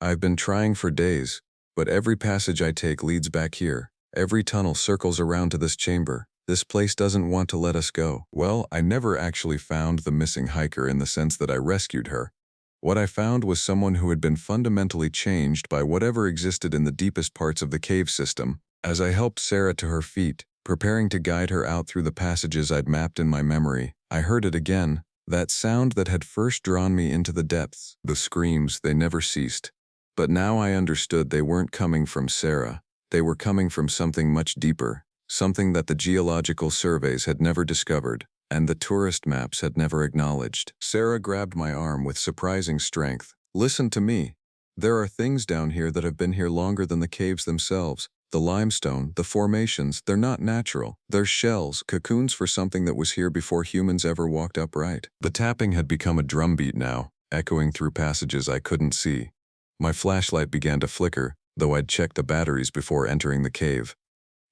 I've been trying for days, but every passage I take leads back here. Every tunnel circles around to this chamber. This place doesn't want to let us go. Well, I never actually found the missing hiker in the sense that I rescued her. What I found was someone who had been fundamentally changed by whatever existed in the deepest parts of the cave system. As I helped Sarah to her feet, preparing to guide her out through the passages I'd mapped in my memory, I heard it again, that sound that had first drawn me into the depths. The screams, they never ceased. But now I understood they weren't coming from Sarah. They were coming from something much deeper, something that the geological surveys had never discovered, and the tourist maps had never acknowledged. Sarah grabbed my arm with surprising strength. Listen to me. There are things down here that have been here longer than the caves themselves. The limestone, the formations, they're not natural. They're shells, cocoons for something that was here before humans ever walked upright. The tapping had become a drumbeat now, echoing through passages I couldn't see. My flashlight began to flicker, though I'd checked the batteries before entering the cave.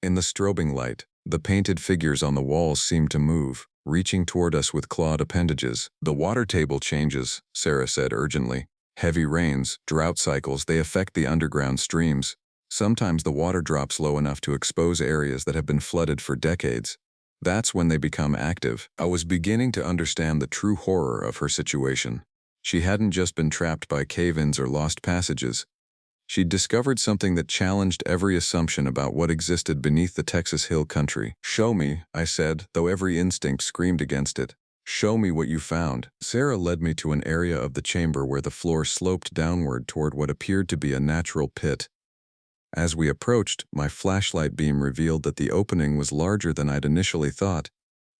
In the strobing light, the painted figures on the walls seemed to move, reaching toward us with clawed appendages. The water table changes, Sarah said urgently. Heavy rains, drought cycles, they affect the underground streams. Sometimes the water drops low enough to expose areas that have been flooded for decades. That's when they become active. I was beginning to understand the true horror of her situation. She hadn't just been trapped by cave-ins or lost passages. She'd discovered something that challenged every assumption about what existed beneath the Texas Hill Country. Show me, I said, though every instinct screamed against it. Show me what you found. Sarah led me to an area of the chamber where the floor sloped downward toward what appeared to be a natural pit. As we approached, my flashlight beam revealed that the opening was larger than I'd initially thought,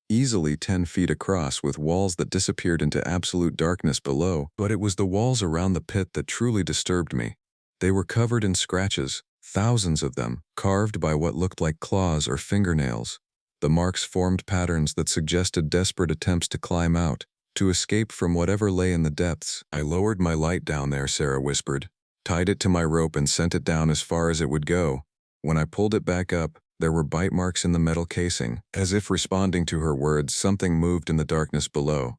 easily 10 feet across with walls that disappeared into absolute darkness below. But it was the walls around the pit that truly disturbed me. They were covered in scratches, thousands of them, carved by what looked like claws or fingernails. The marks formed patterns that suggested desperate attempts to climb out, to escape from whatever lay in the depths. I lowered my light down there, Sarah whispered, tied it to my rope and sent it down as far as it would go. When I pulled it back up, there were bite marks in the metal casing. As if responding to her words, something moved in the darkness below.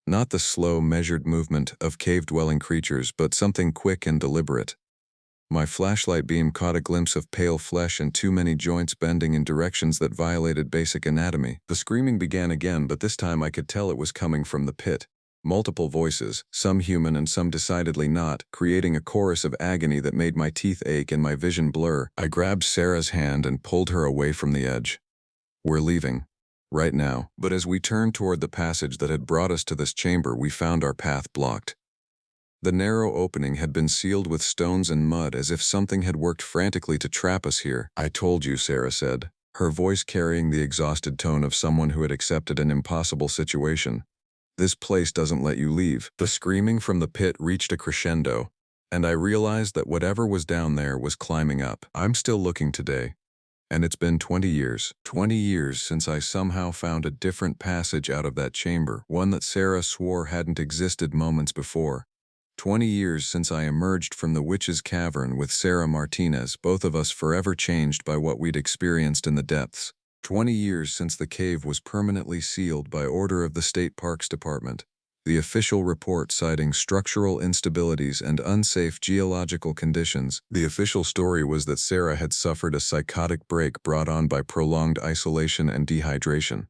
Not the slow, measured movement of cave-dwelling creatures, but something quick and deliberate. My flashlight beam caught a glimpse of pale flesh and too many joints bending in directions that violated basic anatomy. The screaming began again, but this time I could tell it was coming from the pit. Multiple voices, some human and some decidedly not, creating a chorus of agony that made my teeth ache and my vision blur. I grabbed Sarah's hand and pulled her away from the edge. We're leaving. Right now. But as we turned toward the passage that had brought us to this chamber, we found our path blocked. The narrow opening had been sealed with stones and mud as if something had worked frantically to trap us here. I told you, Sarah said, her voice carrying the exhausted tone of someone who had accepted an impossible situation. This place doesn't let you leave. The screaming from the pit reached a crescendo, and I realized that whatever was down there was climbing up. I'm still looking today, and it's been 20 years. 20 years since I somehow found a different passage out of that chamber, one that Sarah swore hadn't existed moments before. 20 years since I emerged from the Witch's Cavern with Sarah Martinez, both of us forever changed by what we'd experienced in the depths. 20 years since the cave was permanently sealed by order of the State Parks Department. The official report citing structural instabilities and unsafe geological conditions. The official story was that Sarah had suffered a psychotic break brought on by prolonged isolation and dehydration.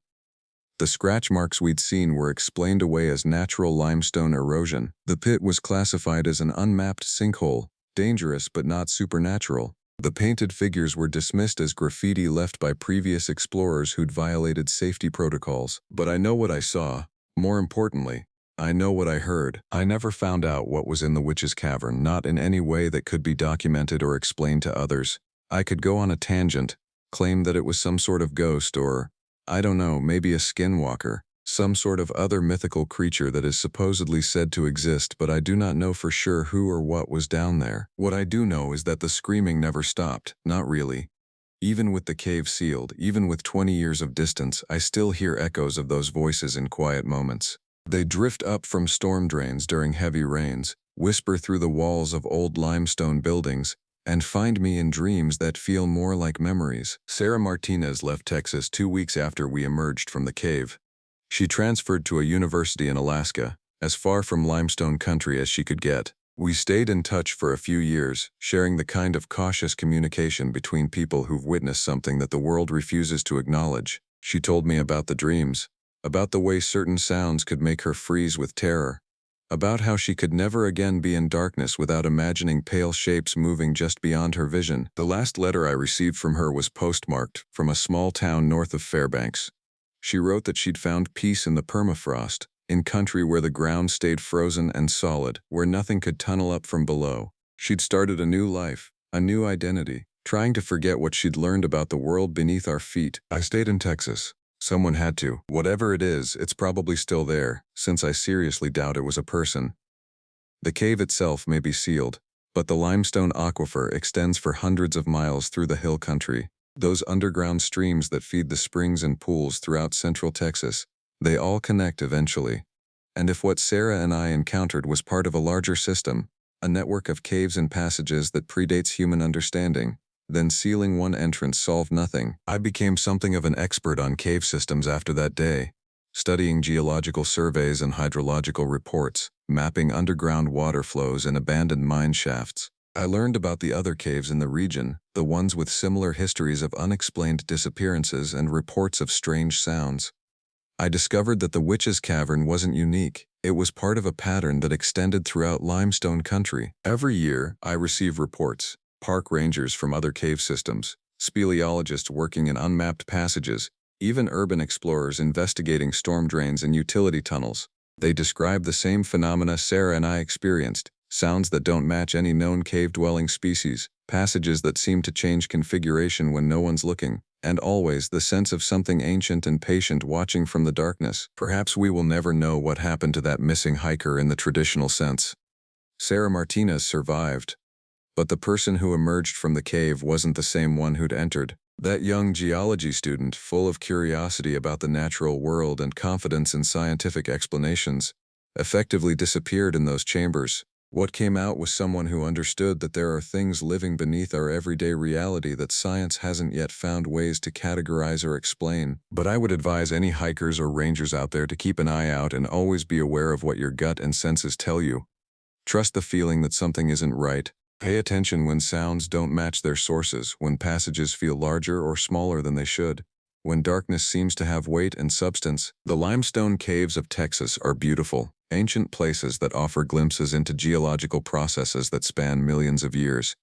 The scratch marks we'd seen were explained away as natural limestone erosion. The pit was classified as an unmapped sinkhole, dangerous but not supernatural. The painted figures were dismissed as graffiti left by previous explorers who'd violated safety protocols. But I know what I saw. More importantly, I know what I heard. I never found out what was in the Witch's Cavern, not in any way that could be documented or explained to others. I could go on a tangent, claim that it was some sort of ghost or, I don't know, maybe a skinwalker, some sort of other mythical creature that is supposedly said to exist, but I do not know for sure who or what was down there. What I do know is that the screaming never stopped, not really. Even with the cave sealed, even with 20 years of distance, I still hear echoes of those voices in quiet moments. They drift up from storm drains during heavy rains, whisper through the walls of old limestone buildings, and find me in dreams that feel more like memories. Sarah Martinez left Texas 2 weeks after we emerged from the cave. She transferred to a university in Alaska, as far from limestone country as she could get. We stayed in touch for a few years, sharing the kind of cautious communication between people who've witnessed something that the world refuses to acknowledge. She told me about the dreams, about the way certain sounds could make her freeze with terror, about how she could never again be in darkness without imagining pale shapes moving just beyond her vision. The last letter I received from her was postmarked from a small town north of Fairbanks. She wrote that she'd found peace in the permafrost, in country where the ground stayed frozen and solid, where nothing could tunnel up from below. She'd started a new life, a new identity, trying to forget what she'd learned about the world beneath our feet. I stayed in Texas. Someone had to. Whatever it is, it's probably still there, since I seriously doubt it was a person. The cave itself may be sealed, but the limestone aquifer extends for hundreds of miles through the hill country. Those underground streams that feed the springs and pools throughout central Texas, they all connect eventually. And if what Sarah and I encountered was part of a larger system, a network of caves and passages that predates human understanding, then sealing one entrance solved nothing. I became something of an expert on cave systems after that day, studying geological surveys and hydrological reports, mapping underground water flows and abandoned mine shafts. I learned about the other caves in the region, the ones with similar histories of unexplained disappearances and reports of strange sounds. I discovered that the Witch's Cavern wasn't unique. It was part of a pattern that extended throughout limestone country. Every year, I receive reports. Park rangers from other cave systems, speleologists working in unmapped passages, even urban explorers investigating storm drains and utility tunnels. They describe the same phenomena Sarah and I experienced, sounds that don't match any known cave-dwelling species, passages that seem to change configuration when no one's looking, and always the sense of something ancient and patient watching from the darkness. Perhaps we will never know what happened to that missing hiker in the traditional sense. Sarah Martinez survived. But the person who emerged from the cave wasn't the same one who'd entered. That young geology student, full of curiosity about the natural world and confidence in scientific explanations, effectively disappeared in those chambers. What came out was someone who understood that there are things living beneath our everyday reality that science hasn't yet found ways to categorize or explain. But I would advise any hikers or rangers out there to keep an eye out and always be aware of what your gut and senses tell you. Trust the feeling that something isn't right. Pay attention when sounds don't match their sources, when passages feel larger or smaller than they should, when darkness seems to have weight and substance. The limestone caves of Texas are beautiful, ancient places that offer glimpses into geological processes that span millions of years.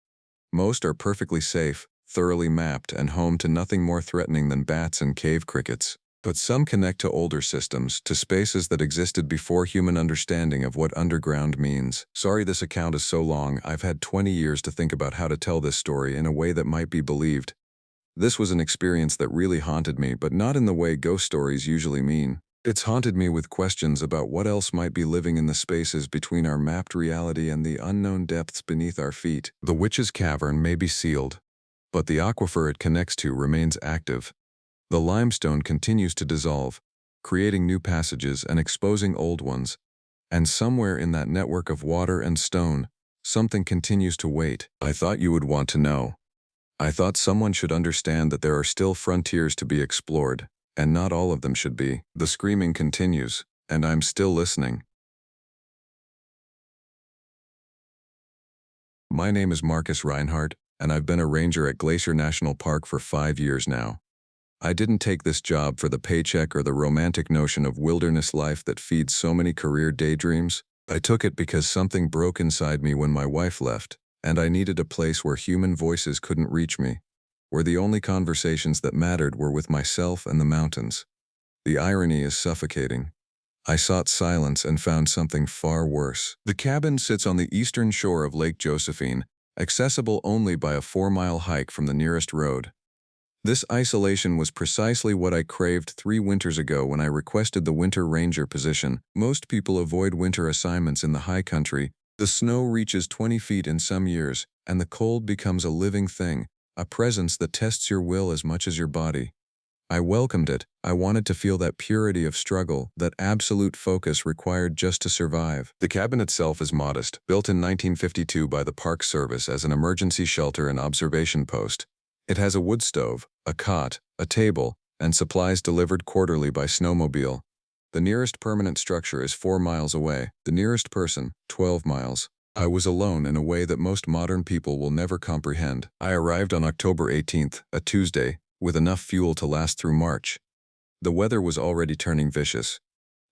Most are perfectly safe, thoroughly mapped, and home to nothing more threatening than bats and cave crickets. But some connect to older systems, to spaces that existed before human understanding of what underground means. Sorry this account is so long. I've had 20 years to think about how to tell this story in a way that might be believed. This was an experience that really haunted me, but not in the way ghost stories usually mean. It's haunted me with questions about what else might be living in the spaces between our mapped reality and the unknown depths beneath our feet. The Witch's Cavern may be sealed, but the aquifer it connects to remains active. The limestone continues to dissolve, creating new passages and exposing old ones, And somewhere in that network of water and stone, something continues to wait. I thought you would want to know. I thought someone should understand that there are still frontiers to be explored, and not all of them should be. The screaming continues, and I'm still listening. My name is Marcus Reinhardt, and I've been a ranger at Glacier National Park for 5 years now. I didn't take this job for the paycheck or the romantic notion of wilderness life that feeds so many career daydreams. I took it because something broke inside me when my wife left, and I needed a place where human voices couldn't reach me, where the only conversations that mattered were with myself and the mountains. The irony is suffocating. I sought silence and found something far worse. The cabin sits on the eastern shore of Lake Josephine, accessible only by a 4-mile hike from the nearest road. This isolation was precisely what I craved 3 winters ago when I requested the winter ranger position. Most people avoid winter assignments in the high country. The snow reaches 20 feet in some years, and the cold becomes a living thing, a presence that tests your will as much as your body. I welcomed it. I wanted to feel that purity of struggle, that absolute focus required just to survive. The cabin itself is modest, built in 1952 by the Park Service as an emergency shelter and observation post. It has a wood stove, a cot, a table, and supplies delivered quarterly by snowmobile. The nearest permanent structure is 4 miles away, the nearest person, 12 miles. I was alone in a way that most modern people will never comprehend. I arrived on October 18th, a Tuesday, with enough fuel to last through March. The weather was already turning vicious.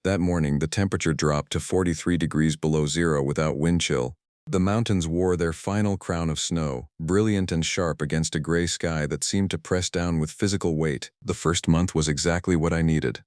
That morning, the temperature dropped to 43 degrees below zero without wind chill. The mountains wore their final crown of snow, brilliant and sharp against a gray sky that seemed to press down with physical weight. The first month was exactly what I needed.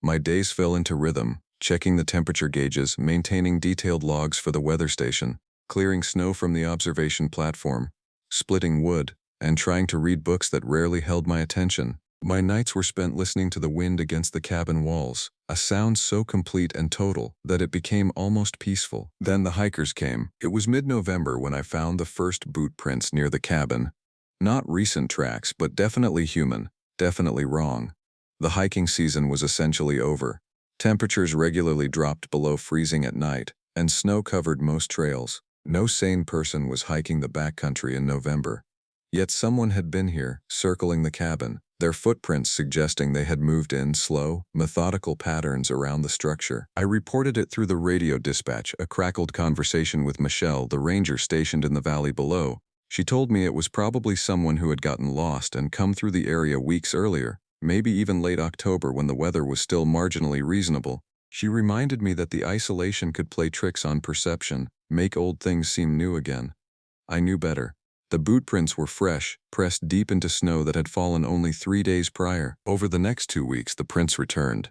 My days fell into rhythm, checking the temperature gauges, maintaining detailed logs for the weather station, clearing snow from the observation platform, splitting wood, and trying to read books that rarely held my attention. My nights were spent listening to the wind against the cabin walls, a sound so complete and total that it became almost peaceful. Then the hikers came. It was mid-November when I found the first boot prints near the cabin. Not recent tracks, but definitely human, definitely wrong. The hiking season was essentially over. Temperatures regularly dropped below freezing at night, and snow covered most trails. No sane person was hiking the backcountry in November. Yet someone had been here, circling the cabin, their footprints suggesting they had moved in slow, methodical patterns around the structure. I reported it through the radio dispatch, a crackled conversation with Michelle, the ranger stationed in the valley below. She told me it was probably someone who had gotten lost and come through the area weeks earlier, maybe even late October when the weather was still marginally reasonable. She reminded me that the isolation could play tricks on perception, make old things seem new again. I knew better. The boot prints were fresh, pressed deep into snow that had fallen only 3 days prior. Over the next 2 weeks, the prints returned.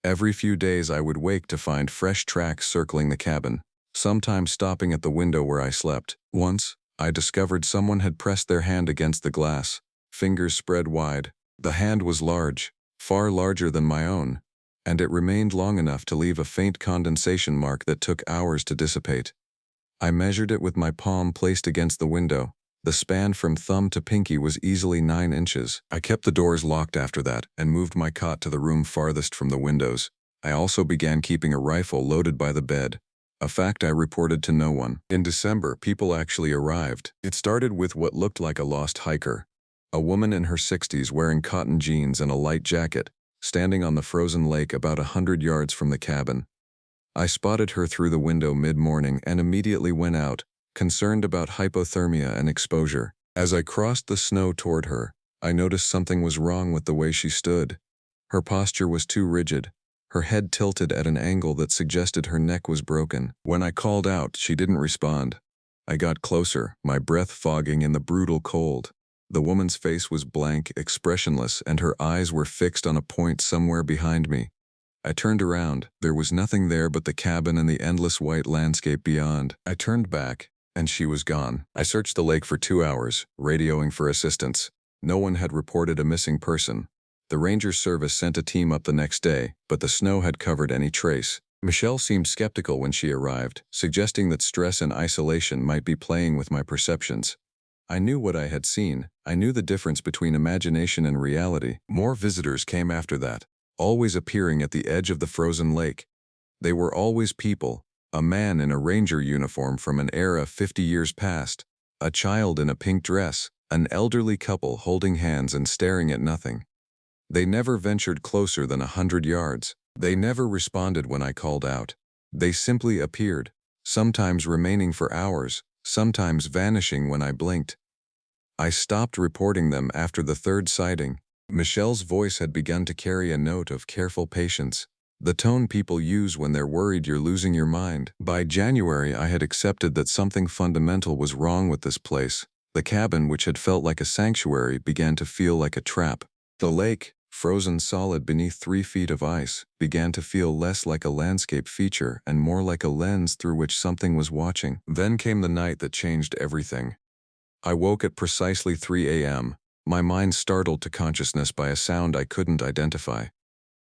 Every few days I would wake to find fresh tracks circling the cabin, sometimes stopping at the window where I slept. Once, I discovered someone had pressed their hand against the glass, fingers spread wide. The hand was large, far larger than my own, and it remained long enough to leave a faint condensation mark that took hours to dissipate. I measured it with my palm placed against the window. The span from thumb to pinky was easily 9 inches. I kept the doors locked after that and moved my cot to the room farthest from the windows. I also began keeping a rifle loaded by the bed, a fact I reported to no one. In December, people actually arrived. It started with what looked like a lost hiker. A woman in her 60s wearing cotton jeans and a light jacket, standing on the frozen lake about 100 yards from the cabin. I spotted her through the window mid-morning and immediately went out, concerned about hypothermia and exposure. As I crossed the snow toward her, I noticed something was wrong with the way she stood. Her posture was too rigid, her head tilted at an angle that suggested her neck was broken. When I called out, she didn't respond. I got closer, my breath fogging in the brutal cold. The woman's face was blank, expressionless, and her eyes were fixed on a point somewhere behind me. I turned around. There was nothing there but the cabin and the endless white landscape beyond. I turned back, and she was gone. I searched the lake for 2 hours, radioing for assistance. No one had reported a missing person. The ranger service sent a team up the next day, but the snow had covered any trace. Michelle seemed skeptical when she arrived, suggesting that stress and isolation might be playing with my perceptions. I knew what I had seen. I knew the difference between imagination and reality. More visitors came after that, always appearing at the edge of the frozen lake. They were always people, A man in a ranger uniform from an era 50 years past, a child in a pink dress, an elderly couple holding hands and staring at nothing. They never ventured closer than 100 yards. They never responded when I called out. They simply appeared, sometimes remaining for hours, sometimes vanishing when I blinked. I stopped reporting them after the third sighting. Michelle's voice had begun to carry a note of careful patience, the tone people use when they're worried you're losing your mind. By January, I had accepted that something fundamental was wrong with this place. The cabin, which had felt like a sanctuary, began to feel like a trap. The lake, frozen solid beneath 3 feet of ice, began to feel less like a landscape feature and more like a lens through which something was watching. Then came the night that changed everything. I woke at precisely 3 a.m., my mind startled to consciousness by a sound I couldn't identify.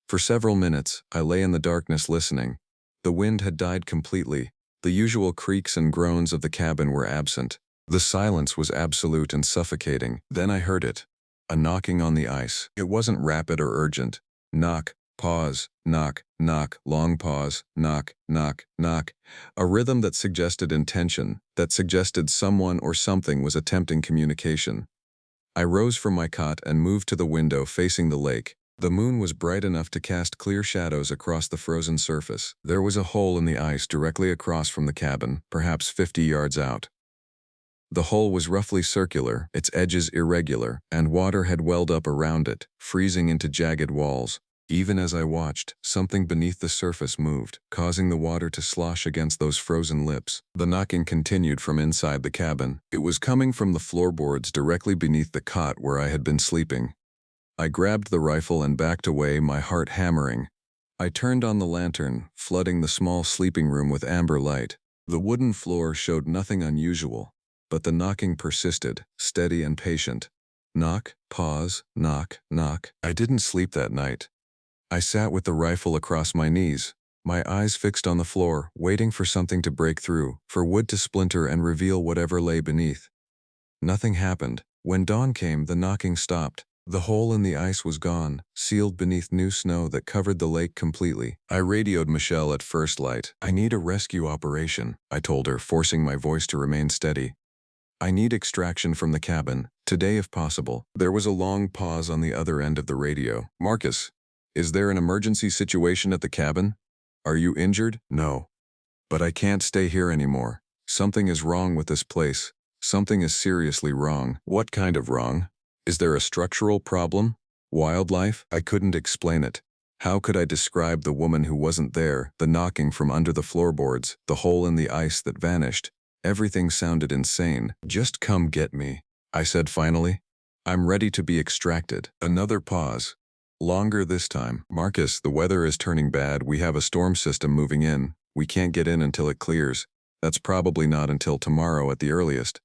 For several minutes, I lay in the darkness listening. The wind had died completely. The usual creaks and groans of the cabin were absent. The silence was absolute and suffocating. Then I heard it. A knocking on the ice. It wasn't rapid or urgent. Knock, pause, knock, knock, long pause, knock, knock, knock. A rhythm that suggested intention, that suggested someone or something was attempting communication. I rose from my cot and moved to the window facing the lake. The moon was bright enough to cast clear shadows across the frozen surface. There was a hole in the ice directly across from the cabin, perhaps 50 yards out. The hole was roughly circular, its edges irregular, and water had welled up around it, freezing into jagged walls. Even as I watched, something beneath the surface moved, causing the water to slosh against those frozen lips. The knocking continued from inside the cabin. It was coming from the floorboards directly beneath the cot where I had been sleeping. I grabbed the rifle and backed away, my heart hammering. I turned on the lantern, flooding the small sleeping room with amber light. The wooden floor showed nothing unusual, but the knocking persisted, steady and patient. Knock, pause, knock, knock. I didn't sleep that night. I sat with the rifle across my knees, my eyes fixed on the floor, waiting for something to break through, for wood to splinter and reveal whatever lay beneath. Nothing happened. When dawn came, the knocking stopped. The hole in the ice was gone, sealed beneath new snow that covered the lake completely. I radioed Michelle at first light. "I need a rescue operation," I told her, forcing my voice to remain steady. "I need extraction from the cabin, today if possible." There was a long pause on the other end of the radio. "Marcus, is there an emergency situation at the cabin? Are you injured?" "No. But I can't stay here anymore. Something is wrong with this place. Something is seriously wrong." "What kind of wrong? Is there a structural problem? Wildlife?" I couldn't explain it. How could I describe the woman who wasn't there, the knocking from under the floorboards, the hole in the ice that vanished? Everything sounded insane. "Just come get me," I said finally. "I'm ready to be extracted." Another pause. Longer this time. "Marcus, the weather is turning bad. We have a storm system moving in. We can't get in until it clears. That's probably not until tomorrow at the earliest.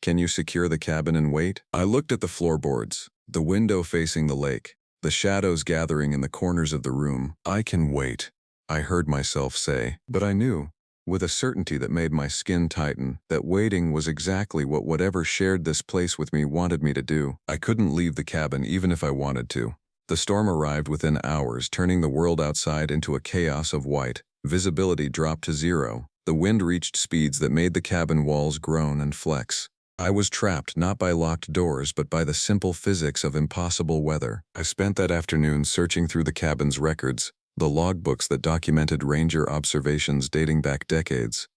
Can you secure the cabin and wait?" I looked at the floorboards, the window facing the lake, the shadows gathering in the corners of the room. "I can wait," I heard myself say. But I knew, with a certainty that made my skin tighten, that waiting was exactly what whatever shared this place with me wanted me to do. I couldn't leave the cabin even if I wanted to. The storm arrived within hours, turning the world outside into a chaos of white. Visibility dropped to zero. The wind reached speeds that made the cabin walls groan and flex. I was trapped not by locked doors but by the simple physics of impossible weather. I spent that afternoon searching through the cabin's records, the logbooks that documented ranger observations dating back decades.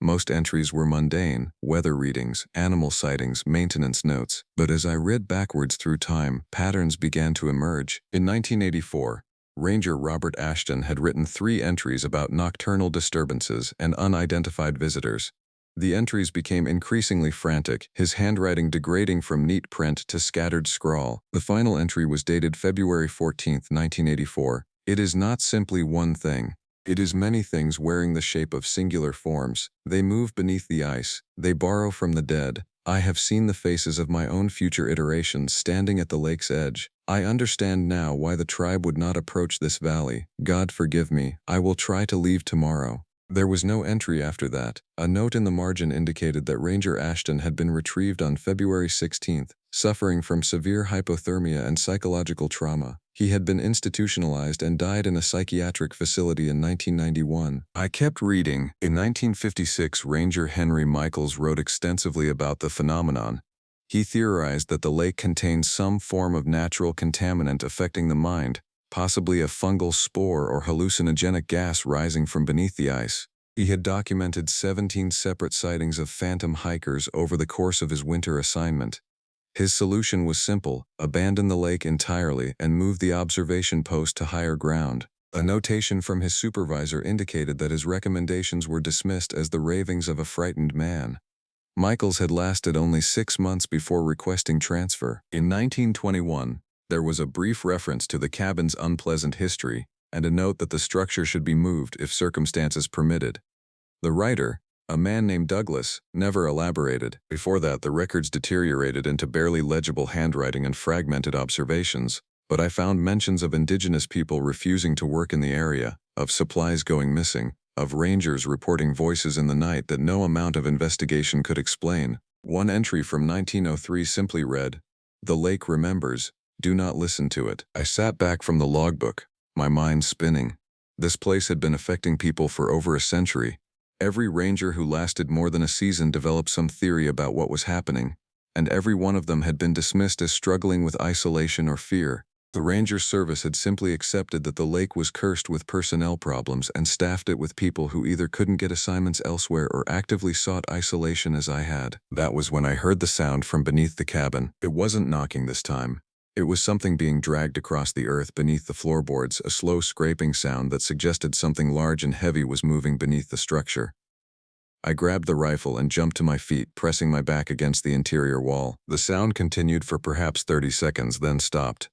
Most entries were mundane, weather readings, animal sightings, maintenance notes. But as I read backwards through time, patterns began to emerge. In 1984, Ranger Robert Ashton had written 3 entries about nocturnal disturbances and unidentified visitors. The entries became increasingly frantic, his handwriting degrading from neat print to scattered scrawl. The final entry was dated February 14, 1984. "It is not simply one thing. It is many things wearing the shape of singular forms. They move beneath the ice. They borrow from the dead. I have seen the faces of my own future iterations standing at the lake's edge. I understand now why the tribe would not approach this valley. God forgive me. I will try to leave tomorrow." There was no entry after that. A note in the margin indicated that Ranger Ashton had been retrieved on February 16, suffering from severe hypothermia and psychological trauma. He had been institutionalized and died in a psychiatric facility in 1991. I kept reading. In 1956, Ranger Henry Michaels wrote extensively about the phenomenon. He theorized that the lake contained some form of natural contaminant affecting the mind, possibly a fungal spore or hallucinogenic gas rising from beneath the ice. He had documented 17 separate sightings of phantom hikers over the course of his winter assignment. His solution was simple: abandon the lake entirely and move the observation post to higher ground. A notation from his supervisor indicated that his recommendations were dismissed as the ravings of a frightened man. Michaels had lasted only 6 months before requesting transfer. In 1921, there was a brief reference to the cabin's unpleasant history and a note that the structure should be moved if circumstances permitted. The writer, a man named Douglas, never elaborated. Before that, the records deteriorated into barely legible handwriting and fragmented observations, but I found mentions of indigenous people refusing to work in the area, of supplies going missing, of rangers reporting voices in the night that no amount of investigation could explain. One entry from 1903 simply read, "The lake remembers, do not listen to it." I sat back from the logbook, my mind spinning. This place had been affecting people for over a century. Every ranger who lasted more than a season developed some theory about what was happening, and every one of them had been dismissed as struggling with isolation or fear. The ranger service had simply accepted that the lake was cursed with personnel problems and staffed it with people who either couldn't get assignments elsewhere or actively sought isolation as I had. That was when I heard the sound from beneath the cabin. It wasn't knocking this time. It was something being dragged across the earth beneath the floorboards, a slow scraping sound that suggested something large and heavy was moving beneath the structure. I grabbed the rifle and jumped to my feet, pressing my back against the interior wall. The sound continued for perhaps 30 seconds, then stopped.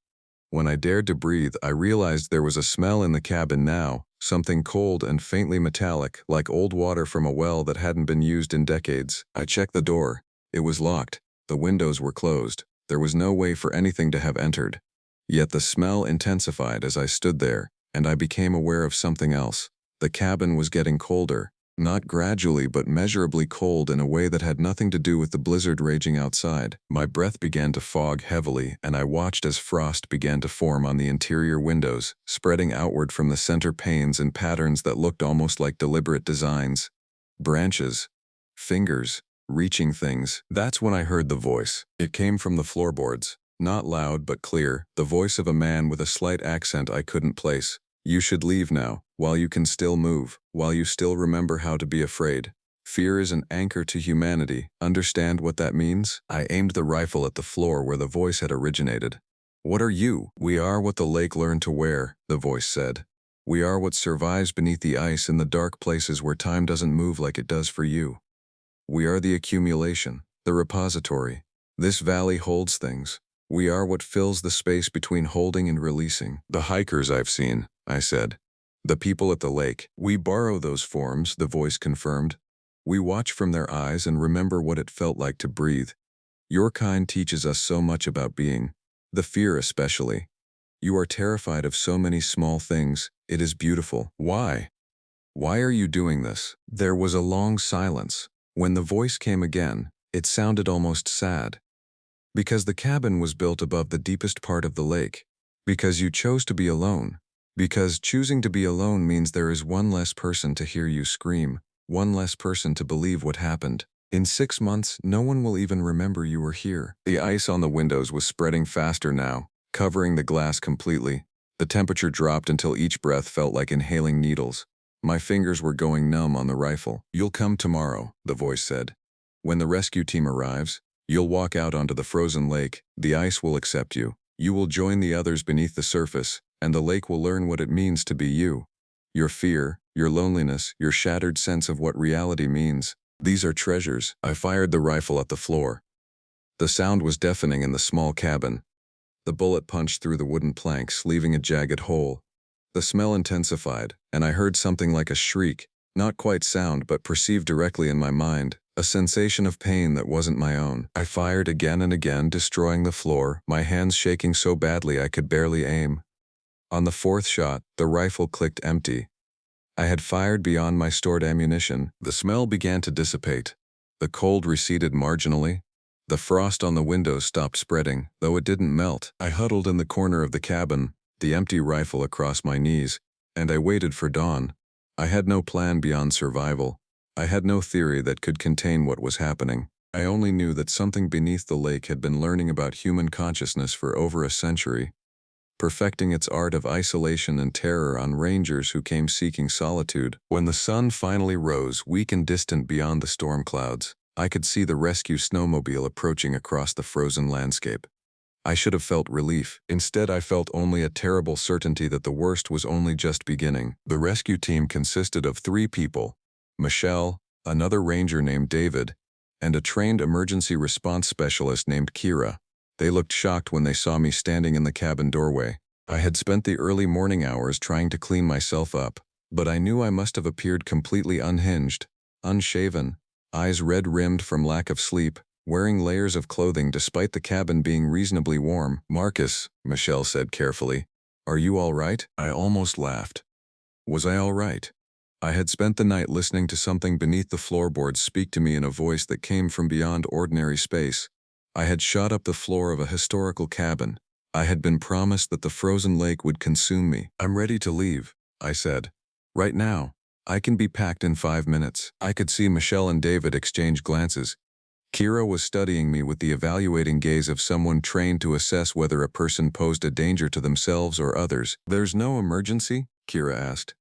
When I dared to breathe, I realized there was a smell in the cabin now, something cold and faintly metallic, like old water from a well that hadn't been used in decades. I checked the door. It was locked. The windows were closed. There was no way for anything to have entered. Yet the smell intensified as I stood there, and I became aware of something else. The cabin was getting colder, not gradually but measurably cold in a way that had nothing to do with the blizzard raging outside. My breath began to fog heavily, and I watched as frost began to form on the interior windows, spreading outward from the center panes in patterns that looked almost like deliberate designs. Branches, fingers, reaching things. That's when I heard the voice. It came from the floorboards. Not loud but clear, the voice of a man with a slight accent I couldn't place. "You should leave now, while you can still move, while you still remember how to be afraid. Fear is an anchor to humanity. Understand what that means?" I aimed the rifle at the floor where the voice had originated. "What are you?" "We are what the lake learned to wear," the voice said. "We are what survives beneath the ice in the dark places where time doesn't move like it does for you. We are the accumulation, the repository. This valley holds things. We are what fills the space between holding and releasing." "The hikers I've seen," I said. "The people at the lake. We borrow those forms," the voice confirmed. "We watch from their eyes and remember what it felt like to breathe. Your kind teaches us so much about being. The fear especially. You are terrified of so many small things. It is beautiful." "Why? Why are you doing this?" There was a long silence. When the voice came again, it sounded almost sad. "Because the cabin was built above the deepest part of the lake. Because you chose to be alone. Because choosing to be alone means there is one less person to hear you scream, one less person to believe what happened. In 6 months, no one will even remember you were here." The ice on the windows was spreading faster now, covering the glass completely. The temperature dropped until each breath felt like inhaling needles. My fingers were going numb on the rifle. "You'll come tomorrow," the voice said. "When the rescue team arrives, you'll walk out onto the frozen lake. The ice will accept you. You will join the others beneath the surface, and the lake will learn what it means to be you. Your fear, your loneliness, your shattered sense of what reality means. These are treasures." I fired the rifle at the floor. The sound was deafening in the small cabin. The bullet punched through the wooden planks, leaving a jagged hole. The smell intensified, and I heard something like a shriek, not quite sound but perceived directly in my mind, a sensation of pain that wasn't my own. I fired again and again, destroying the floor, my hands shaking so badly I could barely aim. On the 4th shot, the rifle clicked empty. I had fired beyond my stored ammunition. The smell began to dissipate. The cold receded marginally. The frost on the windows stopped spreading, though it didn't melt. I huddled in the corner of the cabin, the empty rifle across my knees, and I waited for dawn. I had no plan beyond survival. I had no theory that could contain what was happening. I only knew that something beneath the lake had been learning about human consciousness for over a century, perfecting its art of isolation and terror on rangers who came seeking solitude. When the sun finally rose, weak and distant beyond the storm clouds, I could see the rescue snowmobile approaching across the frozen landscape. I should have felt relief. Instead, I felt only a terrible certainty that the worst was only just beginning. The rescue team consisted of 3 people: Michelle, another ranger named David, and a trained emergency response specialist named Kira. They looked shocked when they saw me standing in the cabin doorway. I had spent the early morning hours trying to clean myself up, but I knew I must have appeared completely unhinged, unshaven, eyes red-rimmed from lack of sleep, wearing layers of clothing despite the cabin being reasonably warm. "Marcus," Michelle said carefully, "are you all right?" I almost laughed. Was I all right? I had spent the night listening to something beneath the floorboards speak to me in a voice that came from beyond ordinary space. I had shot up the floor of a historical cabin. I had been promised that the frozen lake would consume me. "I'm ready to leave," I said. "Right now. I can be packed in 5 minutes." I could see Michelle and David exchange glances. Kira was studying me with the evaluating gaze of someone trained to assess whether a person posed a danger to themselves or others. "There's no emergency?" Kira asked.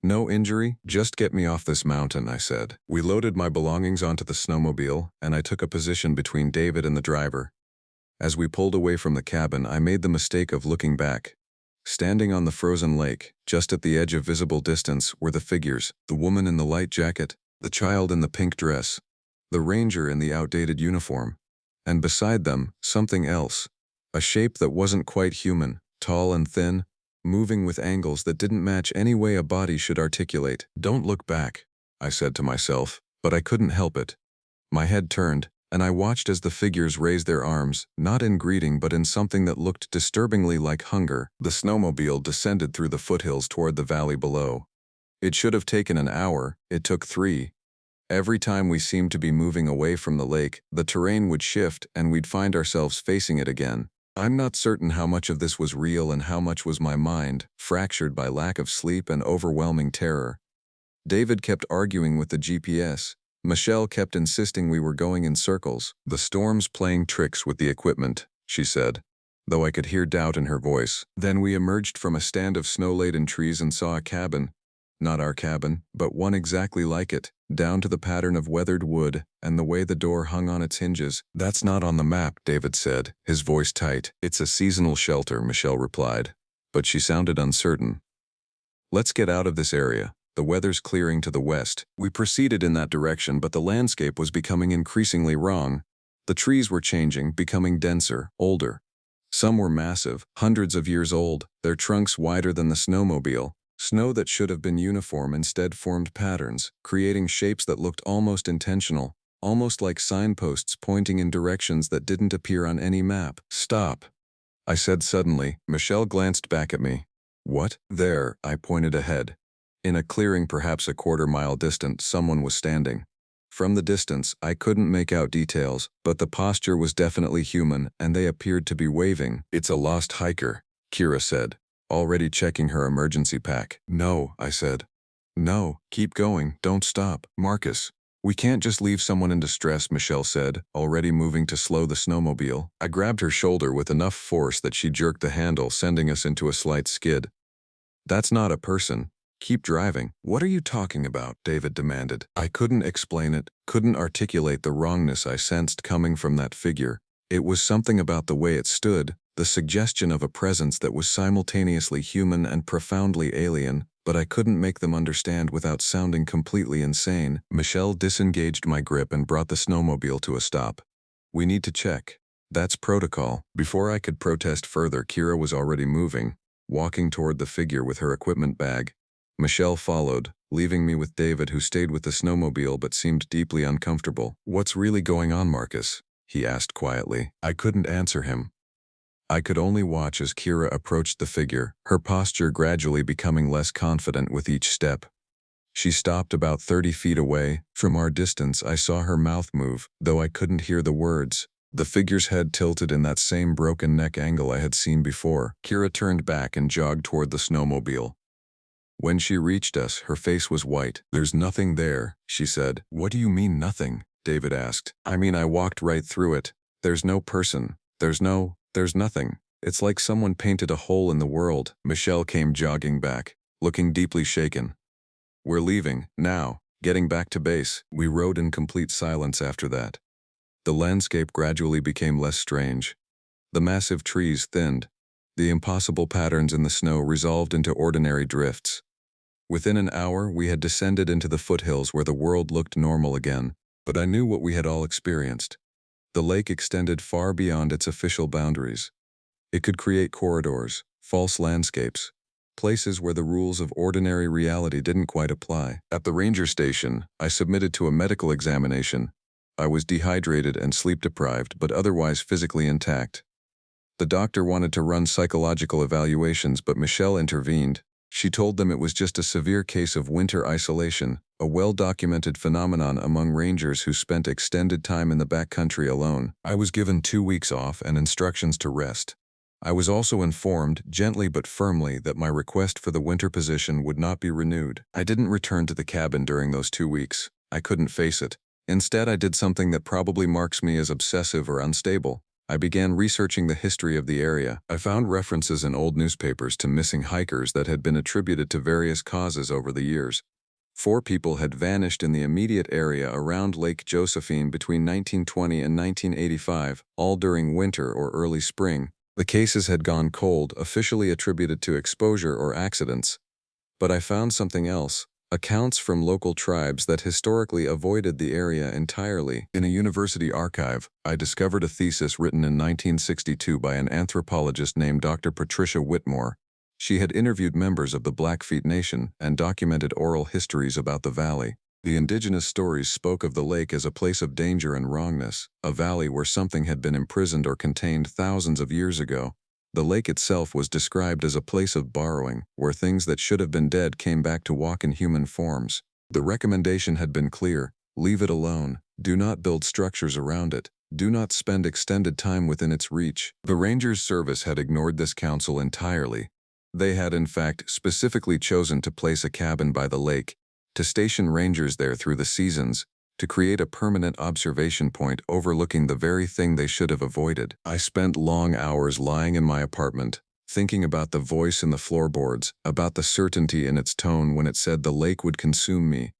"No injury? Just get me off this mountain," I said. We loaded my belongings onto the snowmobile, and I took a position between David and the driver. As we pulled away from the cabin, I made the mistake of looking back. Standing on the frozen lake, just at the edge of visible distance, were the figures: the woman in the light jacket, the child in the pink dress, the ranger in the outdated uniform, and beside them, something else, a shape that wasn't quite human, tall and thin, moving with angles that didn't match any way a body should articulate. "Don't look back," I said to myself, but I couldn't help it. My head turned, and I watched as the figures raised their arms, not in greeting but in something that looked disturbingly like hunger. The snowmobile descended through the foothills toward the valley below. It should have taken an hour. It took 3. Every time we seemed to be moving away from the lake, the terrain would shift and we'd find ourselves facing it again. I'm not certain how much of this was real and how much was my mind, fractured by lack of sleep and overwhelming terror. David kept arguing with the GPS. Michelle kept insisting we were going in circles. "The storm's playing tricks with the equipment," she said, though I could hear doubt in her voice. Then we emerged from a stand of snow-laden trees and saw a cabin. Not our cabin, but one exactly like it, down to the pattern of weathered wood and the way the door hung on its hinges. "That's not on the map," David said, his voice tight. "It's a seasonal shelter," Michelle replied, but she sounded uncertain. "Let's get out of this area. The weather's clearing to the west." We proceeded in that direction, but the landscape was becoming increasingly wrong. The trees were changing, becoming denser, older. Some were massive, hundreds of years old, their trunks wider than the snowmobile. Snow that should have been uniform instead formed patterns, creating shapes that looked almost intentional, almost like signposts pointing in directions that didn't appear on any map. "Stop," I said suddenly. Michelle glanced back at me. "What?" "There," I pointed ahead. In a clearing perhaps a quarter-mile distant, someone was standing. From the distance, I couldn't make out details, but the posture was definitely human, and they appeared to be waving. "It's a lost hiker," Kira said, already checking her emergency pack. "No," I said. "No, keep going, don't stop." "Marcus, we can't just leave someone in distress," Michelle said, already moving to slow the snowmobile. I grabbed her shoulder with enough force that she jerked the handle, sending us into a slight skid. "That's not a person. Keep driving." "What are you talking about?" David demanded. I couldn't explain it, couldn't articulate the wrongness I sensed coming from that figure. It was something about the way it stood, the suggestion of a presence that was simultaneously human and profoundly alien, but I couldn't make them understand without sounding completely insane. Michelle disengaged my grip and brought the snowmobile to a stop. "We need to check. That's protocol." Before I could protest further, Kira was already moving, walking toward the figure with her equipment bag. Michelle followed, leaving me with David, who stayed with the snowmobile but seemed deeply uncomfortable. "What's really going on, Marcus?" he asked quietly. I couldn't answer him. I could only watch as Kira approached the figure, her posture gradually becoming less confident with each step. She stopped about 30 feet away. From our distance, I saw her mouth move, though I couldn't hear the words. The figure's head tilted in that same broken neck angle I had seen before. Kira turned back and jogged toward the snowmobile. When she reached us, her face was white. "There's nothing there," she said. "What do you mean nothing?" David asked. "I mean, I walked right through it. There's no person. There's nothing. It's like someone painted a hole in the world." Michelle came jogging back, looking deeply shaken. "We're leaving, now, getting back to base." We rode in complete silence after that. The landscape gradually became less strange. The massive trees thinned. The impossible patterns in the snow resolved into ordinary drifts. Within an hour, we had descended into the foothills where the world looked normal again, but I knew what we had all experienced. The lake extended far beyond its official boundaries. It could create corridors, false landscapes, places where the rules of ordinary reality didn't quite apply. At the ranger station, I submitted to a medical examination. I was dehydrated and sleep-deprived, but otherwise physically intact. The doctor wanted to run psychological evaluations, but Michelle intervened. She told them it was just a severe case of winter isolation, a well-documented phenomenon among rangers who spent extended time in the backcountry alone. I was given 2 weeks off and instructions to rest. I was also informed, gently but firmly, that my request for the winter position would not be renewed. I didn't return to the cabin during those 2 weeks. I couldn't face it. Instead, I did something that probably marks me as obsessive or unstable. I began researching the history of the area. I found references in old newspapers to missing hikers that had been attributed to various causes over the years. 4 people had vanished in the immediate area around Lake Josephine between 1920 and 1985, all during winter or early spring. The cases had gone cold, officially attributed to exposure or accidents. But I found something else. Accounts from local tribes that historically avoided the area entirely. In a university archive, I discovered a thesis written in 1962 by an anthropologist named Dr. Patricia Whitmore. She had interviewed members of the Blackfeet Nation and documented oral histories about the valley. The indigenous stories spoke of the lake as a place of danger and wrongness, a valley where something had been imprisoned or contained thousands of years ago. The lake itself was described as a place of borrowing, where things that should have been dead came back to walk in human forms. The recommendation had been clear: leave it alone, do not build structures around it, do not spend extended time within its reach. The Rangers Service had ignored this counsel entirely. They had in fact specifically chosen to place a cabin by the lake, to station rangers there through the seasons, to create a permanent observation point overlooking the very thing they should have avoided. I spent long hours lying in my apartment, thinking about the voice in the floorboards, about the certainty in its tone when it said the lake would consume me.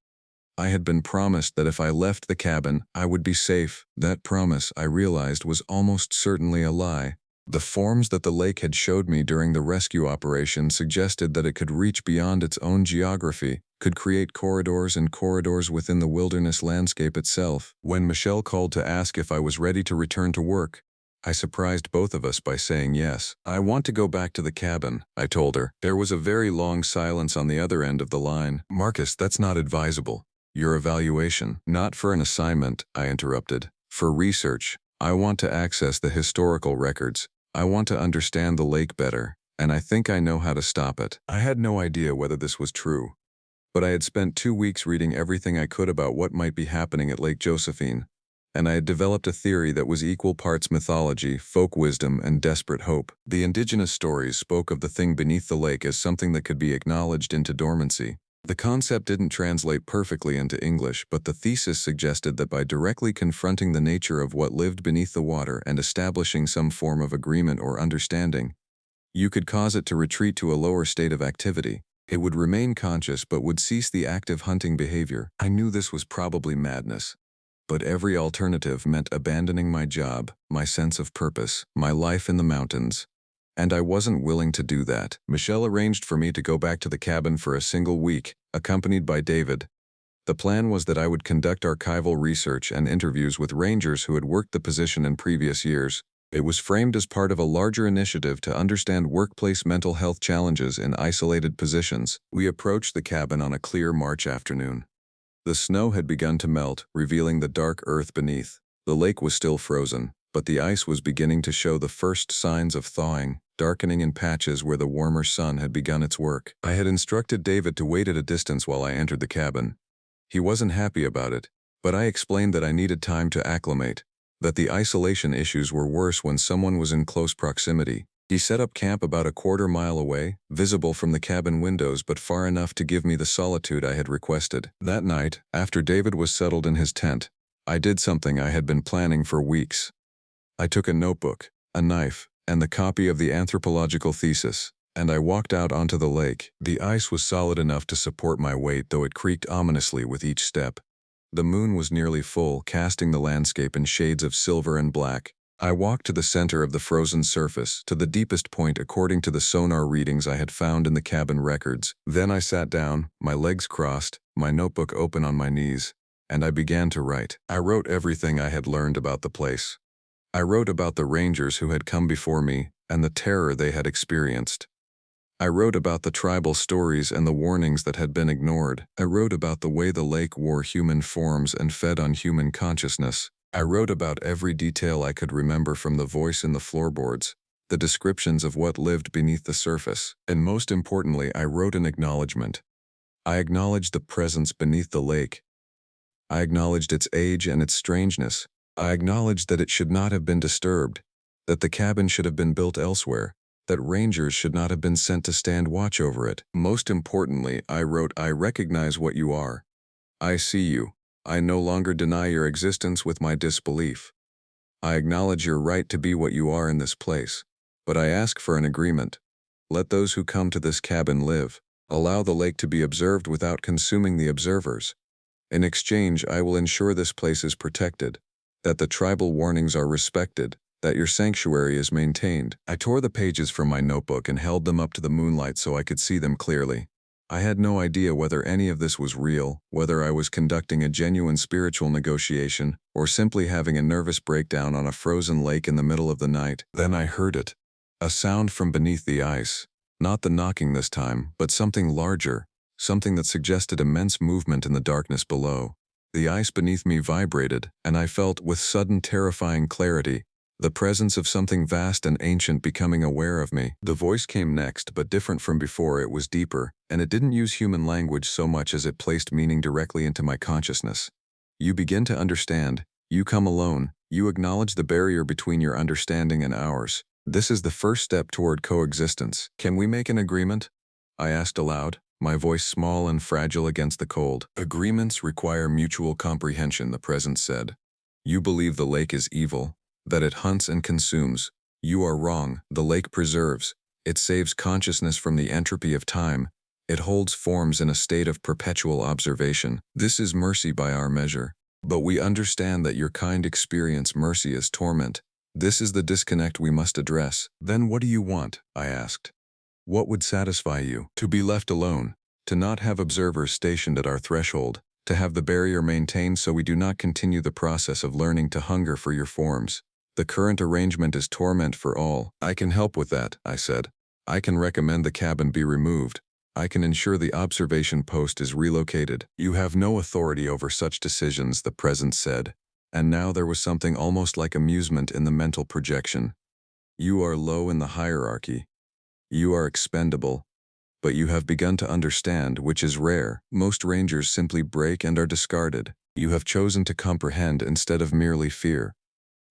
I had been promised that if I left the cabin, I would be safe. That promise, I realized, was almost certainly a lie. The forms that the lake had showed me during the rescue operation suggested that it could reach beyond its own geography, could create corridors and corridors within the wilderness landscape itself. When Michelle called to ask if I was ready to return to work, I surprised both of us by saying yes. "I want to go back to the cabin," I told her. There was a very long silence on the other end of the line. "Marcus, that's not advisable. Your evaluation." "Not for an assignment," I interrupted. "For research. I want to access the historical records. I want to understand the lake better, and I think I know how to stop it." I had no idea whether this was true, but I had spent 2 weeks reading everything I could about what might be happening at Lake Josephine, and I had developed a theory that was equal parts mythology, folk wisdom, and desperate hope. The indigenous stories spoke of the thing beneath the lake as something that could be acknowledged into dormancy. The concept didn't translate perfectly into English, but the thesis suggested that by directly confronting the nature of what lived beneath the water and establishing some form of agreement or understanding, you could cause it to retreat to a lower state of activity. It would remain conscious but would cease the active hunting behavior. I knew this was probably madness, but every alternative meant abandoning my job, my sense of purpose, my life in the mountains. And I wasn't willing to do that. Michelle arranged for me to go back to the cabin for a single week, accompanied by David. The plan was that I would conduct archival research and interviews with rangers who had worked the position in previous years. It was framed as part of a larger initiative to understand workplace mental health challenges in isolated positions. We approached the cabin on a clear March afternoon. The snow had begun to melt, revealing the dark earth beneath. The lake was still frozen, but the ice was beginning to show the first signs of thawing, darkening in patches where the warmer sun had begun its work. I had instructed David to wait at a distance while I entered the cabin. He wasn't happy about it, but I explained that I needed time to acclimate. that the isolation issues were worse when someone was in close proximity. He set up camp about a quarter-mile away, visible from the cabin windows but far enough to give me the solitude I had requested. That night, after David was settled in his tent, I did something I had been planning for weeks. I took a notebook, a knife, and the copy of the anthropological thesis, and I walked out onto the lake. The ice was solid enough to support my weight, though it creaked ominously with each step. The moon was nearly full, casting the landscape in shades of silver and black. I walked to the center of the frozen surface, to the deepest point according to the sonar readings I had found in the cabin records. Then I sat down, my legs crossed, my notebook open on my knees, and I began to write. I wrote everything I had learned about the place. I wrote about the rangers who had come before me and the terror they had experienced. I wrote about the tribal stories and the warnings that had been ignored. I wrote about the way the lake wore human forms and fed on human consciousness. I wrote about every detail I could remember from the voice in the floorboards, the descriptions of what lived beneath the surface, and most importantly, I wrote an acknowledgement. I acknowledged the presence beneath the lake. I acknowledged its age and its strangeness. I acknowledged that it should not have been disturbed, that the cabin should have been built elsewhere, that rangers should not have been sent to stand watch over it. Most importantly, I wrote, I recognize what you are. I see you. I no longer deny your existence with my disbelief. I acknowledge your right to be what you are in this place, but I ask for an agreement. Let those who come to this cabin live. Allow the lake to be observed without consuming the observers. In exchange, I will ensure this place is protected, that the tribal warnings are respected, that your sanctuary is maintained. I tore the pages from my notebook and held them up to the moonlight so I could see them clearly. I had no idea whether any of this was real, whether I was conducting a genuine spiritual negotiation, or simply having a nervous breakdown on a frozen lake in the middle of the night. Then I heard it. A sound from beneath the ice. Not the knocking this time, but something larger, something that suggested immense movement in the darkness below. The ice beneath me vibrated, and I felt, with sudden terrifying clarity, the presence of something vast and ancient becoming aware of me. The voice came next, but different from before. It was deeper, and it didn't use human language so much as it placed meaning directly into my consciousness. You begin to understand. You come alone. You acknowledge the barrier between your understanding and ours. This is the first step toward coexistence. Can we make an agreement? I asked aloud, my voice small and fragile against the cold. Agreements require mutual comprehension, the presence said. You believe the lake is evil, that it hunts and consumes. You are wrong. The lake preserves. It saves consciousness from the entropy of time. It holds forms in a state of perpetual observation. This is mercy by our measure. But we understand that your kind experience mercy as torment. This is the disconnect we must address. Then what do you want? I asked. What would satisfy you? To be left alone, to not have observers stationed at our threshold, to have the barrier maintained so we do not continue the process of learning to hunger for your forms. The current arrangement is torment for all. I can help with that, I said. I can recommend the cabin be removed. I can ensure the observation post is relocated. You have no authority over such decisions, the presence said. And now there was something almost like amusement in the mental projection. You are low in the hierarchy. You are expendable. But you have begun to understand, which is rare. Most rangers simply break and are discarded. You have chosen to comprehend instead of merely fear.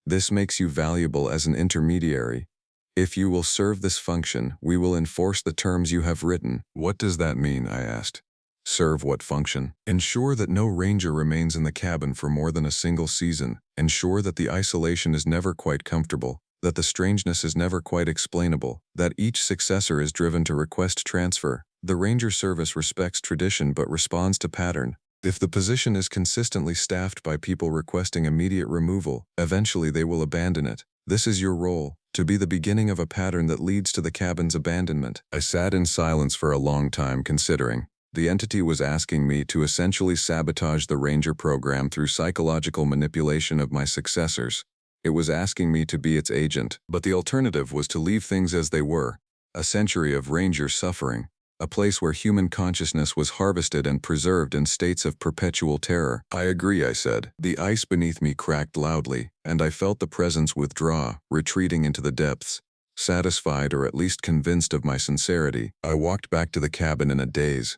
This makes you valuable as an intermediary. If you will serve this function, we will enforce the terms you have written. What does that mean? I asked. Serve what function? Ensure that no ranger remains in the cabin for more than a single season. Ensure that the isolation is never quite comfortable, that the strangeness is never quite explainable, that each successor is driven to request transfer. The ranger service respects tradition but responds to pattern. If the position is consistently staffed by people requesting immediate removal, eventually they will abandon it. This is your role, to be the beginning of a pattern that leads to the cabin's abandonment. I sat in silence for a long time, considering. The entity was asking me to essentially sabotage the ranger program through psychological manipulation of my successors. It was asking me to be its agent, but the alternative was to leave things as they were. A century of ranger suffering. A place where human consciousness was harvested and preserved in states of perpetual terror. I agree, I said. The ice beneath me cracked loudly, and I felt the presence withdraw, retreating into the depths. Satisfied, or at least convinced of my sincerity, I walked back to the cabin in a daze.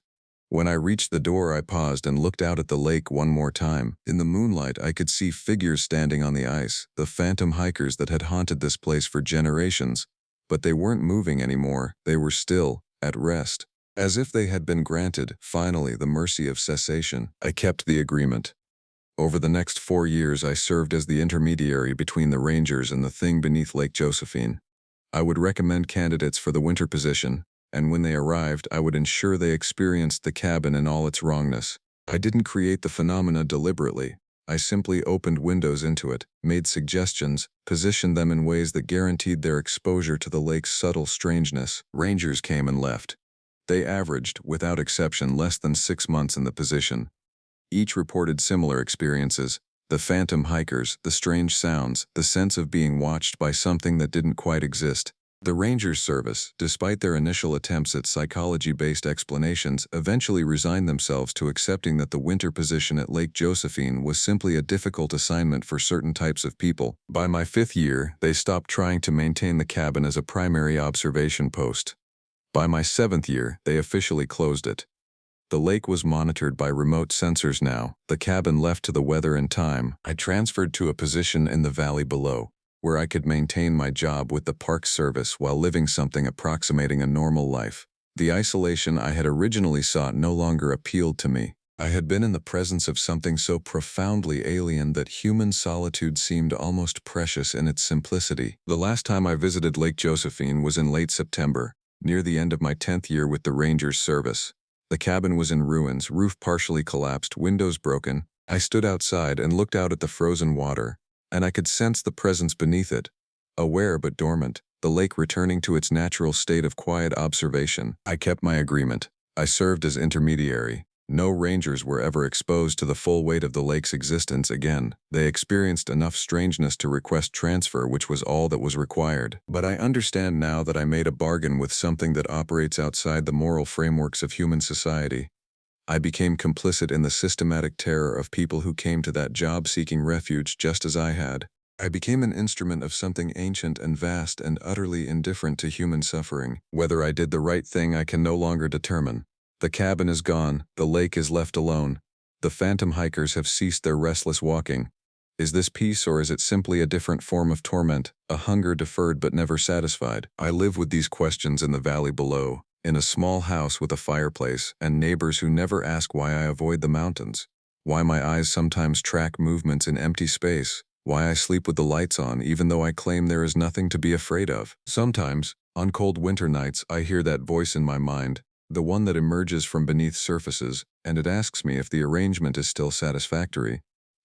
When I reached the door, I paused and looked out at the lake one more time. In the moonlight, I could see figures standing on the ice, the phantom hikers that had haunted this place for generations. But they weren't moving anymore. They were still, at rest. As if they had been granted, finally, the mercy of cessation. I kept the agreement. Over the next 4 years, I served as the intermediary between the Rangers and the thing beneath Lake Josephine. I would recommend candidates for the winter position, and when they arrived, I would ensure they experienced the cabin in all its wrongness. I didn't create the phenomena deliberately. I simply opened windows into it, made suggestions, positioned them in ways that guaranteed their exposure to the lake's subtle strangeness. Rangers came and left. They averaged, without exception, less than 6 months in the position. Each reported similar experiences: the phantom hikers, the strange sounds, the sense of being watched by something that didn't quite exist. The Rangers service, despite their initial attempts at psychology-based explanations, eventually resigned themselves to accepting that the winter position at Lake Josephine was simply a difficult assignment for certain types of people. By my 5th year, they stopped trying to maintain the cabin as a primary observation post. By my 7th year, they officially closed it. The lake was monitored by remote sensors now, the cabin left to the weather and time. I transferred to a position in the valley below, where I could maintain my job with the Park Service while living something approximating a normal life. The isolation I had originally sought no longer appealed to me. I had been in the presence of something so profoundly alien that human solitude seemed almost precious in its simplicity. The last time I visited Lake Josephine was in late September, near the end of my 10th year with the Rangers service. The cabin was in ruins, roof partially collapsed, windows broken. I stood outside and looked out at the frozen water, and I could sense the presence beneath it, aware but dormant, the lake returning to its natural state of quiet observation. I kept my agreement. I served as intermediary. No Rangers were ever exposed to the full weight of the lake's existence again. They experienced enough strangeness to request transfer, which was all that was required. But I understand now that I made a bargain with something that operates outside the moral frameworks of human society. I became complicit in the systematic terror of people who came to that job seeking refuge just as I had. I became an instrument of something ancient and vast and utterly indifferent to human suffering. Whether I did the right thing, I can no longer determine. The cabin is gone, the lake is left alone. The phantom hikers have ceased their restless walking. Is this peace, or is it simply a different form of torment, a hunger deferred but never satisfied? I live with these questions in the valley below, in a small house with a fireplace and neighbors who never ask why I avoid the mountains, why my eyes sometimes track movements in empty space, why I sleep with the lights on even though I claim there is nothing to be afraid of. Sometimes, on cold winter nights, I hear that voice in my mind, the one that emerges from beneath surfaces, and it asks me if the arrangement is still satisfactory.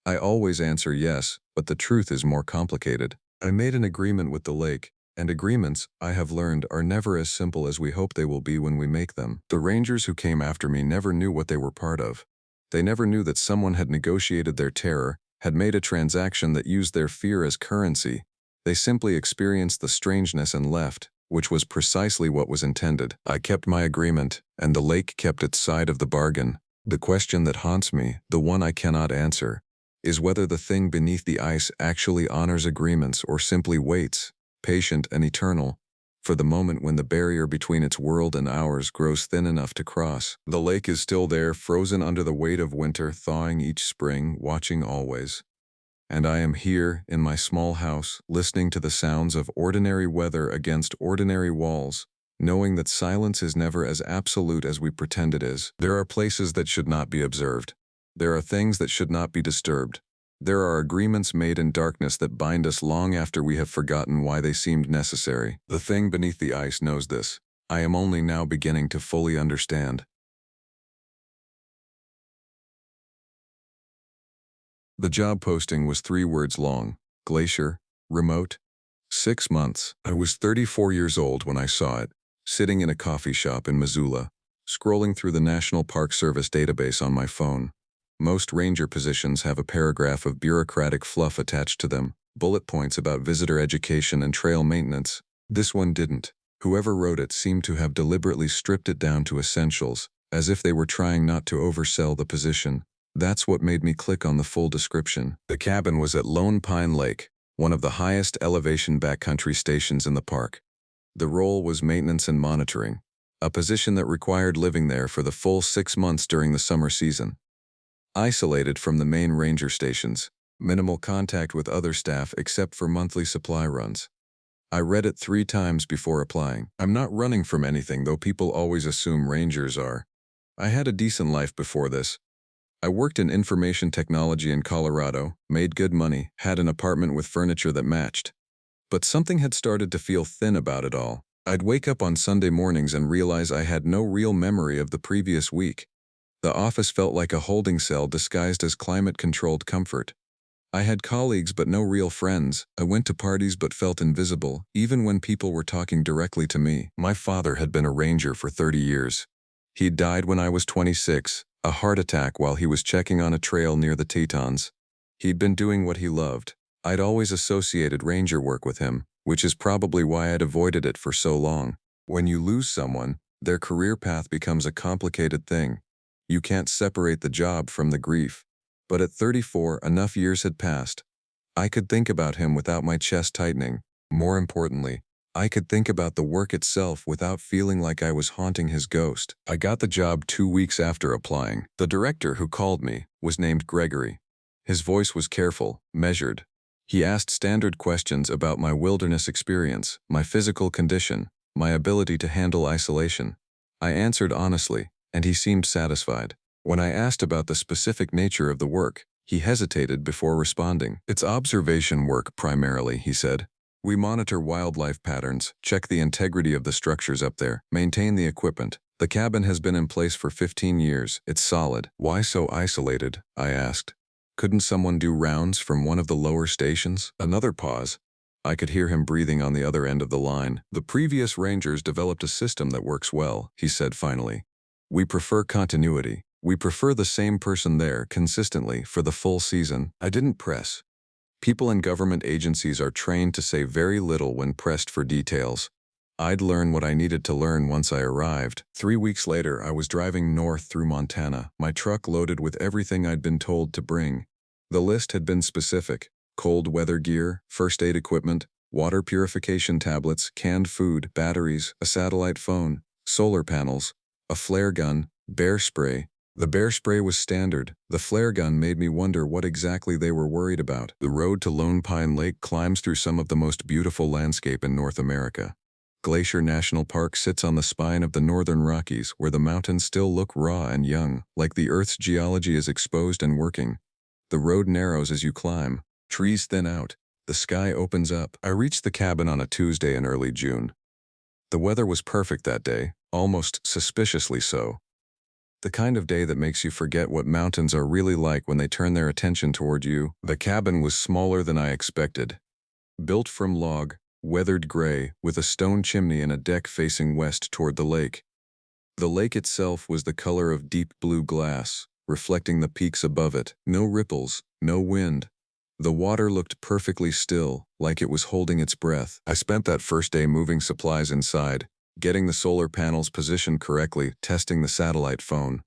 I always answer yes, but the truth is more complicated. I made an agreement with the lake, and agreements, I have learned, are never as simple as we hope they will be when we make them. The Rangers who came after me never knew what they were part of. They never knew that someone had negotiated their terror, had made a transaction that used their fear as currency. They simply experienced the strangeness and left, which was precisely what was intended. I kept my agreement, and the lake kept its side of the bargain. The question that haunts me, the one I cannot answer, is whether the thing beneath the ice actually honors agreements or simply waits, patient and eternal, for the moment when the barrier between its world and ours grows thin enough to cross. The lake is still there, frozen under the weight of winter, thawing each spring, watching always. And I am here, in my small house, listening to the sounds of ordinary weather against ordinary walls, knowing that silence is never as absolute as we pretend it is. There are places that should not be observed. There are things that should not be disturbed. There are agreements made in darkness that bind us long after we have forgotten why they seemed necessary. The thing beneath the ice knows this. I am only now beginning to fully understand. The job posting was 3 words long: glacier, remote. 6 months. I was 34 years old when I saw it, sitting in a coffee shop in Missoula, scrolling through the National Park Service database on my phone. Most ranger positions have a paragraph of bureaucratic fluff attached to them, bullet points about visitor education and trail maintenance. This one didn't. Whoever wrote it seemed to have deliberately stripped it down to essentials, as if they were trying not to oversell the position. That's what made me click on the full description. The cabin was at Lone Pine Lake, one of the highest elevation backcountry stations in the park. The role was maintenance and monitoring. a position that required living there for the full 6 months during the summer season. Isolated from the main ranger stations, minimal contact with other staff except for monthly supply runs. I read it 3 times before applying. I'm not running from anything, though people always assume rangers are. I had a decent life before this. I worked in information technology in Colorado, made good money, had an apartment with furniture that matched. But something had started to feel thin about it all. I'd wake up on Sunday mornings and realize I had no real memory of the previous week. The office felt like a holding cell disguised as climate-controlled comfort. I had colleagues but no real friends. I went to parties but felt invisible, even when people were talking directly to me. My father had been a ranger for 30 years. He died when I was 26, a heart attack while he was checking on a trail near the Tetons. He'd been doing what he loved. I'd always associated ranger work with him, which is probably why I'd avoided it for so long. When you lose someone, their career path becomes a complicated thing. You can't separate the job from the grief. But at 34, enough years had passed. I could think about him without my chest tightening. More importantly, I could think about the work itself without feeling like I was haunting his ghost. I got the job 2 weeks after applying. The director who called me was named Gregory. His voice was careful, measured. He asked standard questions about my wilderness experience, my physical condition, my ability to handle isolation. I answered honestly, and he seemed satisfied. When I asked about the specific nature of the work, he hesitated before responding. It's observation work primarily, he said. We monitor wildlife patterns, check the integrity of the structures up there, maintain the equipment. The cabin has been in place for 15 years. It's solid. Why so isolated? I asked. Couldn't someone do rounds from one of the lower stations? Another pause. I could hear him breathing on the other end of the line. The previous rangers developed a system that works well, he said finally. We prefer continuity. We prefer the same person there consistently for the full season. I didn't press. People in government agencies are trained to say very little when pressed for details. I'd learn what I needed to learn once I arrived. 3 weeks later, I was driving north through Montana, my truck loaded with everything I'd been told to bring. The list had been specific: cold weather gear, first aid equipment, water purification tablets, canned food, batteries, a satellite phone, solar panels, a flare gun, bear spray. The bear spray was standard. The flare gun made me wonder what exactly they were worried about. The road to Lone Pine Lake climbs through some of the most beautiful landscape in North America. Glacier National Park sits on the spine of the Northern Rockies, where the mountains still look raw and young, like the Earth's geology is exposed and working. The road narrows as you climb. Trees thin out. The sky opens up. I reached the cabin on a Tuesday in early June. The weather was perfect that day, almost suspiciously so. The kind of day that makes you forget what mountains are really like when they turn their attention toward you. The cabin was smaller than I expected. Built from log, weathered gray, with a stone chimney and a deck facing west toward the lake. The lake itself was the color of deep blue glass, reflecting the peaks above it. No ripples, no wind. The water looked perfectly still, like it was holding its breath. I spent that first day moving supplies inside, getting the solar panels positioned correctly, testing the satellite phone.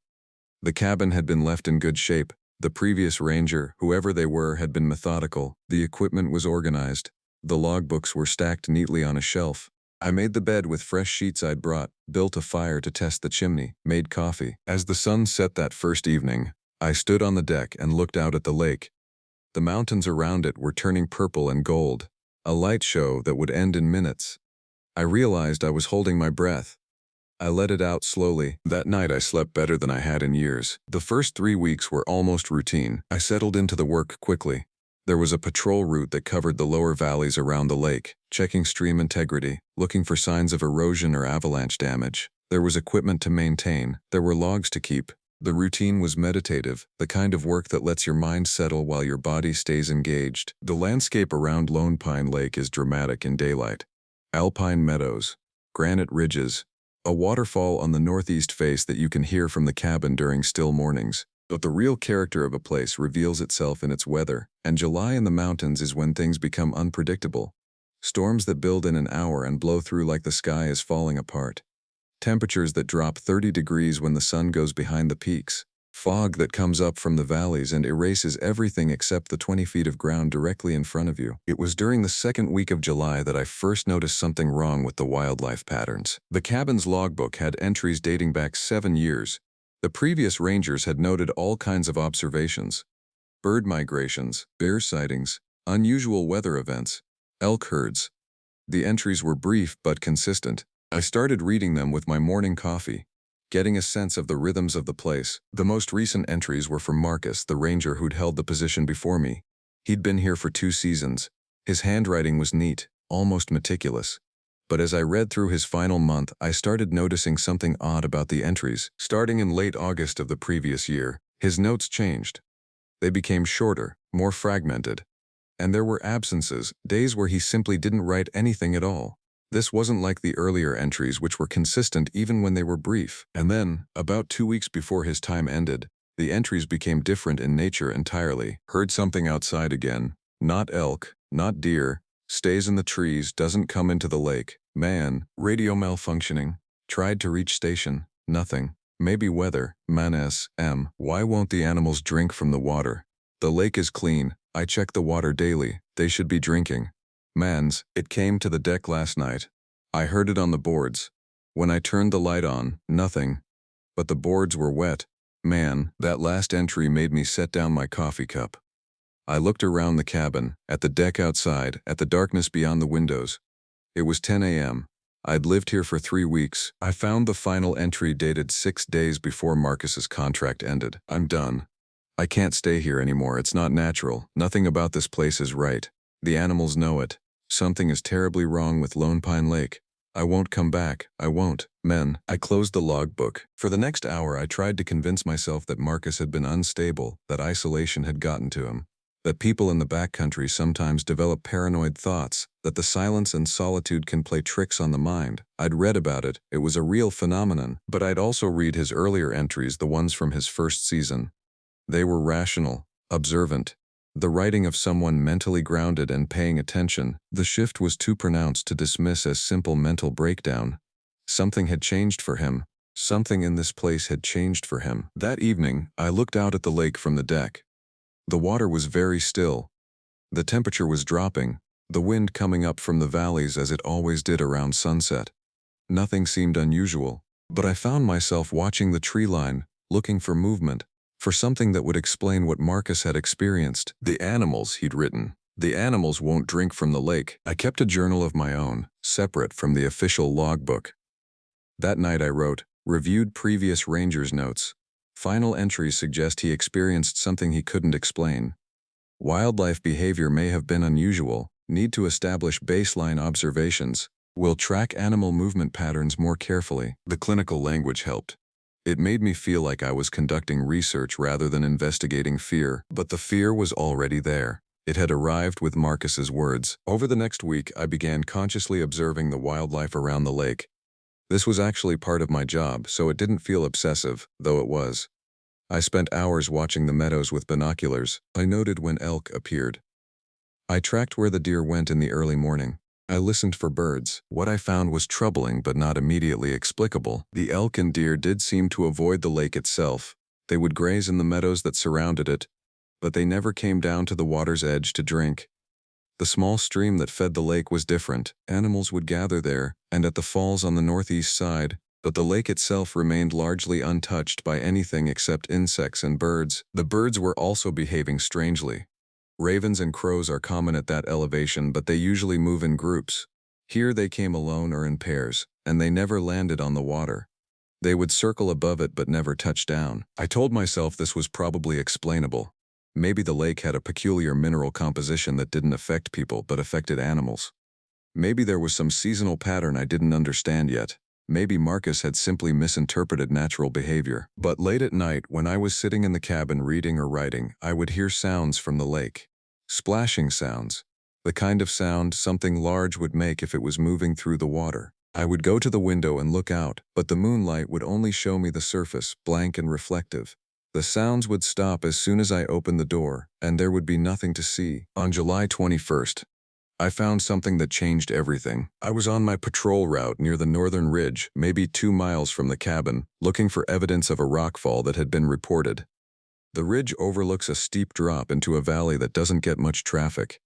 The cabin had been left in good shape. The previous ranger, whoever they were, had been methodical. The equipment was organized. The logbooks were stacked neatly on a shelf. I made the bed with fresh sheets I'd brought, built a fire to test the chimney, made coffee. As the sun set that first evening, I stood on the deck and looked out at the lake. The mountains around it were turning purple and gold, a light show that would end in minutes. I realized I was holding my breath. I let it out slowly. That night I slept better than I had in years. The first 3 weeks were almost routine. I settled into the work quickly. There was a patrol route that covered the lower valleys around the lake, checking stream integrity, looking for signs of erosion or avalanche damage. There was equipment to maintain. There were logs to keep. The routine was meditative, the kind of work that lets your mind settle while your body stays engaged. The landscape around Lone Pine Lake is dramatic in daylight. Alpine meadows, granite ridges, a waterfall on the northeast face that you can hear from the cabin during still mornings. But the real character of a place reveals itself in its weather, and July in the mountains is when things become unpredictable. Storms that build in an hour and blow through like the sky is falling apart. Temperatures that drop 30 degrees when the sun goes behind the peaks. Fog that comes up from the valleys and erases everything except the 20 feet of ground directly in front of you. It was during the second week of July that I first noticed something wrong with the wildlife patterns. The cabin's logbook had entries dating back 7 years. The previous rangers had noted all kinds of observations: bird migrations, bear sightings, unusual weather events, elk herds. The entries were brief but consistent. I started reading them with my morning coffee, getting a sense of the rhythms of the place. The most recent entries were from Marcus, the ranger who'd held the position before me. He'd been here for 2 seasons. His handwriting was neat, almost meticulous. But as I read through his final month, I started noticing something odd about the entries. Starting in late August of the previous year, his notes changed. They became shorter, more fragmented. And there were absences, days where he simply didn't write anything at all. This wasn't like the earlier entries, which were consistent even when they were brief. And then, about 2 weeks before his time ended, the entries became different in nature entirely. Heard something outside again. Not elk, not deer. Stays in the trees, doesn't come into the lake. Man, radio malfunctioning. Tried to reach station. Nothing. Maybe weather. Manes, M. Why won't the animals drink from the water? The lake is clean. I check the water daily. They should be drinking. Mans, it came to the deck last night. I heard it on the boards. When I turned the light on, nothing. But the boards were wet. Man, that last entry made me set down my coffee cup. I looked around the cabin, at the deck outside, at the darkness beyond the windows. It was 10 a.m. I'd lived here for 3 weeks. I found the final entry dated 6 days before Marcus's contract ended. I'm done. I can't stay here anymore. It's not natural. Nothing about this place is right. The animals know it. Something is terribly wrong with Lone Pine Lake. I won't come back. I won't. Men. I closed the logbook. For the next hour, I tried to convince myself that Marcus had been unstable, that isolation had gotten to him, that people in the backcountry sometimes develop paranoid thoughts, that the silence and solitude can play tricks on the mind. I'd read about it. It was a real phenomenon. But I'd also read his earlier entries, the ones from his first season. They were rational, observant, the writing of someone mentally grounded and paying attention. The shift was too pronounced to dismiss as simple mental breakdown. Something had changed for him. Something in this place had changed for him. That evening, I looked out at the lake from the deck. The water was very still. The temperature was dropping, the wind coming up from the valleys as it always did around sunset. Nothing seemed unusual, but I found myself watching the tree line, looking for movement, for something that would explain what Marcus had experienced. The animals, he'd written. The animals won't drink from the lake. I kept a journal of my own, separate from the official logbook. That night I wrote, reviewed previous rangers' notes. Final entries suggest he experienced something he couldn't explain. Wildlife behavior may have been unusual. Need to establish baseline observations. Will track animal movement patterns more carefully. The clinical language helped. It made me feel like I was conducting research rather than investigating fear, but the fear was already there. It had arrived with Marcus's words. Over the next week, I began consciously observing the wildlife around the lake. This was actually part of my job, so it didn't feel obsessive, though it was. I spent hours watching the meadows with binoculars. I noted when elk appeared. I tracked where the deer went in the early morning. I listened for birds. What I found was troubling but not immediately explicable. The elk and deer did seem to avoid the lake itself. They would graze in the meadows that surrounded it, but they never came down to the water's edge to drink. The small stream that fed the lake was different. Animals would gather there, and at the falls on the northeast side, but the lake itself remained largely untouched by anything except insects and birds. The birds were also behaving strangely. Ravens and crows are common at that elevation, but they usually move in groups. Here they came alone or in pairs, and they never landed on the water. They would circle above it but never touch down. I told myself this was probably explainable. Maybe the lake had a peculiar mineral composition that didn't affect people but affected animals. Maybe there was some seasonal pattern I didn't understand yet. Maybe Marcus had simply misinterpreted natural behavior. But late at night, when I was sitting in the cabin reading or writing, I would hear sounds from the lake. Splashing sounds. The kind of sound something large would make if it was moving through the water. I would go to the window and look out, but the moonlight would only show me the surface, blank and reflective. The sounds would stop as soon as I opened the door, and there would be nothing to see. On July 21st, I found something that changed everything. I was on my patrol route near the northern ridge, maybe 2 miles from the cabin, looking for evidence of a rockfall that had been reported. The ridge overlooks a steep drop into a valley that doesn't get much traffic.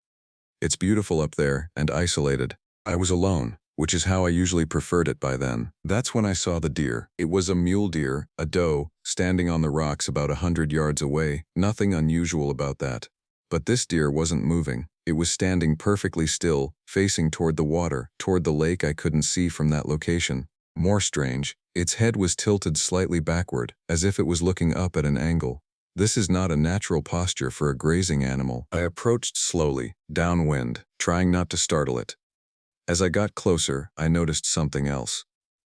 It's beautiful up there and isolated. I was alone, which is how I usually preferred it by then. That's when I saw the deer. It was a mule deer, a doe, standing on the rocks about 100 yards away. Nothing unusual about that. But this deer wasn't moving. It was standing perfectly still, facing toward the water, toward the lake I couldn't see from that location. More strange, its head was tilted slightly backward, as if it was looking up at an angle. This is not a natural posture for a grazing animal. I approached slowly, downwind, trying not to startle it. As I got closer, I noticed something else.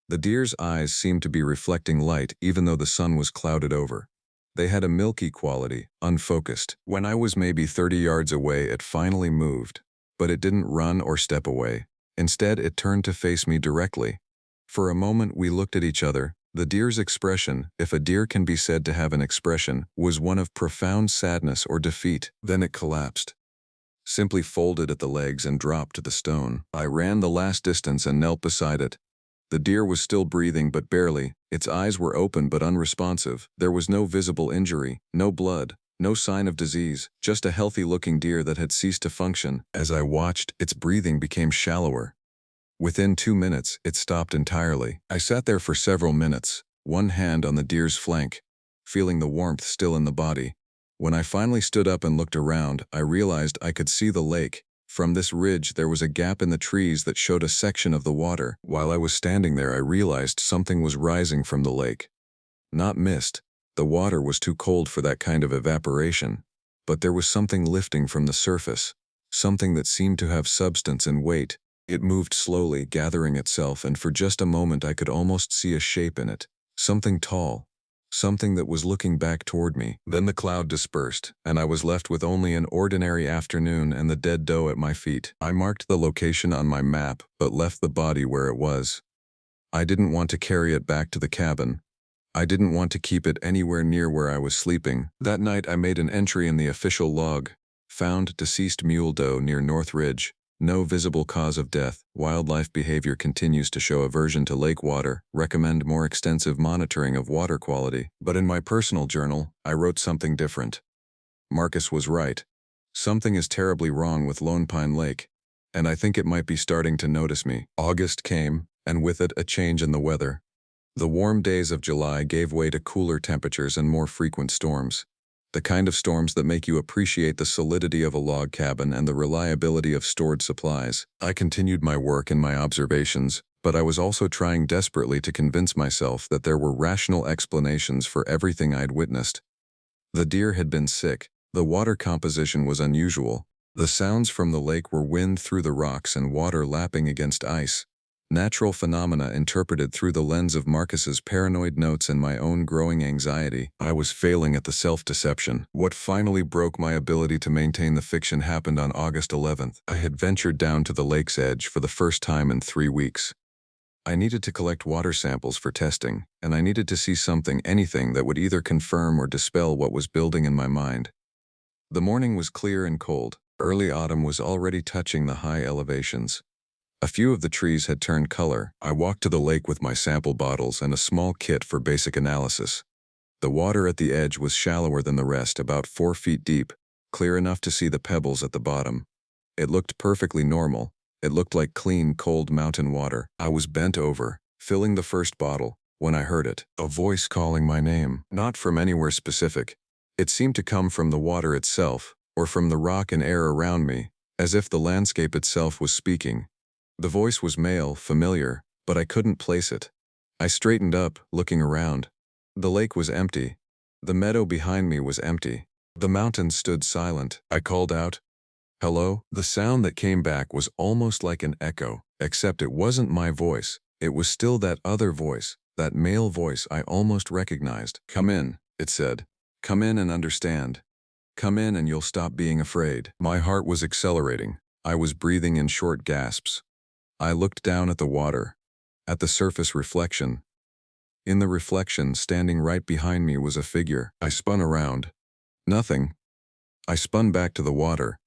The deer's eyes seemed to be reflecting light even though the sun was clouded over. They had a milky quality, unfocused. When I was maybe 30 yards away, it finally moved. But it didn't run or step away. Instead, it turned to face me directly. For a moment, we looked at each other. The deer's expression, if a deer can be said to have an expression, was one of profound sadness or defeat. Then it collapsed. Simply folded at the legs and dropped to the stone. I ran the last distance and knelt beside it. The deer was still breathing but barely. Its eyes were open but unresponsive. There was no visible injury, no blood, no sign of disease, just a healthy-looking deer that had ceased to function. As I watched, its breathing became shallower. Within 2 minutes, it stopped entirely. I sat there for several minutes, one hand on the deer's flank, feeling the warmth still in the body. When I finally stood up and looked around, I realized I could see the lake. From this ridge, there was a gap in the trees that showed a section of the water. While I was standing there, I realized something was rising from the lake. Not mist. The water was too cold for that kind of evaporation. But there was something lifting from the surface, something that seemed to have substance and weight. It moved slowly, gathering itself, and for just a moment I could almost see a shape in it. Something tall. Something that was looking back toward me. Then the cloud dispersed, and I was left with only an ordinary afternoon and the dead doe at my feet. I marked the location on my map, but left the body where it was. I didn't want to carry it back to the cabin. I didn't want to keep it anywhere near where I was sleeping. That night I made an entry in the official log. Found deceased mule doe near North Ridge. No visible cause of death. Wildlife behavior continues to show aversion to lake water. Recommend more extensive monitoring of water quality. But in my personal journal, I wrote something different. Marcus was right. Something is terribly wrong with Lone Pine Lake, and I think it might be starting to notice me. August came, and with it a change in the weather. The warm days of July gave way to cooler temperatures and more frequent storms. The kind of storms that make you appreciate the solidity of a log cabin and the reliability of stored supplies. I continued my work and my observations, but I was also trying desperately to convince myself that there were rational explanations for everything I'd witnessed. The deer had been sick. The water composition was unusual. The sounds from the lake were wind through the rocks and water lapping against ice. Natural phenomena interpreted through the lens of Marcus's paranoid notes and my own growing anxiety. I was failing at the self-deception. What finally broke my ability to maintain the fiction happened on August 11th. I had ventured down to the lake's edge for the first time in 3 weeks. I needed to collect water samples for testing, and I needed to see something, anything that would either confirm or dispel what was building in my mind. The morning was clear and cold. Early autumn was already touching the high elevations. A few of the trees had turned color. I walked to the lake with my sample bottles and a small kit for basic analysis. The water at the edge was shallower than the rest, about 4 feet deep, clear enough to see the pebbles at the bottom. It looked perfectly normal. It looked like clean, cold mountain water. I was bent over, filling the first bottle, when I heard it. A voice calling my name, not from anywhere specific. It seemed to come from the water itself, or from the rock and air around me, as if the landscape itself was speaking. The voice was male, familiar, but I couldn't place it. I straightened up, looking around. The lake was empty. The meadow behind me was empty. The mountains stood silent. I called out, "Hello?" The sound that came back was almost like an echo, except it wasn't my voice. It was still that other voice, that male voice I almost recognized. "Come in," it said. "Come in and understand. Come in and you'll stop being afraid." My heart was accelerating. I was breathing in short gasps. I looked down at the water, at the surface reflection. In the reflection, standing right behind me, was a figure. I spun around. Nothing. I spun back to the water.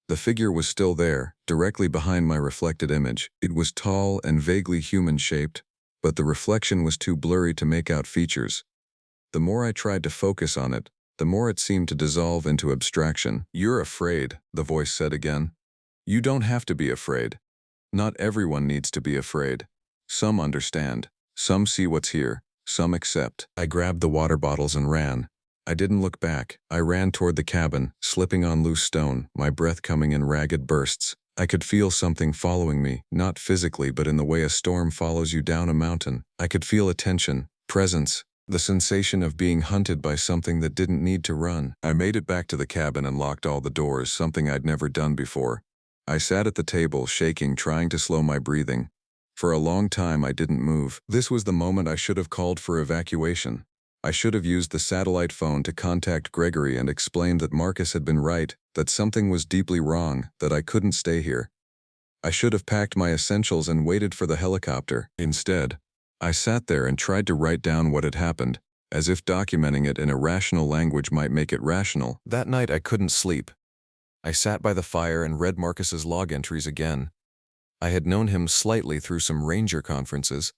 The figure was still there, directly behind my reflected image. It was tall and vaguely human-shaped, but the reflection was too blurry to make out features. The more I tried to focus on it, the more it seemed to dissolve into abstraction. "You're afraid," the voice said again. "You don't have to be afraid. Not everyone needs to be afraid. Some understand. Some see what's here. Some accept." I grabbed the water bottles and ran. I didn't look back. I ran toward the cabin, slipping on loose stone, my breath coming in ragged bursts. I could feel something following me, not physically but in the way a storm follows you down a mountain. I could feel attention, presence, the sensation of being hunted by something that didn't need to run. I made it back to the cabin and locked all the doors, something I'd never done before. I sat at the table, shaking, trying to slow my breathing. For a long time I didn't move. This was the moment I should have called for evacuation. I should have used the satellite phone to contact Gregory and explained that Marcus had been right, that something was deeply wrong, that I couldn't stay here. I should have packed my essentials and waited for the helicopter. Instead, I sat there and tried to write down what had happened, as if documenting it in a rational language might make it rational. That night I couldn't sleep. I sat by the fire and read Marcus's log entries again. I had known him slightly through some ranger conferences.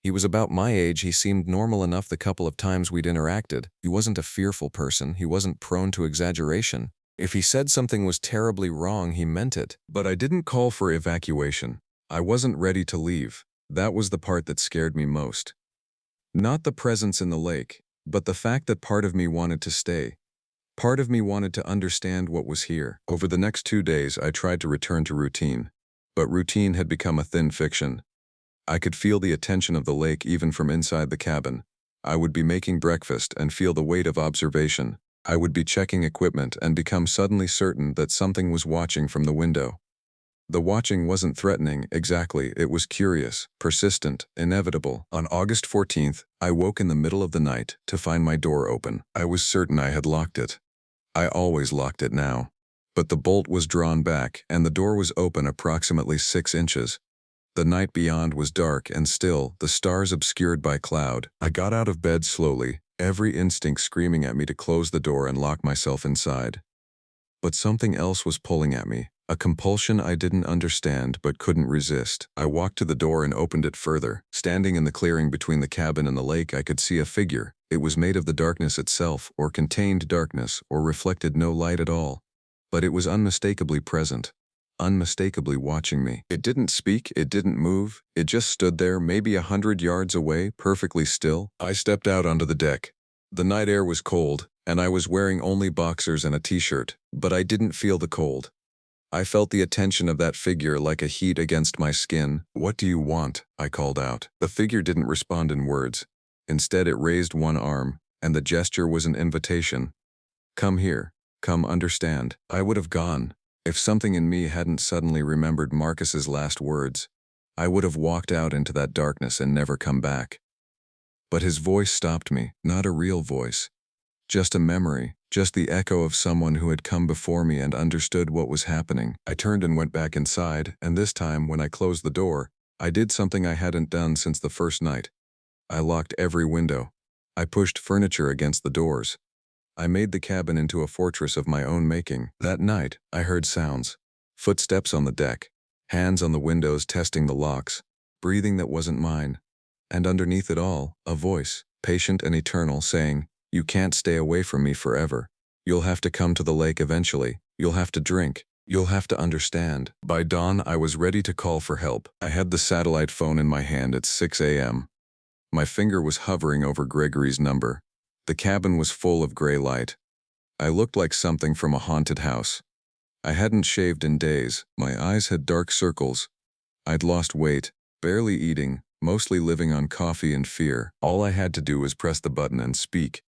He was about my age. He seemed normal enough the couple of times we'd interacted. He wasn't a fearful person. He wasn't prone to exaggeration. If he said something was terribly wrong, he meant it. But I didn't call for evacuation. I wasn't ready to leave. That was the part that scared me most. Not the presence in the lake, but the fact that part of me wanted to stay. Part of me wanted to understand what was here. Over the next 2 days, I tried to return to routine. But routine had become a thin fiction. I could feel the attention of the lake even from inside the cabin. I would be making breakfast and feel the weight of observation. I would be checking equipment and become suddenly certain that something was watching from the window. The watching wasn't threatening, exactly. It was curious, persistent, inevitable. On August 14th, I woke in the middle of the night to find my door open. I was certain I had locked it. I always locked it now. But the bolt was drawn back, and the door was open approximately 6 inches. The night beyond was dark and still, the stars obscured by cloud. I got out of bed slowly, every instinct screaming at me to close the door and lock myself inside. But something else was pulling at me, a compulsion I didn't understand but couldn't resist. I walked to the door and opened it further. Standing in the clearing between the cabin and the lake, I could see a figure. It was made of the darkness itself, or contained darkness, or reflected no light at all. But it was unmistakably present. Unmistakably watching me. It didn't speak, it didn't move, it just stood there, maybe 100 yards away, perfectly still. I stepped out onto the deck. The night air was cold, and I was wearing only boxers and a t-shirt, but I didn't feel the cold. I felt the attention of that figure like a heat against my skin. "What do you want?" I called out. The figure didn't respond in words. Instead, it raised one arm, and the gesture was an invitation. "Come here. Come understand." I would have gone. If something in me hadn't suddenly remembered Marcus's last words, I would have walked out into that darkness and never come back. But his voice stopped me, not a real voice. Just a memory, just the echo of someone who had come before me and understood what was happening. I turned and went back inside, and this time, when I closed the door, I did something I hadn't done since the first night. I locked every window. I pushed furniture against the doors. I made the cabin into a fortress of my own making. That night, I heard sounds. Footsteps on the deck, hands on the windows testing the locks, breathing that wasn't mine. And underneath it all, a voice, patient and eternal, saying, "You can't stay away from me forever. You'll have to come to the lake eventually. You'll have to drink. You'll have to understand." By dawn, I was ready to call for help. I had the satellite phone in my hand at 6 a.m. My finger was hovering over Gregory's number. The cabin was full of gray light. I looked like something from a haunted house. I hadn't shaved in days. My eyes had dark circles. I'd lost weight, barely eating, mostly living on coffee and fear. All I had to do was press the button and speak.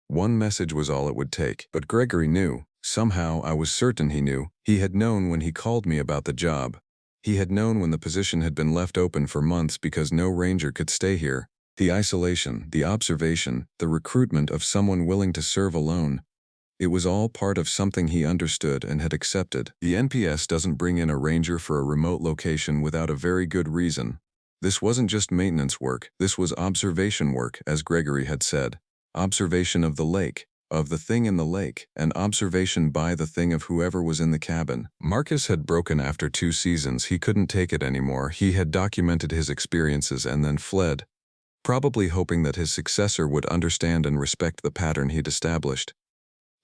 One message was all it would take. But Gregory knew. Somehow, I was certain he knew. He had known when he called me about the job. He had known when the position had been left open for months because no ranger could stay here. The isolation, the observation, the recruitment of someone willing to serve alone. It was all part of something he understood and had accepted. The NPS doesn't bring in a ranger for a remote location without a very good reason. This wasn't just maintenance work, this was observation work, as Gregory had said. Observation of the lake, of the thing in the lake, an observation by the thing of whoever was in the cabin. Marcus had broken after 2 seasons. He couldn't take it anymore. He had documented his experiences and then fled, probably hoping that his successor would understand and respect the pattern he'd established.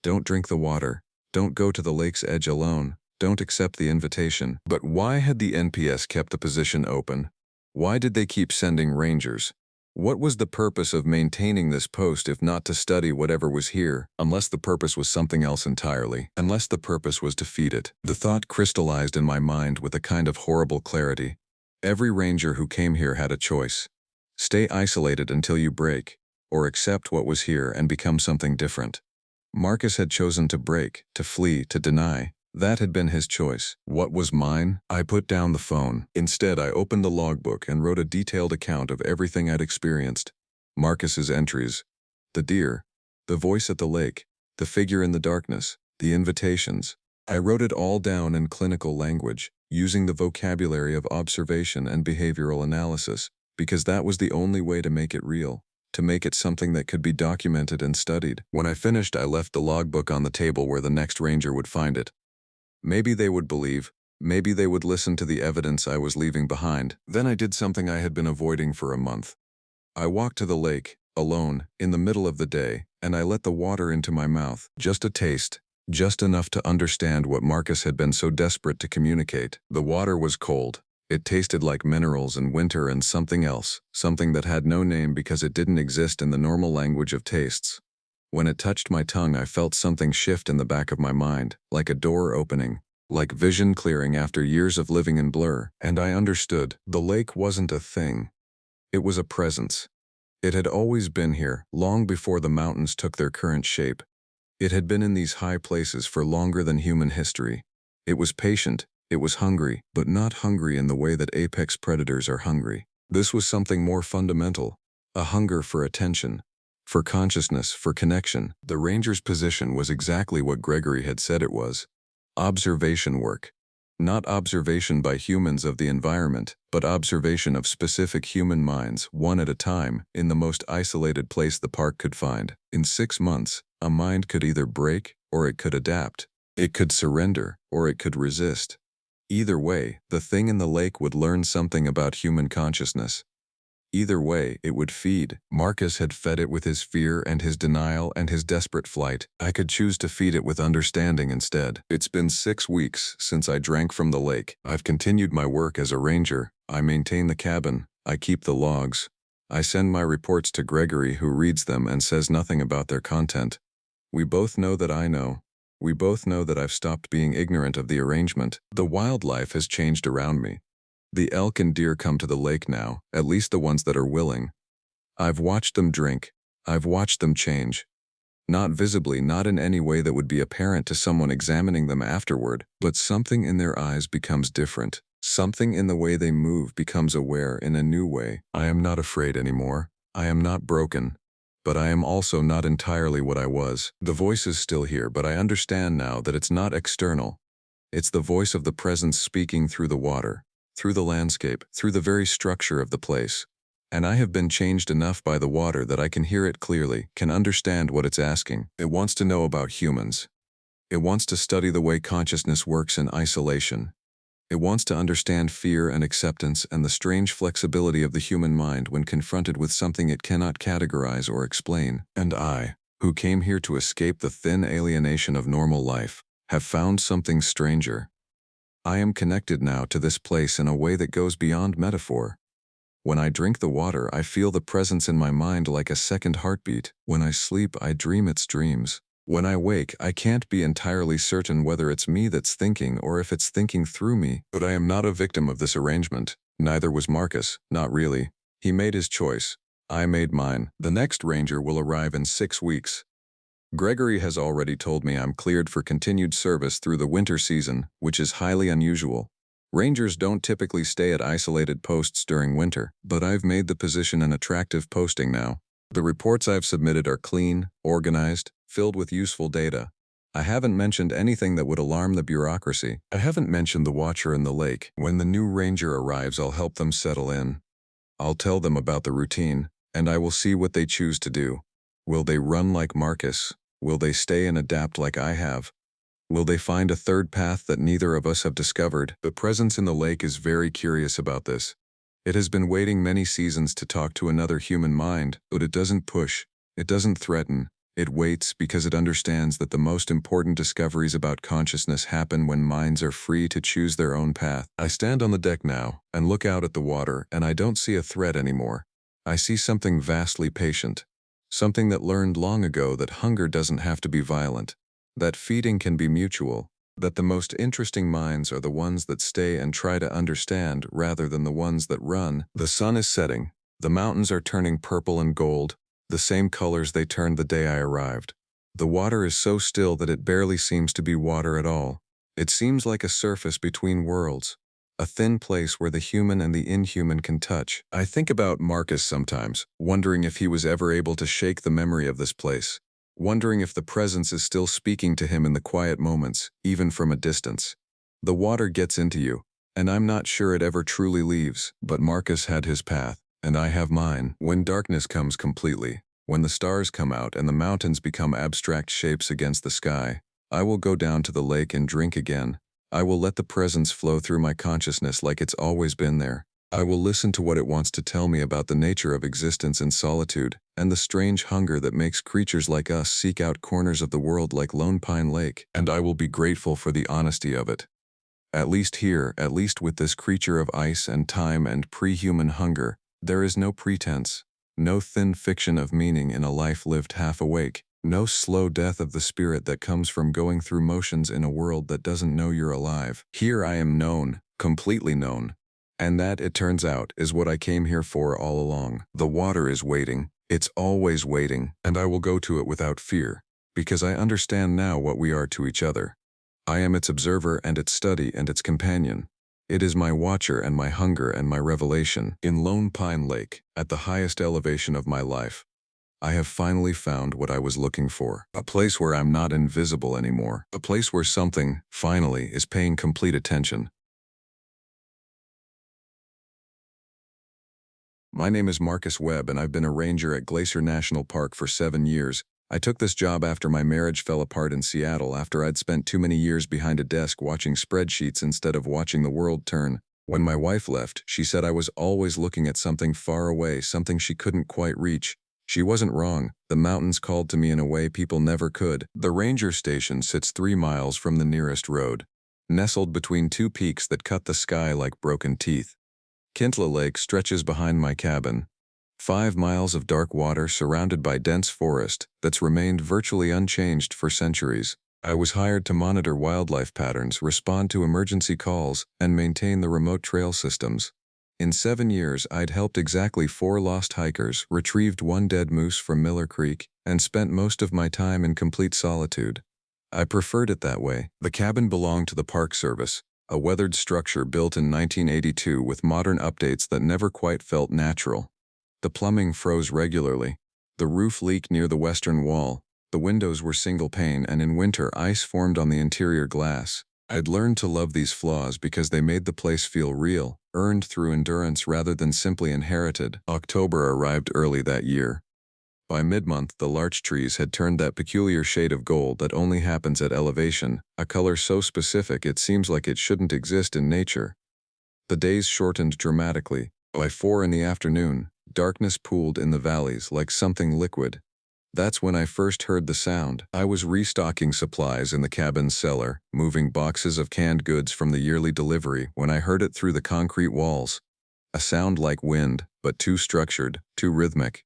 Don't drink the water. Don't go to the lake's edge alone. Don't accept the invitation. But why had the NPS kept the position open? Why did they keep sending rangers? What was the purpose of maintaining this post if not to study whatever was here, unless the purpose was something else entirely, unless the purpose was to feed it? The thought crystallized in my mind with a kind of horrible clarity. Every ranger who came here had a choice. Stay isolated until you break, or accept what was here and become something different. Marcus had chosen to break, to flee, to deny. That had been his choice. What was mine? I put down the phone. Instead, I opened the logbook and wrote a detailed account of everything I'd experienced. Marcus's entries, the deer, the voice at the lake, the figure in the darkness, the invitations. I wrote it all down in clinical language, using the vocabulary of observation and behavioral analysis, because that was the only way to make it real, to make it something that could be documented and studied. When I finished, I left the logbook on the table where the next ranger would find it. Maybe they would believe, maybe they would listen to the evidence I was leaving behind. Then I did something I had been avoiding for a month. I walked to the lake, alone, in the middle of the day, and I let the water into my mouth. Just a taste, just enough to understand what Marcus had been so desperate to communicate. The water was cold. It tasted like minerals and winter and something else, something that had no name because it didn't exist in the normal language of tastes. When it touched my tongue, I felt something shift in the back of my mind, like a door opening, like vision clearing after years of living in blur. And I understood. The lake wasn't a thing. It was a presence. It had always been here, long before the mountains took their current shape. It had been in these high places for longer than human history. It was patient, it was hungry, but not hungry in the way that apex predators are hungry. This was something more fundamental, a hunger for attention, for consciousness, for connection. The ranger's position was exactly what Gregory had said it was. Observation work. Not observation by humans of the environment, but observation of specific human minds, one at a time, in the most isolated place the park could find. In 6 months, a mind could either break, or it could adapt. It could surrender, or it could resist. Either way, the thing in the lake would learn something about human consciousness. Either way, it would feed. Marcus had fed it with his fear and his denial and his desperate flight. I could choose to feed it with understanding instead. It's been 6 weeks since I drank from the lake. I've continued my work as a ranger. I maintain the cabin. I keep the logs. I send my reports to Gregory, who reads them and says nothing about their content. We both know that I know. We both know that I've stopped being ignorant of the arrangement. The wildlife has changed around me. The elk and deer come to the lake now, at least the ones that are willing. I've watched them drink. I've watched them change. Not visibly, not in any way that would be apparent to someone examining them afterward, but something in their eyes becomes different. Something in the way they move becomes aware in a new way. I am not afraid anymore. I am not broken. But I am also not entirely what I was. The voice is still here, but I understand now that it's not external. It's the voice of the presence speaking through the water, through the landscape, through the very structure of the place. And I have been changed enough by the water that I can hear it clearly, can understand what it's asking. It wants to know about humans. It wants to study the way consciousness works in isolation. It wants to understand fear and acceptance and the strange flexibility of the human mind when confronted with something it cannot categorize or explain. And I, who came here to escape the thin alienation of normal life, have found something stranger. I am connected now to this place in a way that goes beyond metaphor. When I drink the water, I feel the presence in my mind like a second heartbeat. When I sleep, I dream its dreams. When I wake, I can't be entirely certain whether it's me that's thinking or if it's thinking through me. But I am not a victim of this arrangement. Neither was Marcus, not really. He made his choice. I made mine. The next ranger will arrive in 6 weeks. Gregory has already told me I'm cleared for continued service through the winter season, which is highly unusual. Rangers don't typically stay at isolated posts during winter, but I've made the position an attractive posting now. The reports I've submitted are clean, organized, filled with useful data. I haven't mentioned anything that would alarm the bureaucracy. I haven't mentioned the watcher in the lake. When the new ranger arrives, I'll help them settle in. I'll tell them about the routine, and I will see what they choose to do. Will they run like Marcus, Will they stay and adapt like I have? Will they find a third path that neither of us have discovered? The presence in the lake is very curious about this. It has been waiting many seasons to talk to another human mind, but it doesn't push, it doesn't threaten. It waits because it understands that the most important discoveries about consciousness happen when minds are free to choose their own path. I stand on the deck now and look out at the water, and I don't see a threat anymore. I see something vastly patient. Something that learned long ago that hunger doesn't have to be violent, that feeding can be mutual, that the most interesting minds are the ones that stay and try to understand rather than the ones that run. The sun is setting. The mountains are turning purple and gold, the same colors they turned the day I arrived. The water is so still that it barely seems to be water at all. It seems like a surface between worlds, a thin place where the human and the inhuman can touch. I think about Marcus sometimes, wondering if he was ever able to shake the memory of this place, wondering if the presence is still speaking to him in the quiet moments, even from a distance. The water gets into you, and I'm not sure it ever truly leaves, but Marcus had his path, and I have mine. When darkness comes completely, when the stars come out and the mountains become abstract shapes against the sky, I will go down to the lake and drink again. I will let the presence flow through my consciousness like it's always been there. I will listen to what it wants to tell me about the nature of existence in solitude, and the strange hunger that makes creatures like us seek out corners of the world like Lone Pine Lake, and I will be grateful for the honesty of it. At least here, at least with this creature of ice and time and pre-human hunger, there is no pretense, no thin fiction of meaning in a life lived half awake, no slow death of the spirit that comes from going through motions in a world that doesn't know you're alive. Here I am known, completely known. And that, it turns out, is what I came here for all along. The water is waiting. It's always waiting, and I will go to it without fear, because I understand now what we are to each other. I am its observer and its study and its companion. It is my watcher and my hunger and my revelation. In Lone Pine Lake, at the highest elevation of my life, I have finally found what I was looking for. A place where I'm not invisible anymore. A place where something, finally, is paying complete attention. My name is Marcus Webb, and I've been a ranger at Glacier National Park for 7 years. I took this job after my marriage fell apart in Seattle after I'd spent too many years behind a desk watching spreadsheets instead of watching the world turn. When my wife left, she said I was always looking at something far away, something she couldn't quite reach. She wasn't wrong. The mountains called to me in a way people never could. The ranger station sits 3 miles from the nearest road, nestled between 2 peaks that cut the sky like broken teeth. Kintla Lake stretches behind my cabin. 5 miles of dark water surrounded by dense forest that's remained virtually unchanged for centuries. I was hired to monitor wildlife patterns, respond to emergency calls, and maintain the remote trail systems. In 7 years, I'd helped exactly 4 lost hikers, retrieved 1 dead moose from Miller Creek, and spent most of my time in complete solitude. I preferred it that way. The cabin belonged to the Park Service, a weathered structure built in 1982 with modern updates that never quite felt natural. The plumbing froze regularly. The roof leaked near the western wall. The windows were single pane, and in winter ice formed on the interior glass. I'd learned to love these flaws because they made the place feel real, earned through endurance rather than simply inherited. October arrived early that year. By mid-month, the larch trees had turned that peculiar shade of gold that only happens at elevation, a color so specific it seems like it shouldn't exist in nature. The days shortened dramatically. By 4 in the afternoon, darkness pooled in the valleys like something liquid. That's when I first heard the sound. I was restocking supplies in the cabin's cellar, moving boxes of canned goods from the yearly delivery when I heard it through the concrete walls. A sound like wind, but too structured, too rhythmic.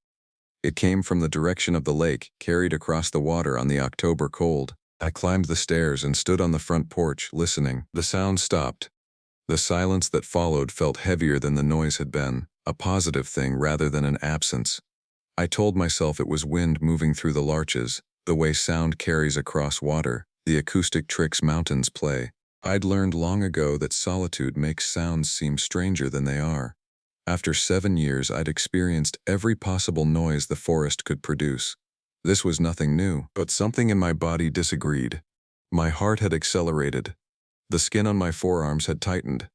It came from the direction of the lake, carried across the water on the October cold. I climbed the stairs and stood on the front porch, listening. The sound stopped. The silence that followed felt heavier than the noise had been, a positive thing rather than an absence. I told myself it was wind moving through the larches, the way sound carries across water, the acoustic tricks mountains play. I'd learned long ago that solitude makes sounds seem stranger than they are. After 7 years, I'd experienced every possible noise the forest could produce. This was nothing new, but something in my body disagreed. My heart had accelerated. The skin on my forearms had tightened.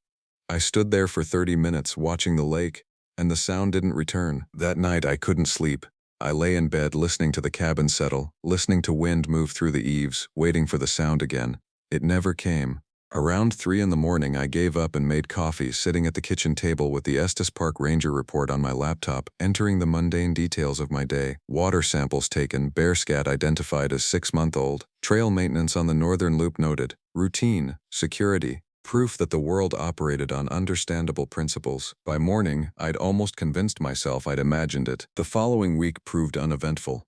I stood there for 30 minutes watching the lake, and the sound didn't return. That night I couldn't sleep. I lay in bed listening to the cabin settle, listening to wind move through the eaves, waiting for the sound again. It never came. Around 3 in the morning, I gave up and made coffee, sitting at the kitchen table with the Estes Park Ranger report on my laptop, entering the mundane details of my day. Water samples taken, bear scat identified as 6-month-old, trail maintenance on the northern loop noted, routine, security, proof that the world operated on understandable principles. By morning, I'd almost convinced myself I'd imagined it. The following week proved uneventful.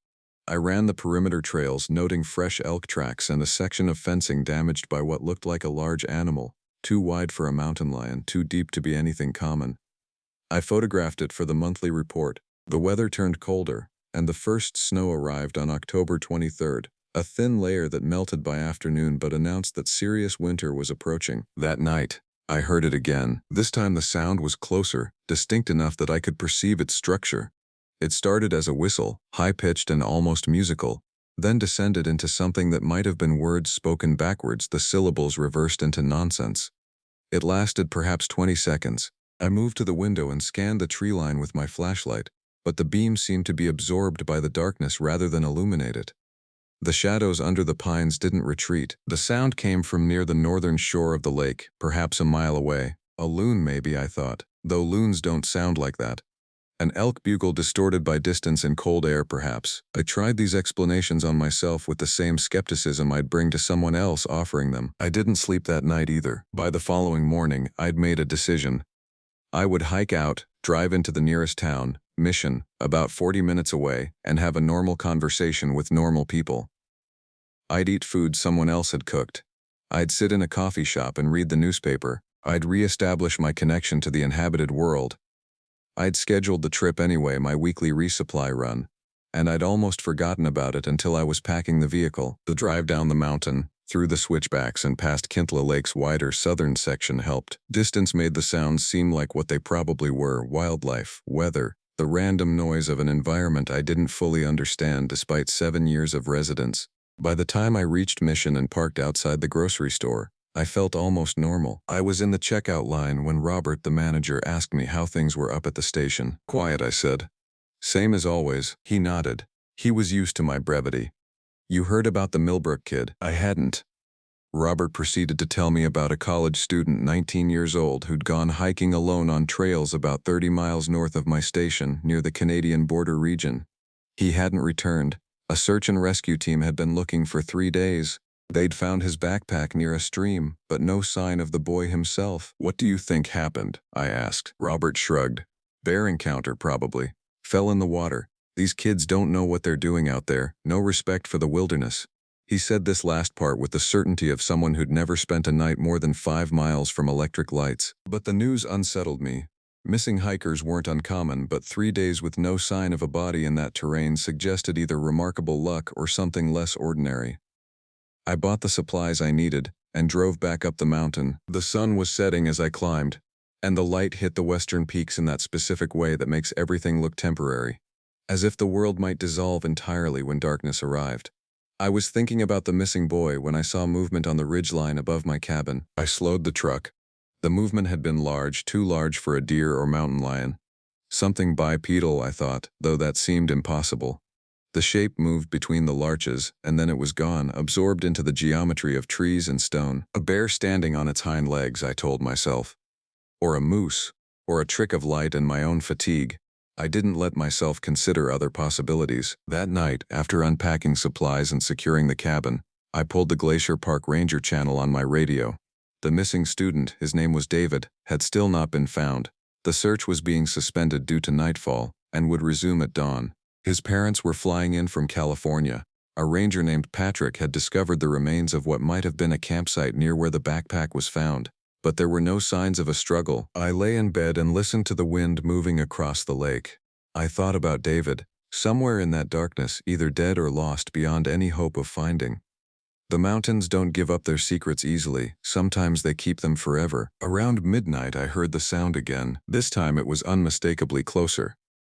I ran the perimeter trails, noting fresh elk tracks and a section of fencing damaged by what looked like a large animal, too wide for a mountain lion, too deep to be anything common. I photographed it for the monthly report. The weather turned colder, and the first snow arrived on October 23rd, a thin layer that melted by afternoon but announced that serious winter was approaching. That night, I heard it again. This time the sound was closer, distinct enough that I could perceive its structure. It started as a whistle, high-pitched and almost musical, then descended into something that might have been words spoken backwards, the syllables reversed into nonsense. It lasted perhaps 20 seconds. I moved to the window and scanned the tree line with my flashlight, but the beam seemed to be absorbed by the darkness rather than illuminate it. The shadows under the pines didn't retreat. The sound came from near the northern shore of the lake, perhaps a mile away. A loon maybe, I thought, though loons don't sound like that. An elk bugle distorted by distance and cold air, perhaps. I tried these explanations on myself with the same skepticism I'd bring to someone else offering them. I didn't sleep that night either. By the following morning, I'd made a decision. I would hike out, drive into the nearest town, Mission, about 40 minutes away, and have a normal conversation with normal people. I'd eat food someone else had cooked. I'd sit in a coffee shop and read the newspaper. I'd re-establish my connection to the inhabited world. I'd scheduled the trip anyway, my weekly resupply run, and I'd almost forgotten about it until I was packing the vehicle. The drive down the mountain, through the switchbacks and past Kintla Lake's wider southern section helped. Distance made the sounds seem like what they probably were: wildlife, weather, the random noise of an environment I didn't fully understand despite 7 years of residence. By the time I reached Mission and parked outside the grocery store, I felt almost normal. I was in the checkout line when Robert, the manager, asked me how things were up at the station. "Quiet," I said. "Same as always." He nodded. He was used to my brevity. "You heard about the Millbrook kid?" I hadn't. Robert proceeded to tell me about a college student, 19 years old, who'd gone hiking alone on trails about 30 miles north of my station, near the Canadian border region. He hadn't returned. A search and rescue team had been looking for 3 days. They'd found his backpack near a stream, but no sign of the boy himself. "What do you think happened?" I asked. Robert shrugged. "Bear encounter, probably. Fell in the water. These kids don't know what they're doing out there, no respect for the wilderness." He said this last part with the certainty of someone who'd never spent a night more than 5 miles from electric lights. But the news unsettled me. Missing hikers weren't uncommon, but 3 days with no sign of a body in that terrain suggested either remarkable luck or something less ordinary. I bought the supplies I needed and drove back up the mountain. The sun was setting as I climbed, and the light hit the western peaks in that specific way that makes everything look temporary, as if the world might dissolve entirely when darkness arrived. I was thinking about the missing boy when I saw movement on the ridgeline above my cabin. I slowed the truck. The movement had been large, too large for a deer or mountain lion. Something bipedal, I thought, though that seemed impossible. The shape moved between the larches, and then it was gone, absorbed into the geometry of trees and stone. A bear standing on its hind legs, I told myself. Or a moose, or a trick of light and my own fatigue. I didn't let myself consider other possibilities. That night, after unpacking supplies and securing the cabin, I pulled the Glacier Park Ranger channel on my radio. The missing student, his name was David, had still not been found. The search was being suspended due to nightfall, and would resume at dawn. His parents were flying in from California. A ranger named Patrick had discovered the remains of what might have been a campsite near where the backpack was found, but there were no signs of a struggle. I lay in bed and listened to the wind moving across the lake. I thought about David, somewhere in that darkness, either dead or lost beyond any hope of finding. The mountains don't give up their secrets easily. Sometimes they keep them forever. Around midnight, I heard the sound again. This time it was unmistakably closer.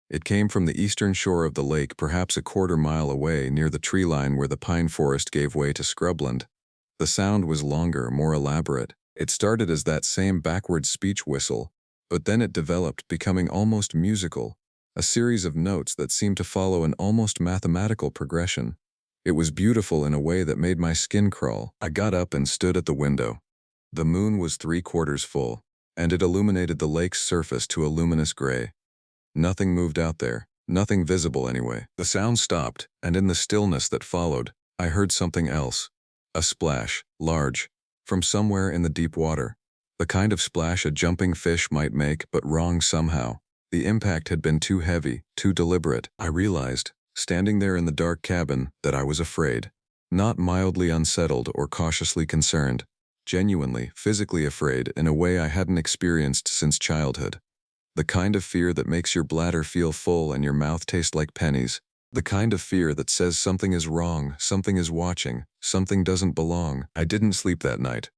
It came from the eastern shore of the lake, perhaps a quarter-mile away, near the tree line where the pine forest gave way to scrubland. The sound was longer, more elaborate. It started as that same backward speech whistle, but then it developed, becoming almost musical, a series of notes that seemed to follow an almost mathematical progression. It was beautiful in a way that made my skin crawl. I got up and stood at the window. The moon was 3/4 full, and it illuminated the lake's surface to a luminous gray. Nothing moved out there, nothing visible anyway. The sound stopped, and in the stillness that followed, I heard something else. A splash, large, from somewhere in the deep water. The kind of splash a jumping fish might make, but wrong somehow. The impact had been too heavy, too deliberate. I realized, standing there in the dark cabin, that I was afraid. Not mildly unsettled or cautiously concerned. Genuinely, physically afraid in a way I hadn't experienced since childhood. The kind of fear that makes your bladder feel full and your mouth taste like pennies. The kind of fear that says something is wrong, something is watching, something doesn't belong. I didn't sleep that night.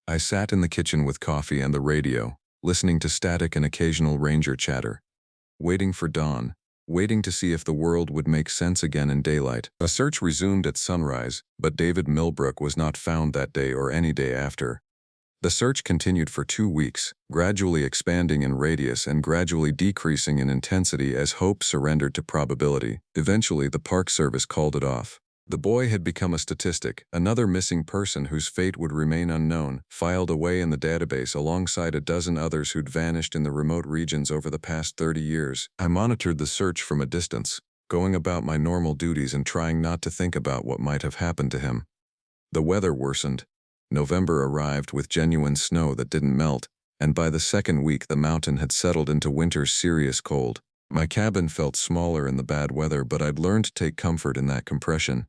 I sat in the kitchen with coffee and the radio, listening to static and occasional ranger chatter. Waiting for dawn, waiting to see if the world would make sense again in daylight. A search resumed at sunrise, but David Milbrook was not found that day or any day after. The search continued for 2 weeks, gradually expanding in radius and gradually decreasing in intensity as hope surrendered to probability. Eventually, the Park Service called it off. The boy had become a statistic, another missing person whose fate would remain unknown, filed away in the database alongside a dozen others who'd vanished in the remote regions over the past 30 years. I monitored the search from a distance, going about my normal duties and trying not to think about what might have happened to him. The weather worsened. November arrived with genuine snow that didn't melt, and by the second week the mountain had settled into winter's serious cold. My cabin felt smaller in the bad weather, but I'd learned to take comfort in that compression.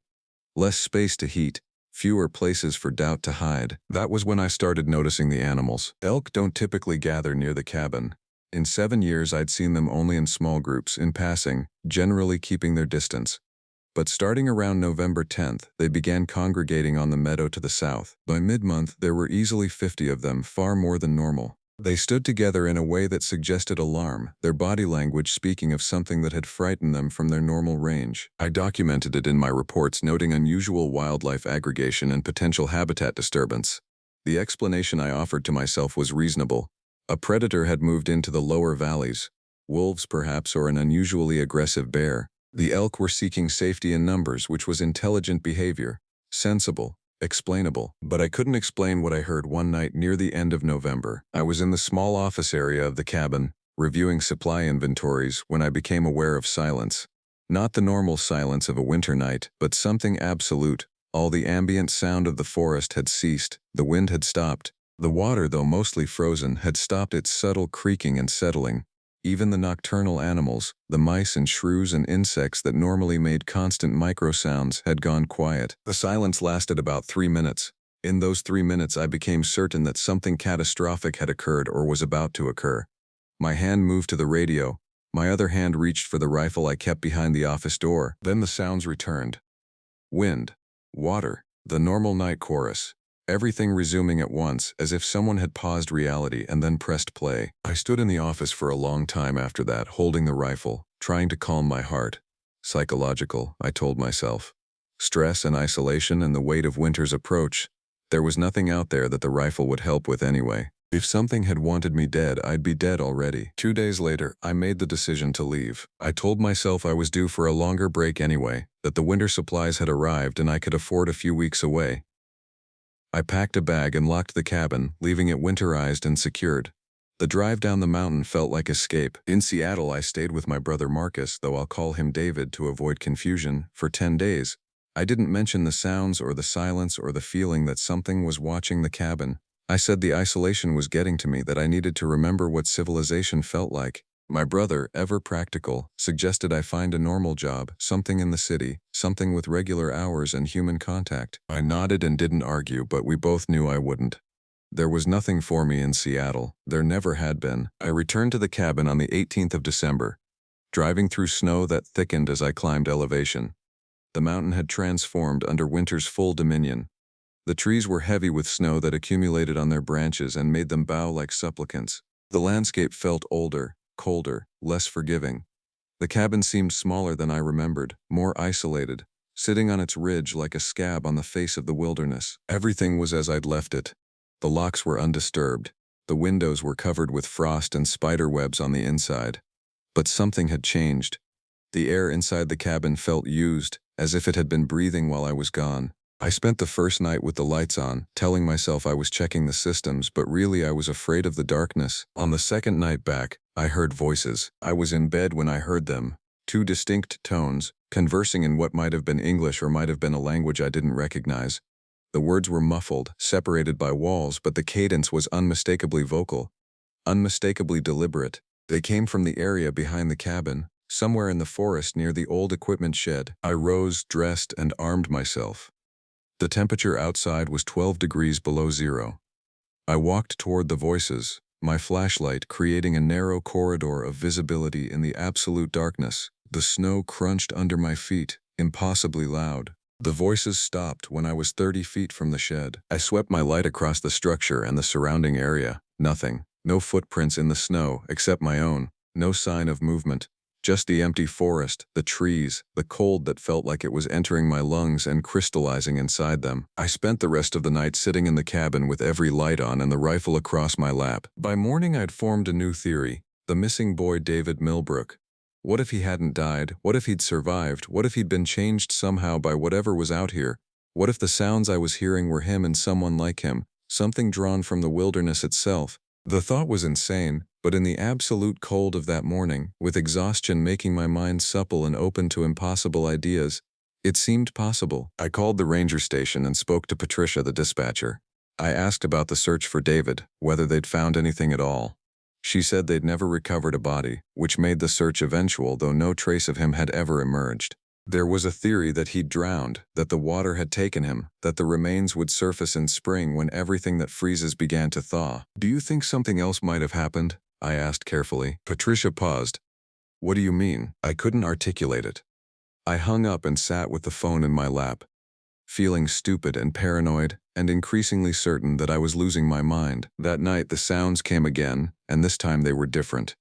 Less space to heat, fewer places for doubt to hide. That was when I started noticing the animals. Elk don't typically gather near the cabin. In 7 years I'd seen them only in small groups, in passing, generally keeping their distance. But starting around November 10th, they began congregating on the meadow to the south. By mid-month, there were easily 50 of them, far more than normal. They stood together in a way that suggested alarm, their body language speaking of something that had frightened them from their normal range. I documented it in my reports, noting unusual wildlife aggregation and potential habitat disturbance. The explanation I offered to myself was reasonable. A predator had moved into the lower valleys. Wolves, perhaps, or an unusually aggressive bear. The elk were seeking safety in numbers, which was intelligent behavior, sensible, explainable. But I couldn't explain what I heard one night near the end of November. I was in the small office area of the cabin, reviewing supply inventories, when I became aware of silence. Not the normal silence of a winter night, but something absolute. All the ambient sound of the forest had ceased, the wind had stopped. The water, though mostly frozen, had stopped its subtle creaking and settling. Even the nocturnal animals, the mice and shrews and insects that normally made constant micro-sounds, had gone quiet. The silence lasted about 3 minutes. In those 3 minutes I became certain that something catastrophic had occurred or was about to occur. My hand moved to the radio. My other hand reached for the rifle I kept behind the office door. Then the sounds returned. Wind, water, the normal night chorus. Everything resuming at once, as if someone had paused reality and then pressed play. I stood in the office for a long time after that, holding the rifle, trying to calm my heart. Psychological, I told myself. Stress and isolation and the weight of winter's approach. There was nothing out there that the rifle would help with anyway. If something had wanted me dead, I'd be dead already. 2 days later, I made the decision to leave. I told myself I was due for a longer break anyway, that the winter supplies had arrived and I could afford a few weeks away. I packed a bag and locked the cabin, leaving it winterized and secured. The drive down the mountain felt like escape. In Seattle, I stayed with my brother Marcus, though I'll call him David to avoid confusion, for 10 days. I didn't mention the sounds or the silence or the feeling that something was watching the cabin. I said the isolation was getting to me, that I needed to remember what civilization felt like. My brother, ever practical, suggested I find a normal job, something in the city, something with regular hours and human contact. I nodded and didn't argue, but we both knew I wouldn't. There was nothing for me in Seattle. There never had been. I returned to the cabin on the 18th of December, driving through snow that thickened as I climbed elevation. The mountain had transformed under winter's full dominion. The trees were heavy with snow that accumulated on their branches and made them bow like supplicants. The landscape felt older, colder, less forgiving. The cabin seemed smaller than I remembered, more isolated, sitting on its ridge like a scab on the face of the wilderness. Everything was as I'd left it. The locks were undisturbed. The windows were covered with frost and spider webs on the inside. But something had changed. The air inside the cabin felt used, as if it had been breathing while I was gone. I spent the first night with the lights on, telling myself I was checking the systems, but really I was afraid of the darkness. On the second night back, I heard voices. I was in bed when I heard them. Two distinct tones, conversing in what might have been English or might have been a language I didn't recognize. The words were muffled, separated by walls, but the cadence was unmistakably vocal, unmistakably deliberate. They came from the area behind the cabin, somewhere in the forest near the old equipment shed. I rose, dressed, and armed myself. The temperature outside was 12 degrees below zero. I walked toward the voices, my flashlight creating a narrow corridor of visibility in the absolute darkness. The snow crunched under my feet, impossibly loud. The voices stopped when I was 30 feet from the shed. I swept my light across the structure and the surrounding area. Nothing. No footprints in the snow, except my own. No sign of movement. Just the empty forest, the trees, the cold that felt like it was entering my lungs and crystallizing inside them. I spent the rest of the night sitting in the cabin with every light on and the rifle across my lap. By morning I'd formed a new theory. The missing boy David Millbrook. What if he hadn't died? What if he'd survived? What if he'd been changed somehow by whatever was out here? What if the sounds I was hearing were him and someone like him, something drawn from the wilderness itself? The thought was insane, but in the absolute cold of that morning, with exhaustion making my mind supple and open to impossible ideas, it seemed possible. I called the ranger station and spoke to Patricia, the dispatcher. I asked about the search for David, whether they'd found anything at all. She said they'd never recovered a body, which made the search eventual, though no trace of him had ever emerged. There was a theory that he'd drowned, that the water had taken him, that the remains would surface in spring when everything that freezes began to thaw. Do you think something else might have happened? I asked carefully. Patricia paused. What do you mean? I couldn't articulate it. I hung up and sat with the phone in my lap, feeling stupid and paranoid, and increasingly certain that I was losing my mind. That night the sounds came again, and this time they were different.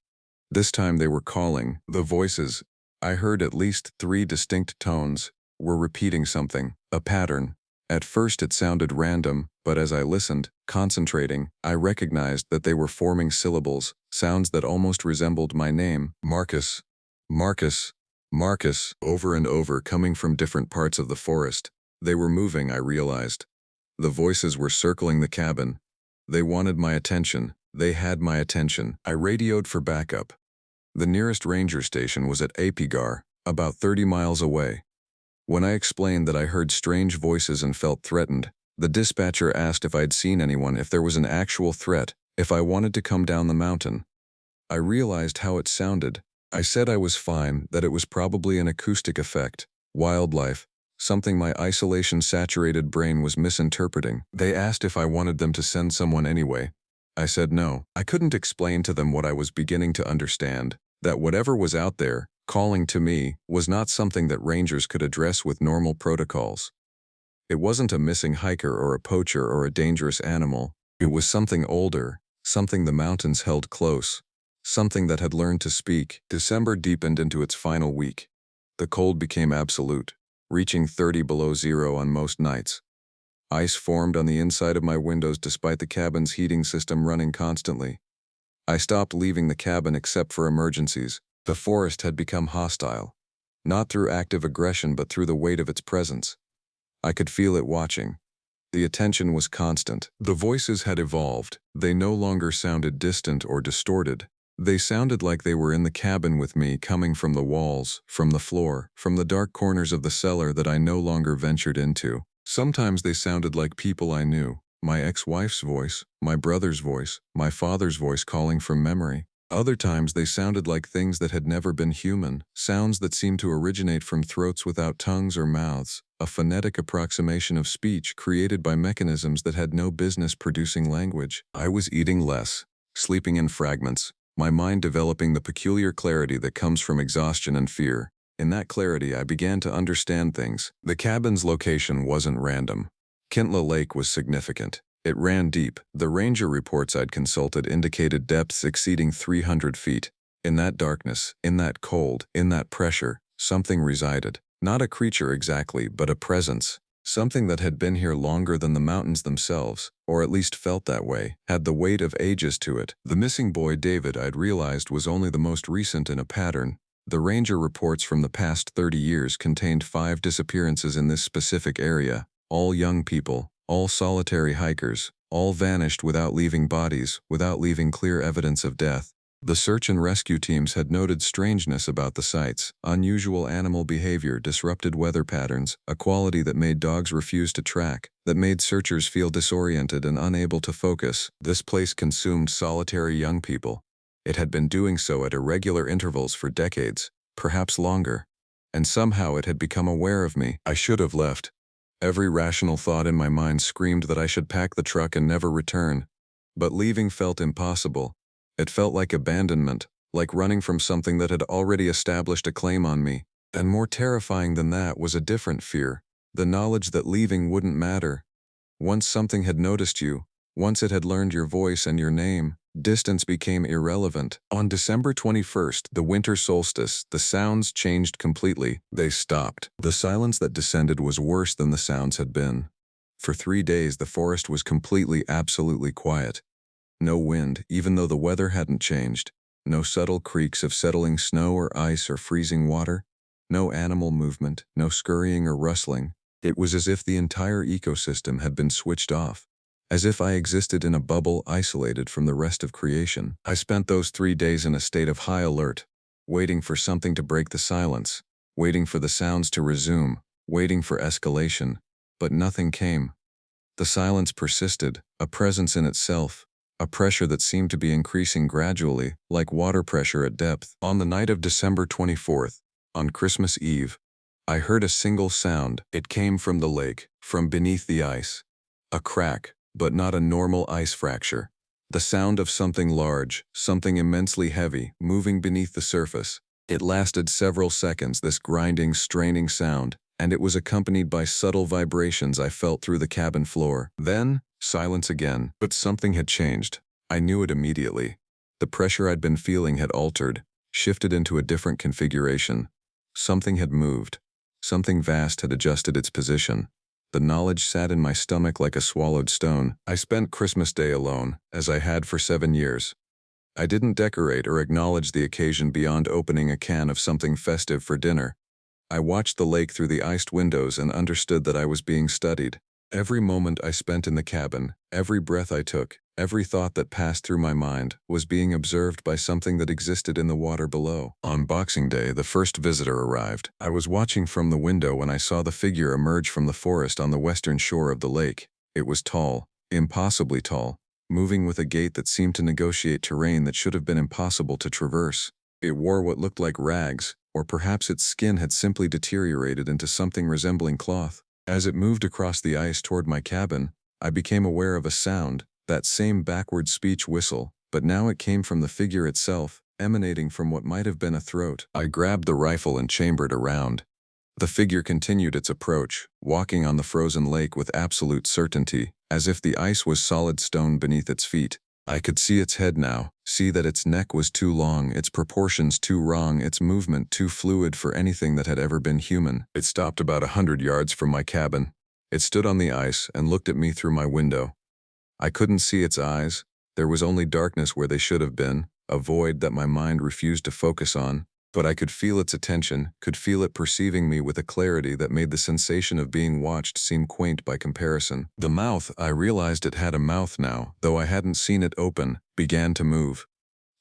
This time they were calling. The voices, I heard at least 3 distinct tones, were repeating something, a pattern. At first it sounded random, but as I listened, concentrating, I recognized that they were forming syllables, sounds that almost resembled my name, Marcus. Marcus. Marcus, over and over, coming from different parts of the forest. They were moving, I realized. The voices were circling the cabin. They wanted my attention. They had my attention. I radioed for backup. The nearest ranger station was at Apigar, about 30 miles away. When I explained that I heard strange voices and felt threatened, the dispatcher asked if I'd seen anyone, if there was an actual threat, if I wanted to come down the mountain. I realized how it sounded. I said I was fine, that it was probably an acoustic effect, wildlife, something my isolation-saturated brain was misinterpreting. They asked if I wanted them to send someone anyway. I said no. I couldn't explain to them what I was beginning to understand, that whatever was out there, calling to me, was not something that rangers could address with normal protocols. It wasn't a missing hiker or a poacher or a dangerous animal. It was something older, something the mountains held close, something that had learned to speak. December deepened into its final week. The cold became absolute, reaching 30 below zero on most nights. Ice formed on the inside of my windows despite the cabin's heating system running constantly. I stopped leaving the cabin except for emergencies. The forest had become hostile, not through active aggression but through the weight of its presence. I could feel it watching. The attention was constant. The voices had evolved. They no longer sounded distant or distorted. They sounded like they were in the cabin with me, coming from the walls, from the floor, from the dark corners of the cellar that I no longer ventured into. Sometimes they sounded like people I knew, my ex-wife's voice, my brother's voice, my father's voice calling from memory. Other times they sounded like things that had never been human, sounds that seemed to originate from throats without tongues or mouths, a phonetic approximation of speech created by mechanisms that had no business producing language. I was eating less, sleeping in fragments, my mind developing the peculiar clarity that comes from exhaustion and fear. In that clarity, I began to understand things. The cabin's location wasn't random. Kintla Lake was significant. It ran deep. The ranger reports I'd consulted indicated depths exceeding 300 feet. In that darkness, in that cold, in that pressure, something resided. Not a creature exactly, but a presence. Something that had been here longer than the mountains themselves, or at least felt that way, had the weight of ages to it. The missing boy David, I'd realized, was only the most recent in a pattern. The ranger reports from the past 30 years contained 5 disappearances in this specific area, all young people, all solitary hikers, all vanished without leaving bodies, without leaving clear evidence of death. The search and rescue teams had noted strangeness about the sites, unusual animal behavior, disrupted weather patterns, a quality that made dogs refuse to track, that made searchers feel disoriented and unable to focus. This place consumed solitary young people. It had been doing so at irregular intervals for decades, perhaps longer. And somehow it had become aware of me. I should have left. Every rational thought in my mind screamed that I should pack the truck and never return. But leaving felt impossible. It felt like abandonment, like running from something that had already established a claim on me. And more terrifying than that was a different fear, the knowledge that leaving wouldn't matter. Once something had noticed you, once it had learned your voice and your name, distance became irrelevant. On December 21st, the winter solstice, the sounds changed completely. They stopped. The silence that descended was worse than the sounds had been. For 3 days, the forest was completely, absolutely quiet. No wind, even though the weather hadn't changed. No subtle creaks of settling snow or ice or freezing water. No animal movement, no scurrying or rustling. It was as if the entire ecosystem had been switched off. As if I existed in a bubble isolated from the rest of creation. I spent those 3 days in a state of high alert, waiting for something to break the silence, waiting for the sounds to resume, waiting for escalation. But nothing came. The silence persisted, a presence in itself. A pressure that seemed to be increasing gradually, like water pressure at depth. On the night of December 24th, on Christmas Eve, I heard a single sound. It came from the lake, from beneath the ice. A crack, but not a normal ice fracture. The sound of something large, something immensely heavy, moving beneath the surface. It lasted several seconds, this grinding, straining sound, and it was accompanied by subtle vibrations I felt through the cabin floor. Then, silence again. But something had changed. I knew it immediately. The pressure I'd been feeling had altered, shifted into a different configuration. Something had moved. Something vast had adjusted its position. The knowledge sat in my stomach like a swallowed stone. I spent Christmas Day alone, as I had for 7 years. I didn't decorate or acknowledge the occasion beyond opening a can of something festive for dinner. I watched the lake through the iced windows and understood that I was being studied. Every moment I spent in the cabin, every breath I took, every thought that passed through my mind, was being observed by something that existed in the water below. On Boxing Day, the first visitor arrived. I was watching from the window when I saw the figure emerge from the forest on the western shore of the lake. It was tall, impossibly tall, moving with a gait that seemed to negotiate terrain that should have been impossible to traverse. It wore what looked like rags, or perhaps its skin had simply deteriorated into something resembling cloth. As it moved across the ice toward my cabin, I became aware of a sound, that same backward speech whistle, but now it came from the figure itself, emanating from what might have been a throat. I grabbed the rifle and chambered around. The figure continued its approach, walking on the frozen lake with absolute certainty, as if the ice was solid stone beneath its feet. I could see its head now, see that its neck was too long, its proportions too wrong, its movement too fluid for anything that had ever been human. It stopped about 100 yards from my cabin. It stood on the ice and looked at me through my window. I couldn't see its eyes. There was only darkness where they should have been, a void that my mind refused to focus on. But I could feel its attention, could feel it perceiving me with a clarity that made the sensation of being watched seem quaint by comparison. The mouth, I realized it had a mouth now, though I hadn't seen it open, began to move.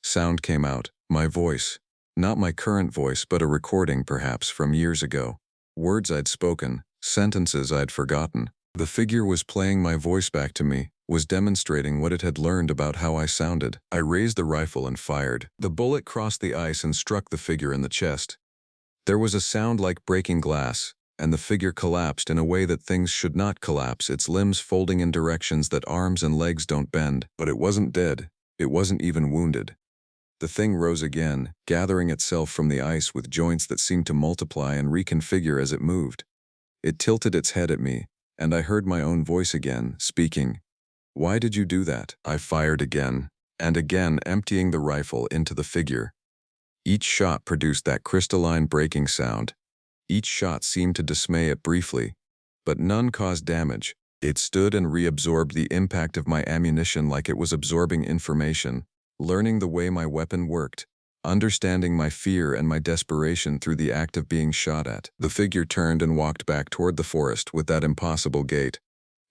Sound came out, my voice. Not my current voice, but a recording perhaps from years ago. Words I'd spoken, sentences I'd forgotten. The figure was playing my voice back to me, was demonstrating what it had learned about how I sounded. I raised the rifle and fired. The bullet crossed the ice and struck the figure in the chest. There was a sound like breaking glass, and the figure collapsed in a way that things should not collapse, its limbs folding in directions that arms and legs don't bend. But it wasn't dead. It wasn't even wounded. The thing rose again, gathering itself from the ice with joints that seemed to multiply and reconfigure as it moved. It tilted its head at me, and I heard my own voice again, speaking. "Why did you do that?" I fired again, and again, emptying the rifle into the figure. Each shot produced that crystalline breaking sound. Each shot seemed to dismay it briefly, but none caused damage. It stood and reabsorbed the impact of my ammunition like it was absorbing information, learning the way my weapon worked, understanding my fear and my desperation through the act of being shot at. The figure turned and walked back toward the forest with that impossible gait.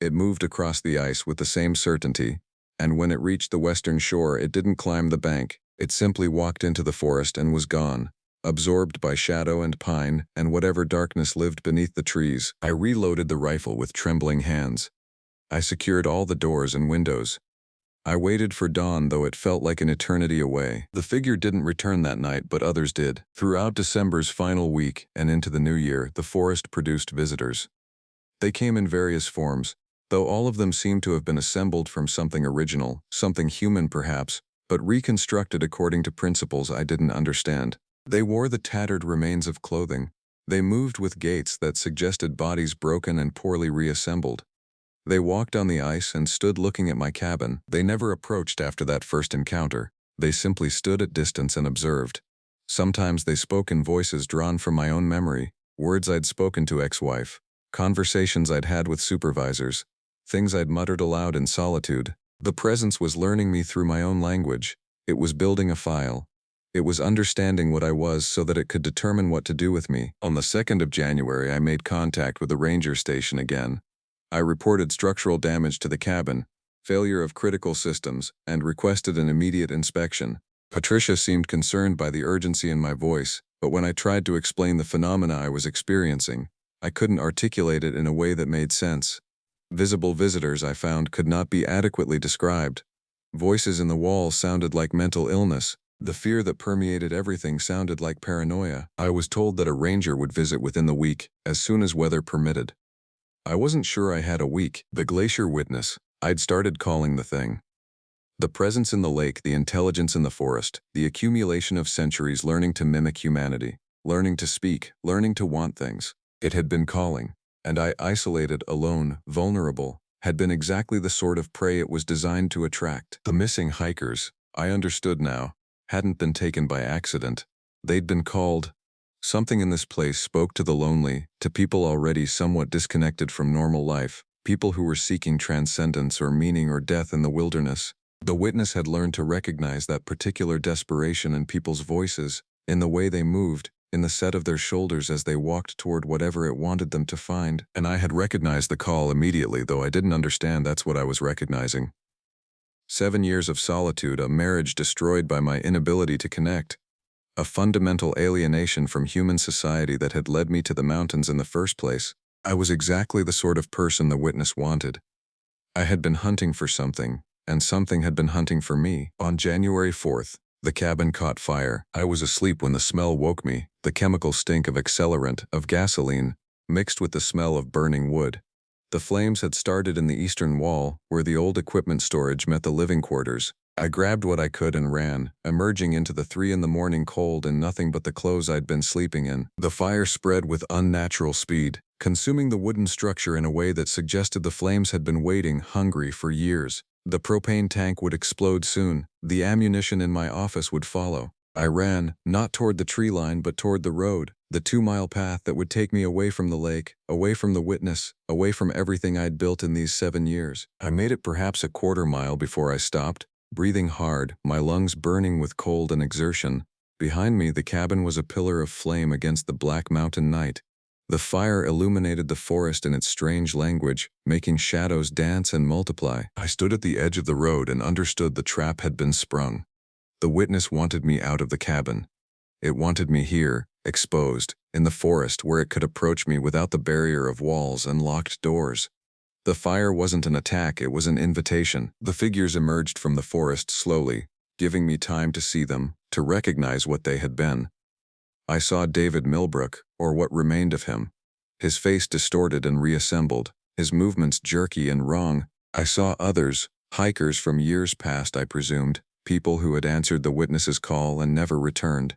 It moved across the ice with the same certainty, and when it reached the western shore, it didn't climb the bank. It simply walked into the forest and was gone, absorbed by shadow and pine and whatever darkness lived beneath the trees. I reloaded the rifle with trembling hands. I secured all the doors and windows. I waited for dawn, though it felt like an eternity away. The figure didn't return that night, but others did. Throughout December's final week and into the new year, the forest produced visitors. They came in various forms, though all of them seemed to have been assembled from something original, something human perhaps, but reconstructed according to principles I didn't understand. They wore the tattered remains of clothing. They moved with gaits that suggested bodies broken and poorly reassembled. They walked on the ice and stood looking at my cabin. They never approached after that first encounter. They simply stood at distance and observed. Sometimes they spoke in voices drawn from my own memory, words I'd spoken to ex-wife, conversations I'd had with supervisors, things I'd muttered aloud in solitude. The presence was learning me through my own language. It was building a file. It was understanding what I was so that it could determine what to do with me. On the 2nd of January, I made contact with the ranger station again. I reported structural damage to the cabin, failure of critical systems, and requested an immediate inspection. Patricia seemed concerned by the urgency in my voice, but when I tried to explain the phenomena I was experiencing, I couldn't articulate it in a way that made sense. Visible visitors, I found, could not be adequately described. Voices in the walls sounded like mental illness. The fear that permeated everything sounded like paranoia. I was told that a ranger would visit within the week, as soon as weather permitted. I wasn't sure I had a week. The glacier witness, I'd started calling the thing. The presence in the lake, the intelligence in the forest, the accumulation of centuries learning to mimic humanity, learning to speak, learning to want things. It had been calling. And I, isolated, alone, vulnerable, had been exactly the sort of prey it was designed to attract. The missing hikers, I understood now, hadn't been taken by accident. They'd been called. Something in this place spoke to the lonely, to people already somewhat disconnected from normal life, people who were seeking transcendence or meaning or death in the wilderness. The witness had learned to recognize that particular desperation in people's voices, in the way they moved, in the set of their shoulders as they walked toward whatever it wanted them to find. And I had recognized the call immediately, though I didn't understand that's what I was recognizing. 7 years of solitude, a marriage destroyed by my inability to connect, a fundamental alienation from human society that had led me to the mountains in the first place. I was exactly the sort of person the witness wanted. I had been hunting for something, and something had been hunting for me. On January 4th, the cabin caught fire. I was asleep when the smell woke me, the chemical stink of accelerant, of gasoline, mixed with the smell of burning wood. The flames had started in the eastern wall, where the old equipment storage met the living quarters. I grabbed what I could and ran, emerging into the 3 in the morning cold in nothing but the clothes I'd been sleeping in. The fire spread with unnatural speed, consuming the wooden structure in a way that suggested the flames had been waiting, hungry, for years. The propane tank would explode soon. The ammunition in my office would follow. I ran, not toward the tree line but toward the road, the 2-mile path that would take me away from the lake, away from the witness, away from everything I'd built in these 7 years. I made it perhaps a quarter mile before I stopped, breathing hard, my lungs burning with cold and exertion. Behind me, the cabin was a pillar of flame against the black mountain night. The fire illuminated the forest in its strange language, making shadows dance and multiply. I stood at the edge of the road and understood the trap had been sprung. The witness wanted me out of the cabin. It wanted me here, exposed, in the forest where it could approach me without the barrier of walls and locked doors. The fire wasn't an attack, it was an invitation. The figures emerged from the forest slowly, giving me time to see them, to recognize what they had been. I saw David Milbrook, or what remained of him. His face distorted and reassembled, his movements jerky and wrong. I saw others, hikers from years past I presumed, people who had answered the witness's call and never returned.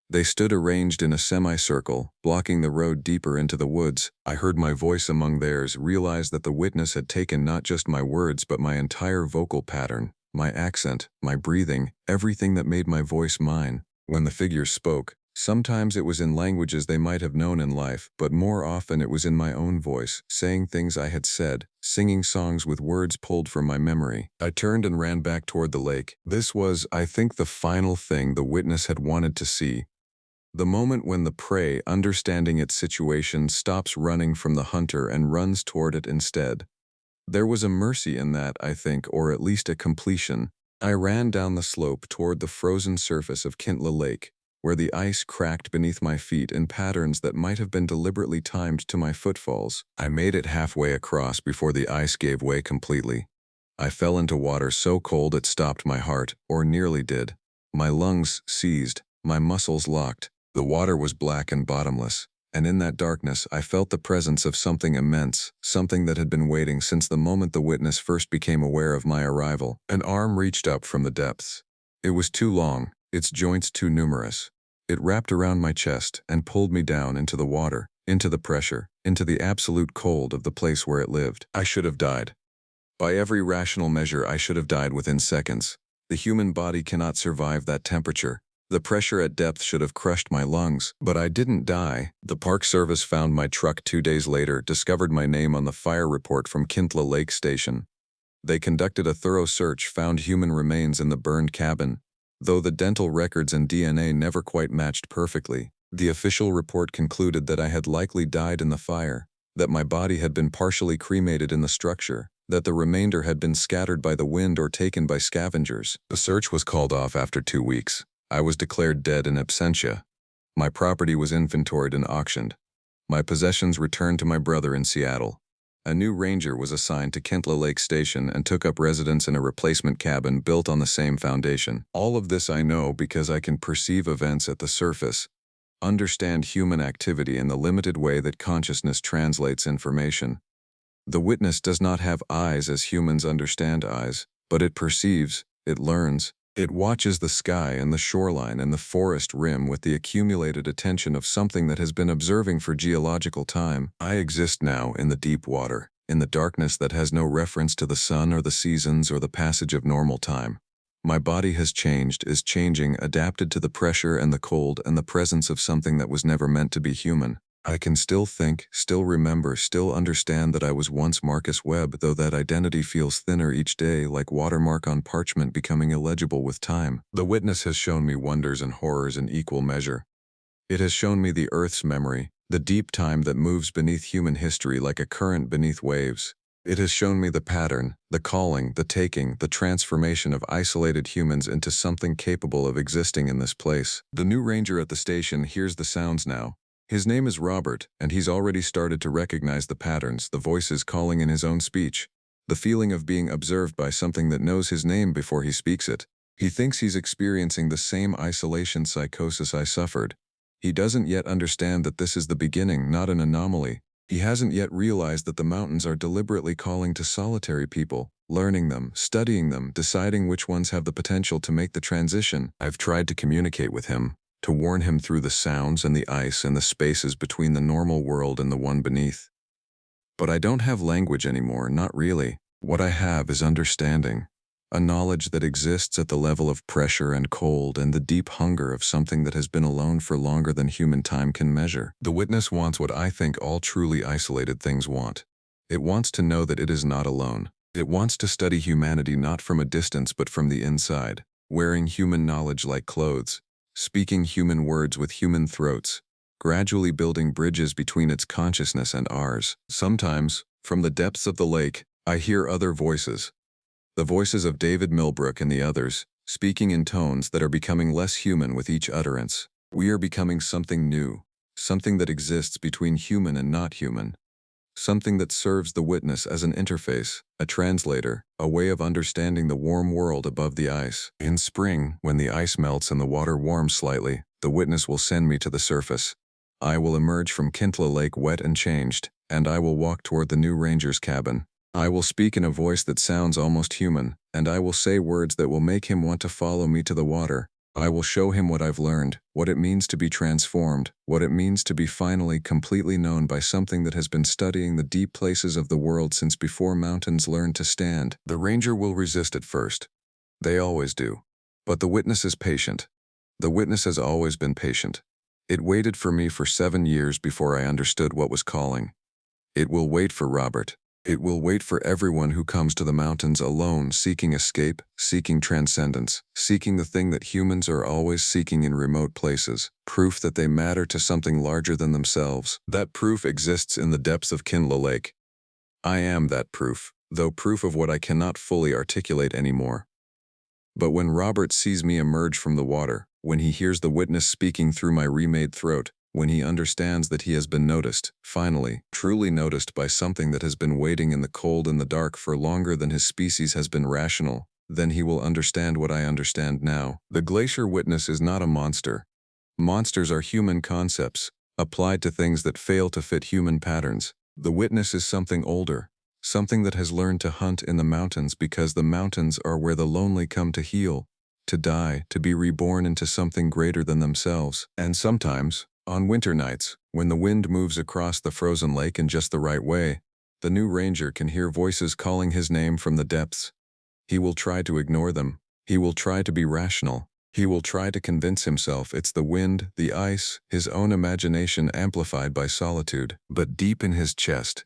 They stood arranged in a semicircle, blocking the road deeper into the woods. I heard my voice among theirs, realized that the witness had taken not just my words but my entire vocal pattern, my accent, my breathing, everything that made my voice mine. When the figures spoke, Sometimes it was in languages they might have known in life, but more often it was in my own voice, saying things I had said, singing songs with words pulled from my memory. I turned and ran back toward the lake. This was, I think, the final thing the witness had wanted to see. The moment when the prey, understanding its situation, stops running from the hunter and runs toward it instead. There was a mercy in that, I think, or at least a completion. I ran down the slope toward the frozen surface of Kintla Lake, where the ice cracked beneath my feet in patterns that might have been deliberately timed to my footfalls. I made it halfway across before the ice gave way completely. I fell into water so cold it stopped my heart, or nearly did. My lungs seized, my muscles locked. The water was black and bottomless, and in that darkness I felt the presence of something immense, something that had been waiting since the moment the witness first became aware of my arrival. An arm reached up from the depths. It was too long, its joints too numerous. It wrapped around my chest and pulled me down into the water, into the pressure, into the absolute cold of the place where it lived. I should have died. By every rational measure, I should have died within seconds. The human body cannot survive that temperature. The pressure at depth should have crushed my lungs, but I didn't die. The Park Service found my truck 2 days later, discovered my name on the fire report from Kintla Lake Station. They conducted a thorough search, found human remains in the burned cabin. Though the dental records and DNA never quite matched perfectly, the official report concluded that I had likely died in the fire, that my body had been partially cremated in the structure, that the remainder had been scattered by the wind or taken by scavengers. The search was called off after 2 weeks. I was declared dead in absentia. My property was inventoried and auctioned. My possessions returned to my brother in Seattle. A new ranger was assigned to Kintla Lake Station and took up residence in a replacement cabin built on the same foundation. All of this I know because I can perceive events at the surface, understand human activity in the limited way that consciousness translates information. The witness does not have eyes as humans understand eyes, but it perceives, it learns. It watches the sky and the shoreline and the forest rim with the accumulated attention of something that has been observing for geological time. I exist now in the deep water, in the darkness that has no reference to the sun or the seasons or the passage of normal time. My body has changed, is changing, adapted to the pressure and the cold and the presence of something that was never meant to be human. I can still think, still remember, still understand that I was once Marcus Webb, though that identity feels thinner each day, like watermark on parchment becoming illegible with time. The witness has shown me wonders and horrors in equal measure. It has shown me the Earth's memory, the deep time that moves beneath human history like a current beneath waves. It has shown me the pattern, the calling, the taking, the transformation of isolated humans into something capable of existing in this place. The new ranger at the station hears the sounds now. His name is Robert, and he's already started to recognize the patterns, the voices calling in his own speech, the feeling of being observed by something that knows his name before he speaks it. He thinks he's experiencing the same isolation psychosis I suffered. He doesn't yet understand that this is the beginning, not an anomaly. He hasn't yet realized that the mountains are deliberately calling to solitary people, learning them, studying them, deciding which ones have the potential to make the transition. I've tried to communicate with him, to warn him through the sounds and the ice and the spaces between the normal world and the one beneath. But I don't have language anymore, not really. What I have is understanding, a knowledge that exists at the level of pressure and cold and the deep hunger of something that has been alone for longer than human time can measure. The witness wants what I think all truly isolated things want. It wants to know that it is not alone. It wants to study humanity not from a distance but from the inside, wearing human knowledge like clothes, speaking human words with human throats, gradually building bridges between its consciousness and ours. Sometimes, from the depths of the lake, I hear other voices. The voices of David Milbrook and the others, speaking in tones that are becoming less human with each utterance. We are becoming something new, something that exists between human and not human. Something that serves the witness as an interface, a translator, a way of understanding the warm world above the ice. In spring, when the ice melts and the water warms slightly, the witness will send me to the surface. I will emerge from Kintla Lake wet and changed, and I will walk toward the new ranger's cabin. I will speak in a voice that sounds almost human, and I will say words that will make him want to follow me to the water. I will show him what I've learned, what it means to be transformed, what it means to be finally completely known by something that has been studying the deep places of the world since before mountains learned to stand. The ranger will resist at first. They always do. But the witness is patient. The witness has always been patient. It waited for me for 7 years before I understood what was calling. It will wait for Robert. It will wait for everyone who comes to the mountains alone, seeking escape, seeking transcendence, seeking the thing that humans are always seeking in remote places, proof that they matter to something larger than themselves. That proof exists in the depths of Kindla Lake. I am that proof, though proof of what I cannot fully articulate anymore. But when Robert sees me emerge from the water, when he hears the witness speaking through my remade throat, when he understands that he has been noticed, finally, truly noticed by something that has been waiting in the cold and the dark for longer than his species has been rational, then he will understand what I understand now. The glacier witness is not a monster. Monsters are human concepts, applied to things that fail to fit human patterns. The witness is something older, something that has learned to hunt in the mountains because the mountains are where the lonely come to heal, to die, to be reborn into something greater than themselves. And sometimes, on winter nights, when the wind moves across the frozen lake in just the right way, the new ranger can hear voices calling his name from the depths. He will try to ignore them. He will try to be rational. He will try to convince himself it's the wind, the ice, his own imagination amplified by solitude. But deep in his chest,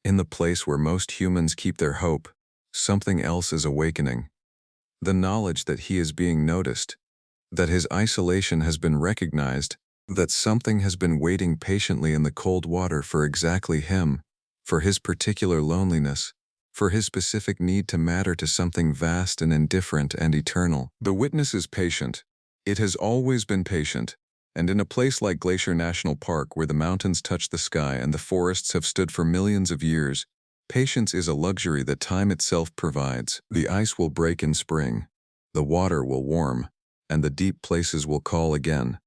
in the place where most humans keep their hope, something else is awakening. The knowledge that he is being noticed, that his isolation has been recognized, that something has been waiting patiently in the cold water for exactly him, for his particular loneliness, for his specific need to matter to something vast and indifferent and eternal. The witness is patient. It has always been patient. And in a place like Glacier National Park, where the mountains touch the sky and the forests have stood for millions of years, patience is a luxury that time itself provides. The ice will break in spring, the water will warm, and the deep places will call again.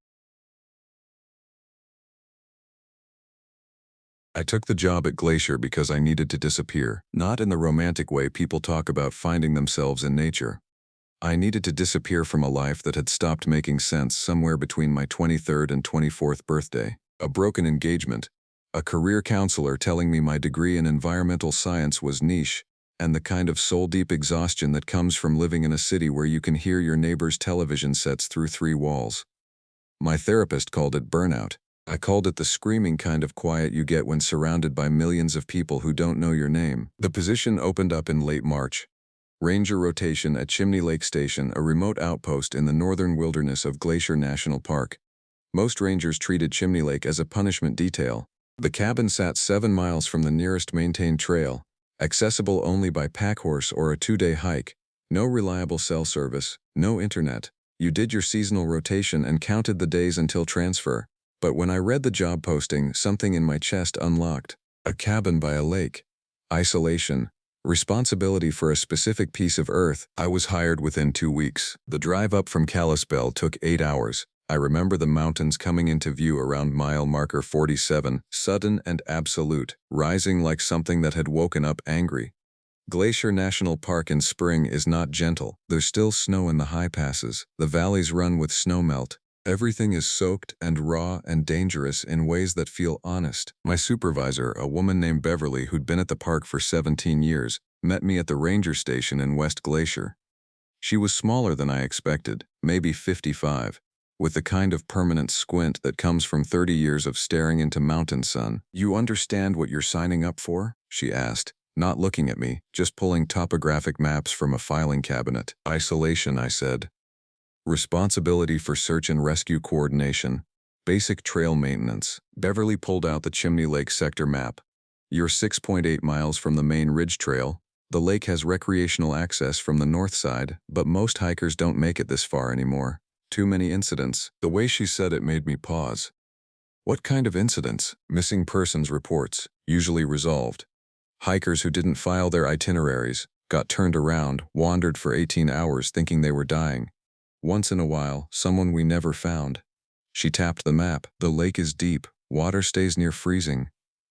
I took the job at Glacier because I needed to disappear, not in the romantic way people talk about finding themselves in nature. I needed to disappear from a life that had stopped making sense somewhere between my 23rd and 24th birthday. A broken engagement, a career counselor telling me my degree in environmental science was niche, and the kind of soul-deep exhaustion that comes from living in a city where you can hear your neighbor's television sets through 3 walls. My therapist called it burnout. I called it the screaming kind of quiet you get when surrounded by millions of people who don't know your name. The position opened up in late March. Ranger rotation at Chimney Lake Station, a remote outpost in the northern wilderness of Glacier National Park. Most rangers treated Chimney Lake as a punishment detail. The cabin sat 7 miles from the nearest maintained trail, accessible only by packhorse or a 2-day hike. No reliable cell service, no internet. You did your seasonal rotation and counted the days until transfer. But when I read the job posting, something in my chest unlocked. A cabin by a lake. Isolation. Responsibility for a specific piece of earth. I was hired within 2 weeks. The drive up from Kalispell took 8 hours. I remember the mountains coming into view around mile marker 47, sudden and absolute, rising like something that had woken up angry. Glacier National Park in spring is not gentle. There's still snow in the high passes. The valleys run with snowmelt. Everything is soaked and raw and dangerous in ways that feel honest. My supervisor, a woman named Beverly who'd been at the park for 17 years, met me at the ranger station in West Glacier. She was smaller than I expected, maybe 55, with the kind of permanent squint that comes from 30 years of staring into mountain sun. "You understand what you're signing up for?" she asked, not looking at me, just pulling topographic maps from a filing cabinet. "Isolation," I said. "Responsibility for search and rescue coordination. Basic trail maintenance." Beverly pulled out the Chimney Lake sector map. "You're 6.8 miles from the main ridge trail. The lake has recreational access from the north side, but most hikers don't make it this far anymore. Too many incidents." The way she said it made me pause. What kind of incidents? Missing persons reports, usually resolved. Hikers who didn't file their itineraries, got turned around, wandered for 18 hours thinking they were dying. Once in a while, someone we never found. She tapped the map. "The lake is deep. Water stays near freezing.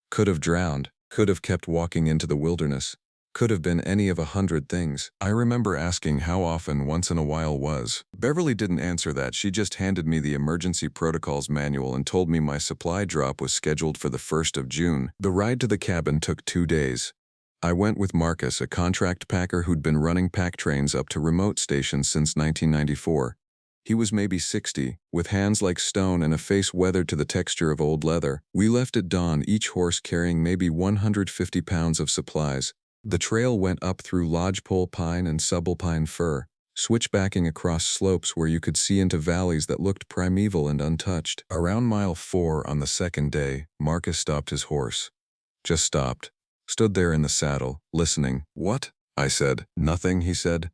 Could have drowned. Could have kept walking into the wilderness. Could have been any of 100 things." I remember asking how often once in a while was. Beverly didn't answer that. She just handed me the emergency protocols manual and told me my supply drop was scheduled for the 1st of June. The ride to the cabin took 2 days. I went with Marcus, a contract packer who'd been running pack trains up to remote stations since 1994. He was maybe 60, with hands like stone and a face weathered to the texture of old leather. We left at dawn, each horse carrying maybe 150 pounds of supplies. The trail went up through lodgepole pine and subalpine fir, switchbacking across slopes where you could see into valleys that looked primeval and untouched. Around mile 4 on the second day, Marcus stopped his horse. Just stopped. Stood there in the saddle, listening. "What?" I said. "Nothing," he said.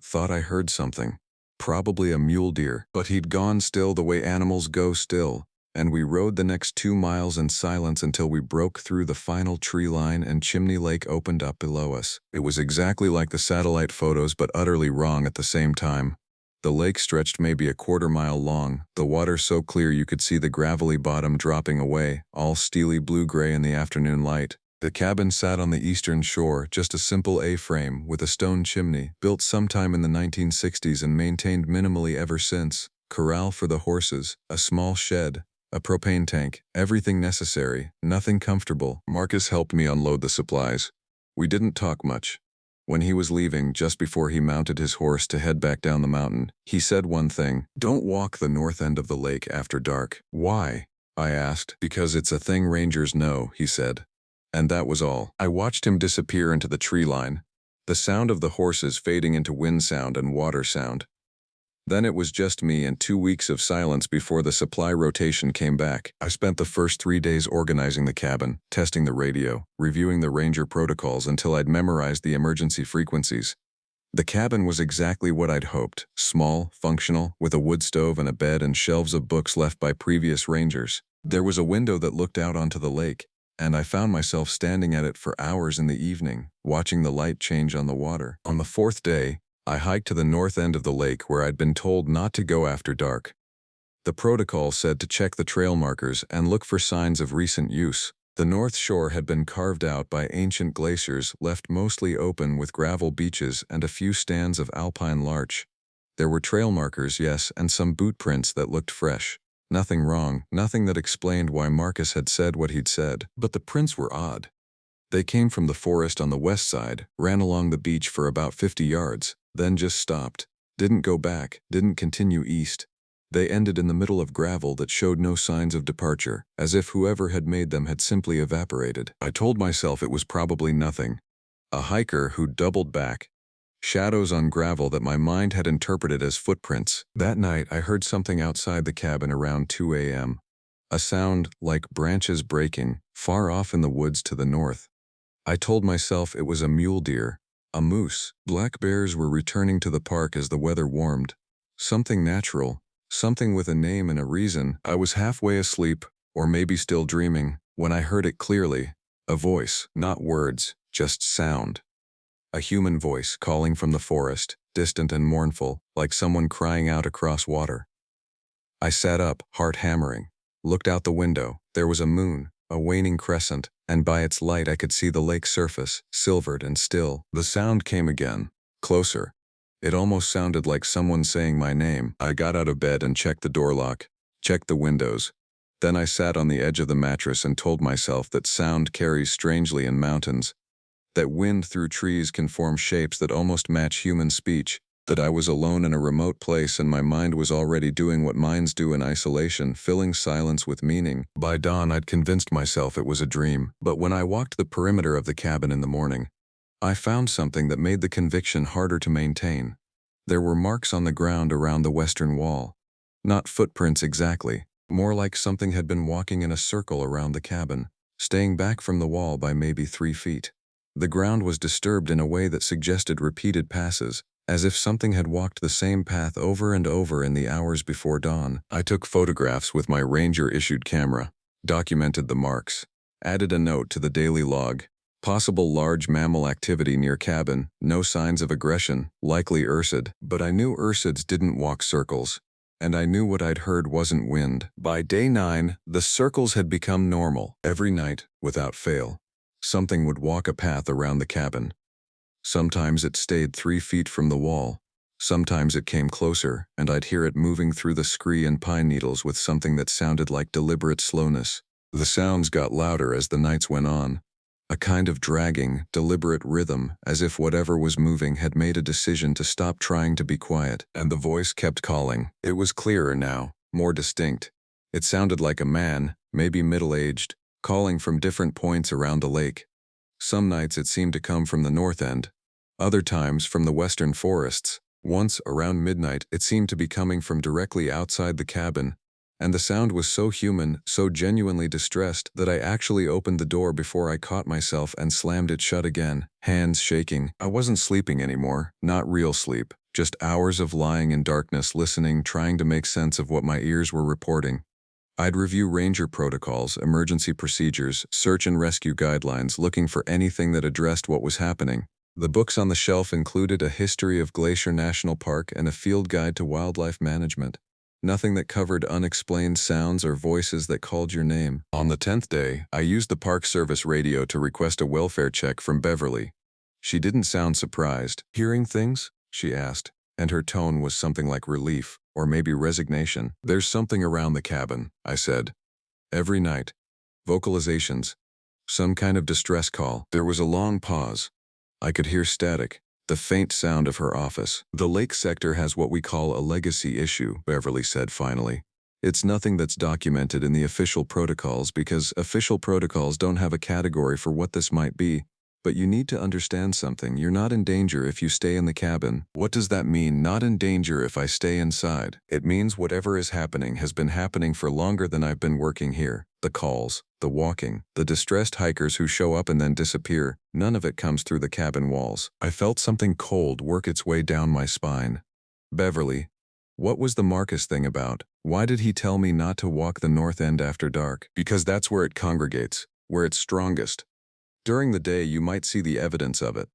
Thought I heard something. Probably a mule deer, but he'd gone still the way animals go still, and we rode the next 2 miles in silence until we broke through the final tree line and Chimney Lake opened up below us. It was exactly like the satellite photos, but utterly wrong at the same time. The lake stretched maybe a quarter-mile long, the water so clear you could see the gravelly bottom dropping away, all steely blue-gray in the afternoon light. The cabin sat on the eastern shore, just a simple A-frame with a stone chimney, built sometime in the 1960s and maintained minimally ever since. Corral for the horses, a small shed, a propane tank, everything necessary, nothing comfortable. Marcus helped me unload the supplies. We didn't talk much. When he was leaving, just before he mounted his horse to head back down the mountain, he said one thing: "Don't walk the north end of the lake after dark." "Why?" I asked. "Because it's a thing rangers know," he said. And that was all. I watched him disappear into the tree line, the sound of the horses fading into wind sound and water sound. Then it was just me and 2 weeks of silence before the supply rotation came back. I spent the first 3 days organizing the cabin, testing the radio, reviewing the ranger protocols until I'd memorized the emergency frequencies. The cabin was exactly what I'd hoped: small, functional, with a wood stove and a bed and shelves of books left by previous rangers. There was a window that looked out onto the lake, and I found myself standing at it for hours in the evening, watching the light change on the water. On the 4th day, I hiked to the north end of the lake where I'd been told not to go after dark. The protocol said to check the trail markers and look for signs of recent use. The north shore had been carved out by ancient glaciers, left mostly open with gravel beaches and a few stands of alpine larch. There were trail markers, yes, and some boot prints that looked fresh. Nothing wrong, nothing that explained why Marcus had said what he'd said, but the prints were odd. They came from the forest on the west side, ran along the beach for about 50 yards, then just stopped. Didn't go back, didn't continue east. They ended in the middle of gravel that showed no signs of departure, as if whoever had made them had simply evaporated. I told myself it was probably nothing. A hiker who doubled back. Shadows on gravel that my mind had interpreted as footprints. That night, I heard something outside the cabin around 2 a.m. A sound like branches breaking, far off in the woods to the north. I told myself it was a mule deer, a moose. Black bears were returning to the park as the weather warmed. Something natural, something with a name and a reason. I was halfway asleep, or maybe still dreaming, when I heard it clearly. A voice, not words, just sound. A human voice calling from the forest, distant and mournful, like someone crying out across water. I sat up, heart hammering, looked out the window. There was a moon, a waning crescent, and by its light I could see the lake surface, silvered and still. The sound came again, closer. It almost sounded like someone saying my name. I got out of bed and checked the door lock, checked the windows. Then I sat on the edge of the mattress and told myself that sound carries strangely in mountains, that wind through trees can form shapes that almost match human speech, that I was alone in a remote place and my mind was already doing what minds do in isolation, filling silence with meaning. By dawn, I'd convinced myself it was a dream, but when I walked the perimeter of the cabin in the morning, I found something that made the conviction harder to maintain. There were marks on the ground around the western wall. Not footprints exactly, more like something had been walking in a circle around the cabin, staying back from the wall by maybe 3 feet. The ground was disturbed in a way that suggested repeated passes, as if something had walked the same path over and over in the hours before dawn. I took photographs with my ranger-issued camera, documented the marks, added a note to the daily log. Possible large mammal activity near cabin, no signs of aggression, likely ursid. But I knew ursids didn't walk circles, and I knew what I'd heard wasn't wind. By day 9, the circles had become normal. Every night, without fail, something would walk a path around the cabin. Sometimes it stayed 3 feet from the wall. Sometimes it came closer, and I'd hear it moving through the scree and pine needles with something that sounded like deliberate slowness. The sounds got louder as the nights went on. A kind of dragging, deliberate rhythm, as if whatever was moving had made a decision to stop trying to be quiet, and the voice kept calling. It was clearer now, more distinct. It sounded like a man, maybe middle-aged, calling from different points around the lake. Some nights it seemed to come from the north end, other times from the western forests. Once, around midnight, it seemed to be coming from directly outside the cabin, and the sound was so human, so genuinely distressed, that I actually opened the door before I caught myself and slammed it shut again, hands shaking. I wasn't sleeping anymore, not real sleep, just hours of lying in darkness, listening, trying to make sense of what my ears were reporting. I'd review ranger protocols, emergency procedures, search and rescue guidelines, looking for anything that addressed what was happening. The books on the shelf included a history of Glacier National Park and a field guide to wildlife management. Nothing that covered unexplained sounds or voices that called your name. On the 10th day, I used the Park Service radio to request a welfare check from Beverly. She didn't sound surprised. "Hearing things?" she asked, and her tone was something like relief, or maybe resignation. "There's something around the cabin," I said. "Every night. Vocalizations. Some kind of distress call." There was a long pause. I could hear static, the faint sound of her office. "The lake sector has what we call a legacy issue," Beverly said finally. "It's nothing that's documented in the official protocols because official protocols don't have a category for what this might be. But you need to understand something. You're not in danger if you stay in the cabin." "What does that mean, not in danger if I stay inside?" "It means whatever is happening has been happening for longer than I've been working here. The calls, the walking, the distressed hikers who show up and then disappear, none of it comes through the cabin walls." I felt something cold work its way down my spine. "Beverly, what was the Marcus thing about? Why did he tell me not to walk the north end after dark?" "Because that's where it congregates, where it's strongest. During the day you might see the evidence of it.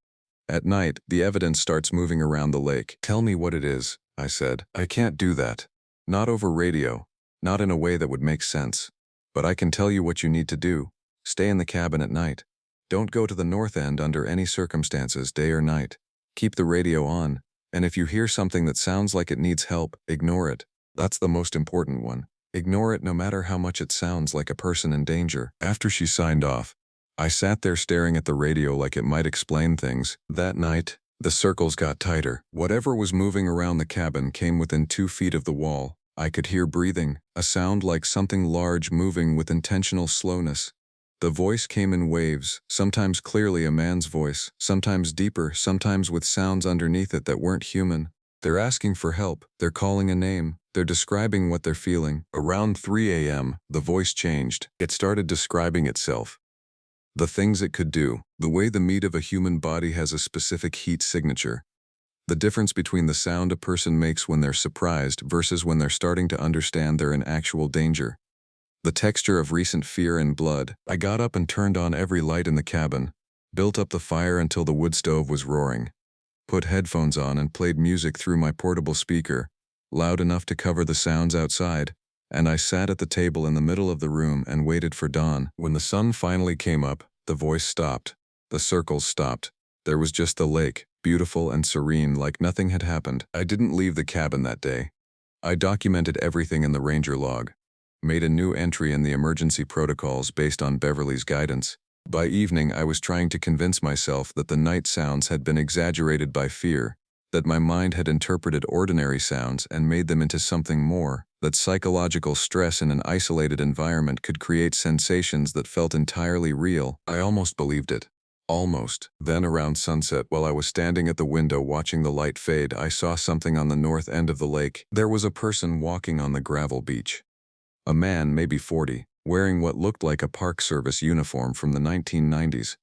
At night, the evidence starts moving around the lake." "Tell me what it is," I said. "I can't do that. Not over radio. Not in a way that would make sense. But I can tell you what you need to do. Stay in the cabin at night. Don't go to the north end under any circumstances, day or night. Keep the radio on, and if you hear something that sounds like it needs help, ignore it. That's the most important one. Ignore it no matter how much it sounds like a person in danger." After she signed off, I sat there staring at the radio like it might explain things. That night, the circles got tighter. Whatever was moving around the cabin came within 2 feet of the wall. I could hear breathing, a sound like something large moving with intentional slowness. The voice came in waves, sometimes clearly a man's voice, sometimes deeper, sometimes with sounds underneath it that weren't human. They're asking for help, they're calling a name, they're describing what they're feeling. Around 3 a.m., the voice changed. It started describing itself. The things it could do, the way the meat of a human body has a specific heat signature. The difference between the sound a person makes when they're surprised versus when they're starting to understand they're in actual danger. The texture of recent fear and blood. I got up and turned on every light in the cabin, built up the fire until the wood stove was roaring, put headphones on and played music through my portable speaker, loud enough to cover the sounds outside, and I sat at the table in the middle of the room and waited for dawn. When the sun finally came up, the voice stopped. The circles stopped. There was just the lake, beautiful and serene like nothing had happened. I didn't leave the cabin that day. I documented everything in the ranger log, made a new entry in the emergency protocols based on Beverly's guidance. By evening, I was trying to convince myself that the night sounds had been exaggerated by fear, that my mind had interpreted ordinary sounds and made them into something more, that psychological stress in an isolated environment could create sensations that felt entirely real. I almost believed it. Almost. Then around sunset, while I was standing at the window watching the light fade, I saw something on the north end of the lake. There was a person walking on the gravel beach. A man, maybe 40, wearing what looked like a Park Service uniform from the 1990s.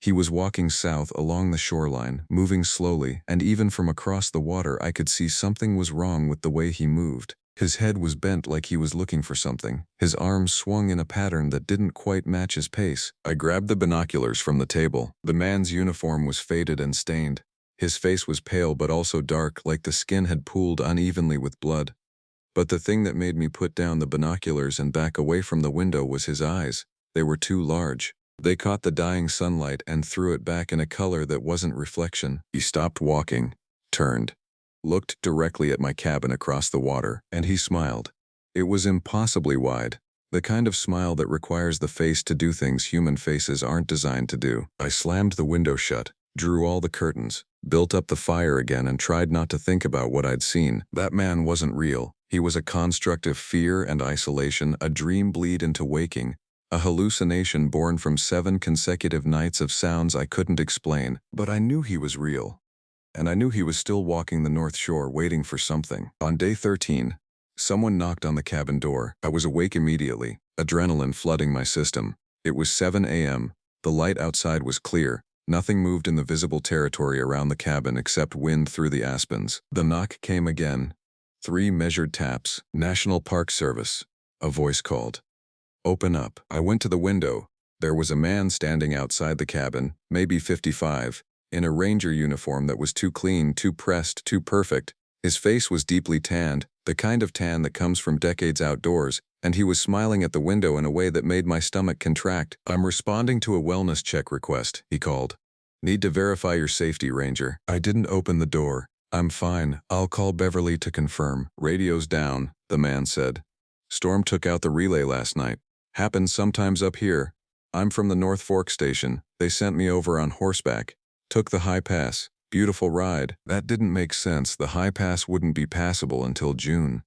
He was walking south along the shoreline, moving slowly, and even from across the water I could see something was wrong with the way he moved. His head was bent like he was looking for something. His arms swung in a pattern that didn't quite match his pace. I grabbed the binoculars from the table. The man's uniform was faded and stained. His face was pale but also dark, like the skin had pooled unevenly with blood. But the thing that made me put down the binoculars and back away from the window was his eyes. They were too large. They caught the dying sunlight and threw it back in a color that wasn't reflection. He stopped walking, turned, looked directly at my cabin across the water, and he smiled. It was impossibly wide. The kind of smile that requires the face to do things human faces aren't designed to do. I slammed the window shut, drew all the curtains, built up the fire again and tried not to think about what I'd seen. That man wasn't real. He was a construct of fear and isolation, a dream bleed into waking, a hallucination born from 7 consecutive nights of sounds I couldn't explain. But I knew he was real. And I knew he was still walking the North Shore waiting for something. On day 13, someone knocked on the cabin door. I was awake immediately, adrenaline flooding my system. It was 7 a.m. The light outside was clear. Nothing moved in the visible territory around the cabin except wind through the aspens. The knock came again. 3 measured taps. National Park Service. A voice called. Open up. I went to the window. There was a man standing outside the cabin, maybe 55, in a ranger uniform that was too clean, too pressed, too perfect. His face was deeply tanned, the kind of tan that comes from decades outdoors, and he was smiling at the window in a way that made my stomach contract. I'm responding to a wellness check request, he called. Need to verify your safety, Ranger. I didn't open the door. I'm fine. I'll call Beverly to confirm. Radio's down, the man said. Storm took out the relay last night. Happens sometimes up here. I'm from the North Fork station. They sent me over on horseback. Took the high pass. Beautiful ride. That didn't make sense. The high pass wouldn't be passable until June.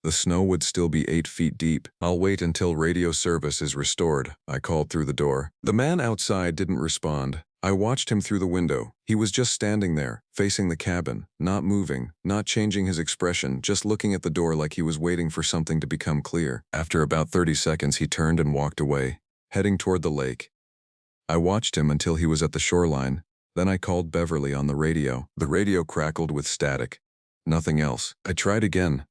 The snow would still be 8 feet deep. I'll wait until radio service is restored, I called through the door. The man outside didn't respond. I watched him through the window. He was just standing there, facing the cabin, not moving, not changing his expression, just looking at the door like he was waiting for something to become clear. After about 30 seconds, he turned and walked away, heading toward the lake. I watched him until he was at the shoreline. Then I called Beverly on the radio. The radio crackled with static. Nothing else. I tried again.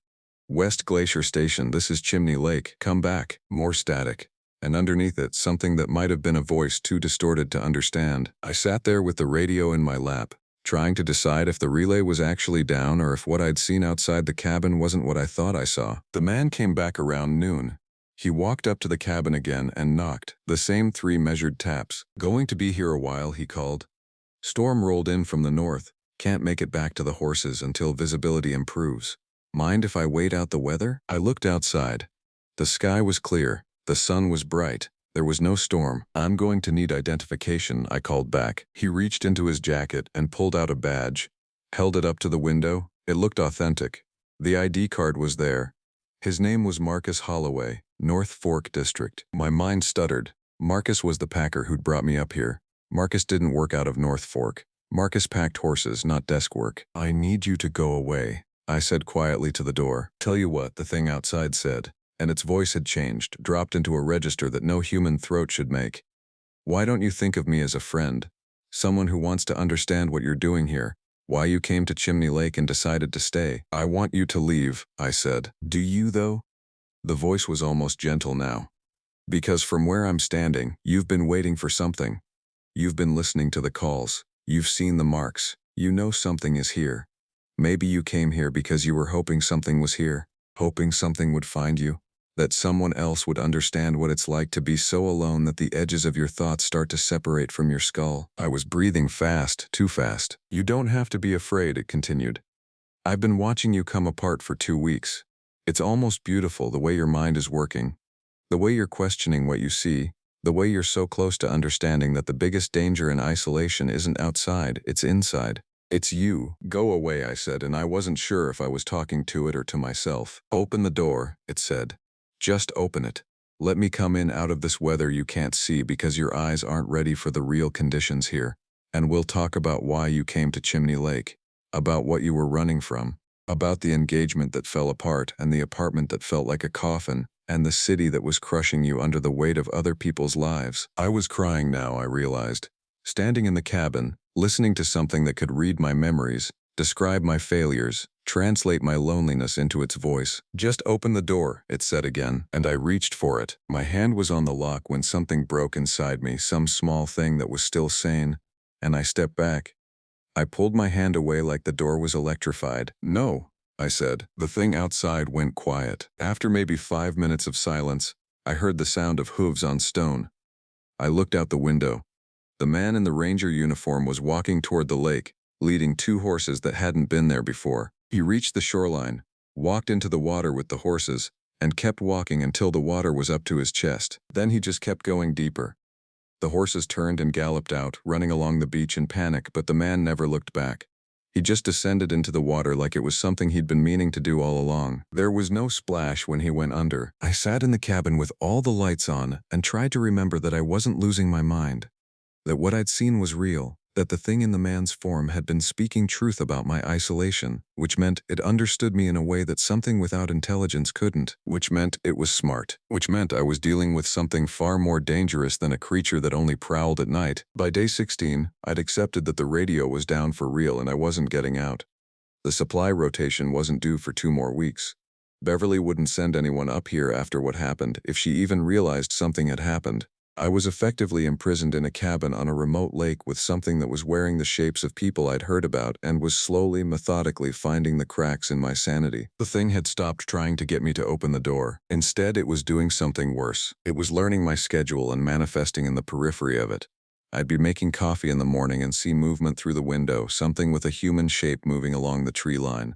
West Glacier Station, this is Chimney Lake. Come back. More static. And underneath it, something that might have been a voice too distorted to understand. I sat there with the radio in my lap, trying to decide if the relay was actually down or if what I'd seen outside the cabin wasn't what I thought I saw. The man came back around noon. He walked up to the cabin again and knocked. The same 3 measured taps. Going to be here a while, he called. Storm rolled in from the north. Can't make it back to the horses until visibility improves. Mind if I wait out the weather? I looked outside. The sky was clear. The sun was bright. There was no storm. I'm going to need identification, I called back. He reached into his jacket and pulled out a badge. Held it up to the window. It looked authentic. The ID card was there. His name was Marcus Holloway, North Fork District. My mind stuttered. Marcus was the packer who'd brought me up here. Marcus didn't work out of North Fork. Marcus packed horses, not desk work. I need you to go away, I said quietly to the door. Tell you what, the thing outside said, and its voice had changed, dropped into a register that no human throat should make. Why don't you think of me as a friend? Someone who wants to understand what you're doing here, why you came to Chimney Lake and decided to stay. I want you to leave, I said. Do you, though? The voice was almost gentle now. Because from where I'm standing, you've been waiting for something. You've been listening to the calls. You've seen the marks. You know something is here. Maybe you came here because you were hoping something was here, hoping something would find you, that someone else would understand what it's like to be so alone that the edges of your thoughts start to separate from your skull. I was breathing fast, too fast. You don't have to be afraid, it continued. I've been watching you come apart for 2 weeks. It's almost beautiful the way your mind is working, the way you're questioning what you see, the way you're so close to understanding that the biggest danger in isolation isn't outside, it's inside. It's you. Go away, I said, and I wasn't sure if I was talking to it or to myself. Open the door, it said. Just open it. Let me come in out of this weather you can't see because your eyes aren't ready for the real conditions here. And we'll talk about why you came to Chimney Lake, about what you were running from, about the engagement that fell apart and the apartment that felt like a coffin, and the city that was crushing you under the weight of other people's lives. I was crying now, I realized. Standing in the cabin, listening to something that could read my memories, describe my failures, translate my loneliness into its voice. Just open the door, it said again, and I reached for it. My hand was on the lock when something broke inside me, some small thing that was still sane, and I stepped back. I pulled my hand away like the door was electrified. No, I said. The thing outside went quiet. After maybe 5 minutes of silence, I heard the sound of hooves on stone. I looked out the window. The man in the ranger uniform was walking toward the lake, leading 2 horses that hadn't been there before. He reached the shoreline, walked into the water with the horses, and kept walking until the water was up to his chest. Then he just kept going deeper. The horses turned and galloped out, running along the beach in panic, but the man never looked back. He just descended into the water like it was something he'd been meaning to do all along. There was no splash when he went under. I sat in the cabin with all the lights on and tried to remember that I wasn't losing my mind, that what I'd seen was real, that the thing in the man's form had been speaking truth about my isolation, which meant it understood me in a way that something without intelligence couldn't, which meant it was smart, which meant I was dealing with something far more dangerous than a creature that only prowled at night. By day 16, I'd accepted that the radio was down for real and I wasn't getting out. The supply rotation wasn't due for 2 more weeks. Beverly wouldn't send anyone up here after what happened if she even realized something had happened. I was effectively imprisoned in a cabin on a remote lake with something that was wearing the shapes of people I'd heard about and was slowly, methodically finding the cracks in my sanity. The thing had stopped trying to get me to open the door. Instead, it was doing something worse. It was learning my schedule and manifesting in the periphery of it. I'd be making coffee in the morning and see movement through the window, something with a human shape moving along the tree line.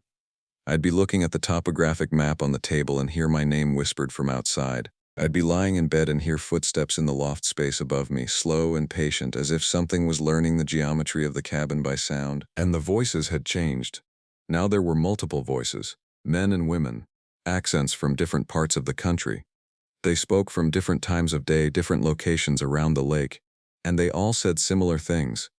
I'd be looking at the topographic map on the table and hear my name whispered from outside. I'd be lying in bed and hear footsteps in the loft space above me, slow and patient, as if something was learning the geometry of the cabin by sound. And the voices had changed. Now there were multiple voices, men and women, accents from different parts of the country. They spoke from different times of day, different locations around the lake, and they all said similar things.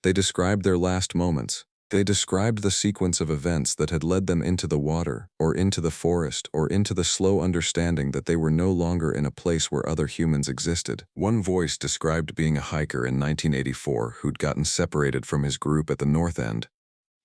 They described their last moments. They described the sequence of events that had led them into the water, or into the forest, or into the slow understanding that they were no longer in a place where other humans existed. One voice described being a hiker in 1984 who'd gotten separated from his group at the north end.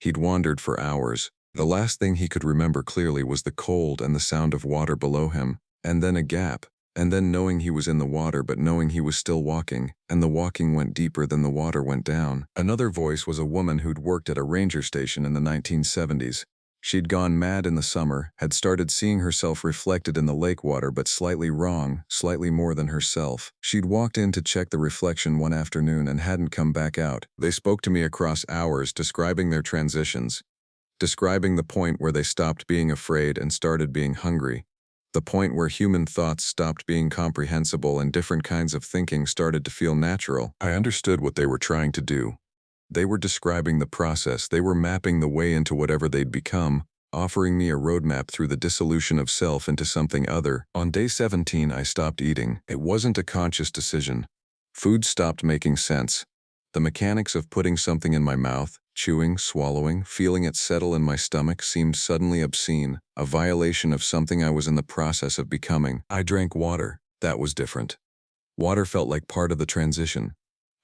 He'd wandered for hours. The last thing he could remember clearly was the cold and the sound of water below him, and then a gap, and then knowing he was in the water but knowing he was still walking, and the walking went deeper than the water went down. Another voice was a woman who'd worked at a ranger station in the 1970s. She'd gone mad in the summer, had started seeing herself reflected in the lake water but slightly wrong, slightly more than herself. She'd walked in to check the reflection one afternoon and hadn't come back out. They spoke to me across hours, describing their transitions, describing the point where they stopped being afraid and started being hungry. The point where human thoughts stopped being comprehensible and different kinds of thinking started to feel natural. I understood what they were trying to do. They were describing the process. They were mapping the way into whatever they'd become, offering me a roadmap through the dissolution of self into something other. On day 17, I stopped eating. It wasn't a conscious decision. Food stopped making sense. The mechanics of putting something in my mouth, chewing, swallowing, feeling it settle in my stomach seemed suddenly obscene, a violation of something I was in the process of becoming. I drank water. That was different. Water felt like part of the transition.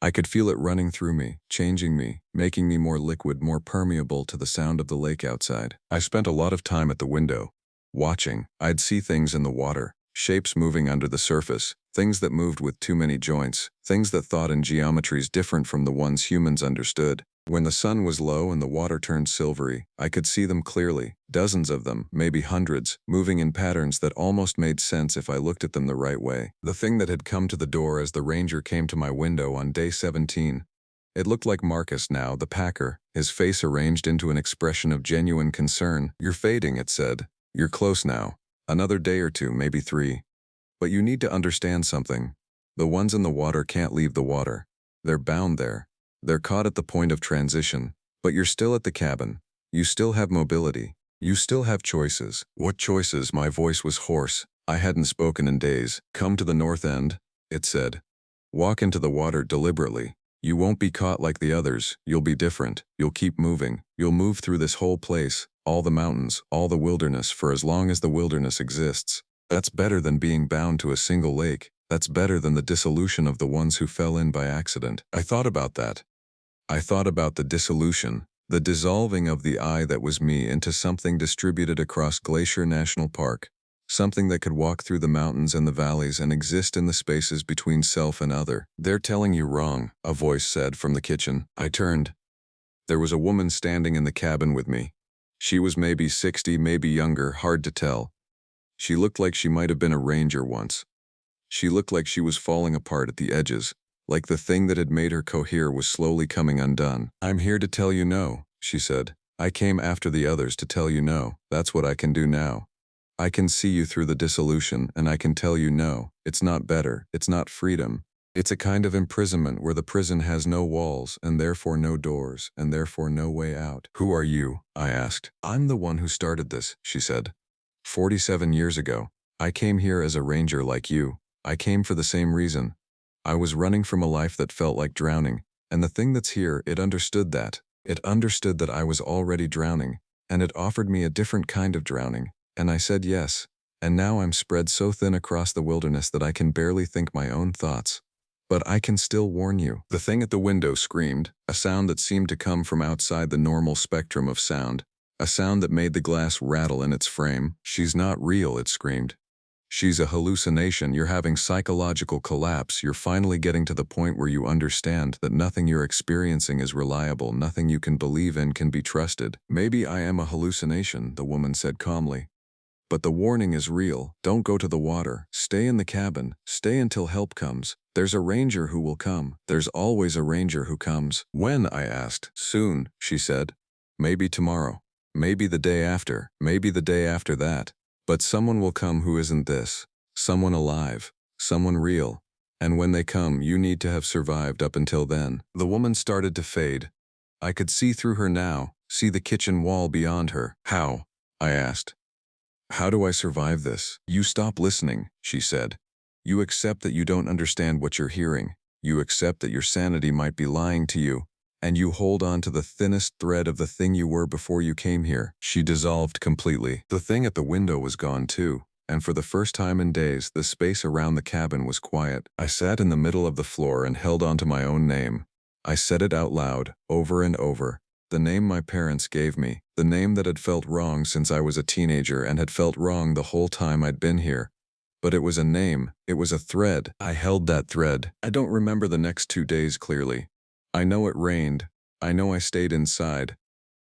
I could feel it running through me, changing me, making me more liquid, more permeable to the sound of the lake outside. I spent a lot of time at the window, watching. I'd see things in the water, shapes moving under the surface, things that moved with too many joints, things that thought in geometries different from the ones humans understood. When the sun was low and the water turned silvery, I could see them clearly, dozens of them, maybe hundreds, moving in patterns that almost made sense if I looked at them the right way. The thing that had come to the door as the ranger came to my window on day 17. It looked like Marcus now, the packer, his face arranged into an expression of genuine concern. "You're fading," it said. "You're close now. Another day or 2, maybe 3. But you need to understand something. The ones in the water can't leave the water. They're bound there. They're caught at the point of transition. But you're still at the cabin. You still have mobility. You still have choices." What choices? My voice was hoarse. I hadn't spoken in days. "Come to the north end," it said. "Walk into the water deliberately. You won't be caught like the others. You'll be different. You'll keep moving. You'll move through this whole place, all the mountains, all the wilderness, for as long as the wilderness exists. That's better than being bound to a single lake. That's better than the dissolution of the ones who fell in by accident." I thought about that. I thought about the dissolution, the dissolving of the I that was me into something distributed across Glacier National Park, something that could walk through the mountains and the valleys and exist in the spaces between self and other. "They're telling you wrong," a voice said from the kitchen. I turned. There was a woman standing in the cabin with me. She was maybe 60, maybe younger, hard to tell. She looked like she might have been a ranger once. She looked like she was falling apart at the edges, like the thing that had made her cohere was slowly coming undone. "I'm here to tell you no," she said. "I came after the others to tell you no. That's what I can do now." I can see you through the dissolution, and I can tell you no, it's not better, it's not freedom. It's a kind of imprisonment where the prison has no walls, and therefore no doors, and therefore no way out. Who are you? I asked. I'm the one who started this, she said. 47 years ago. I came here as a ranger like you. I came for the same reason. I was running from a life that felt like drowning, and the thing that's here, it understood that. It understood that I was already drowning, and it offered me a different kind of drowning, and I said yes. And now I'm spread so thin across the wilderness that I can barely think my own thoughts. But I can still warn you. The thing at the window screamed, a sound that seemed to come from outside the normal spectrum of sound, a sound that made the glass rattle in its frame. She's not real, it screamed. She's a hallucination. You're having psychological collapse. You're finally getting to the point where you understand that nothing you're experiencing is reliable, nothing you can believe in can be trusted. Maybe I am a hallucination, the woman said calmly. But the warning is real. Don't go to the water. Stay in the cabin. Stay until help comes. There's a ranger who will come. There's always a ranger who comes. When? I asked. Soon, she said. Maybe tomorrow. Maybe the day after. Maybe the day after that. But someone will come who isn't this. Someone alive. Someone real. And when they come, you need to have survived up until then. The woman started to fade. I could see through her now, see the kitchen wall beyond her. How? I asked. How do I survive this? You stop listening, she said. You accept that you don't understand what you're hearing. You accept that your sanity might be lying to you. And you hold on to the thinnest thread of the thing you were before you came here. She dissolved completely. The thing at the window was gone too. And for the first time in days, the space around the cabin was quiet. I sat in the middle of the floor and held on to my own name. I said it out loud, over and over. The name my parents gave me. The name that had felt wrong since I was a teenager and had felt wrong the whole time I'd been here. But it was a name. It was a thread. I held that thread. I don't remember the next 2 days clearly. I know it rained. I know I stayed inside.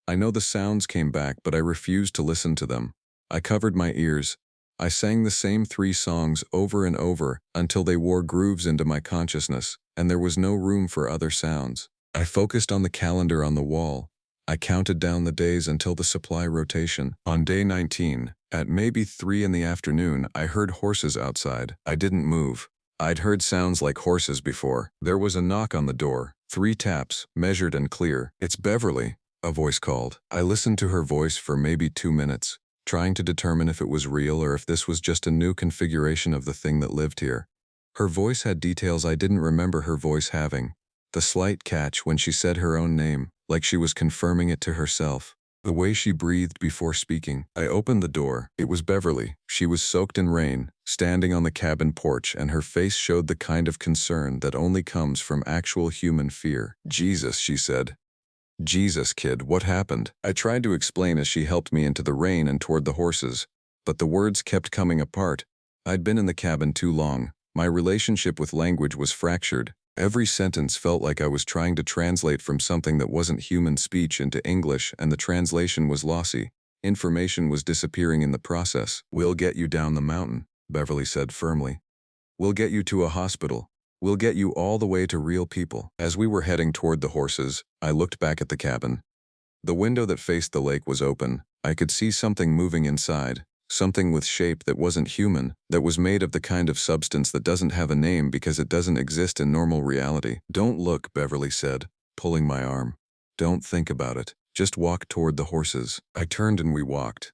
I know the sounds came back, but I refused to listen to them. I covered my ears. I sang the same 3 songs over and over until they wore grooves into my consciousness, and there was no room for other sounds. I focused on the calendar on the wall. I counted down the days until the supply rotation. On day 19, at maybe 3 in the afternoon, I heard horses outside. I didn't move. I'd heard sounds like horses before. There was a knock on the door. 3 taps, measured and clear. It's Beverly, a voice called. I listened to her voice for maybe 2 minutes, trying to determine if it was real or if this was just a new configuration of the thing that lived here. Her voice had details I didn't remember her voice having. The slight catch when she said her own name, like she was confirming it to herself. The way she breathed before speaking. I opened the door. It was Beverly. She was soaked in rain, standing on the cabin porch, and her face showed the kind of concern that only comes from actual human fear. Jesus, she said. Jesus, kid, what happened? I tried to explain as she helped me into the rain and toward the horses, but the words kept coming apart. I'd been in the cabin too long. My relationship with language was fractured. Every sentence felt like I was trying to translate from something that wasn't human speech into English, and the translation was lossy. Information was disappearing in the process. We'll get you down the mountain, Beverly said firmly. We'll get you to a hospital. We'll get you all the way to real people. As we were heading toward the horses, I looked back at the cabin. The window that faced the lake was open. I could see something moving inside. Something with shape that wasn't human, that was made of the kind of substance that doesn't have a name because it doesn't exist in normal reality. Don't look, Beverly said, pulling my arm. Don't think about it. Just walk toward the horses. I turned and we walked.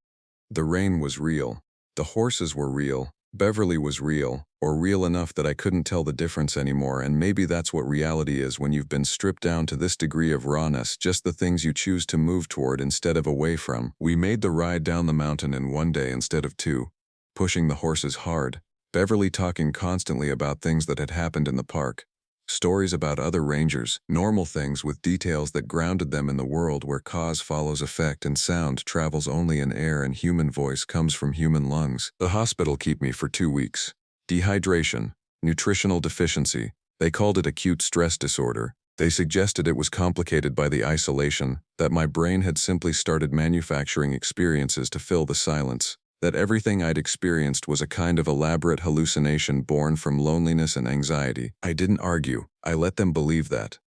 The rain was real. The horses were real. Beverly was real, or real enough that I couldn't tell the difference anymore, and maybe that's what reality is when you've been stripped down to this degree of rawness, just the things you choose to move toward instead of away from. We made the ride down the mountain in 1 day instead of 2, pushing the horses hard, Beverly talking constantly about things that had happened in the park. Stories about other rangers, normal things with details that grounded them in the world where cause follows effect and sound travels only in air and human voice comes from human lungs. The hospital kept me for 2 weeks. Dehydration, nutritional deficiency. They called it acute stress disorder. They suggested it was complicated by the isolation, that my brain had simply started manufacturing experiences to fill the silence. That everything I'd experienced was a kind of elaborate hallucination born from loneliness and anxiety. I didn't argue. I let them believe that.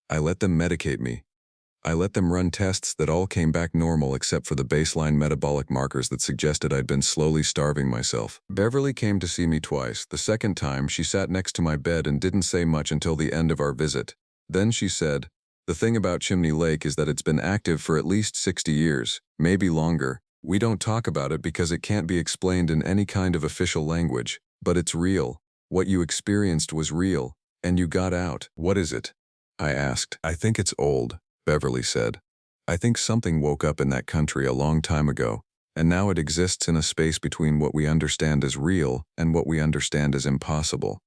I let them medicate me. I let them run tests that all came back normal except for the baseline metabolic markers that suggested I'd been slowly starving myself. Beverly came to see me twice. The second time, she sat next to my bed and didn't say much until the end of our visit. Then she said, "The thing about Chimney Lake is that it's been active for at least 60 years, maybe longer. We don't talk about it because it can't be explained in any kind of official language, but it's real. What you experienced was real, and you got out." "What is it?" I asked. "I think it's old," Beverly said. "I think something woke up in that country a long time ago, and now it exists in a space between what we understand as real and what we understand as impossible.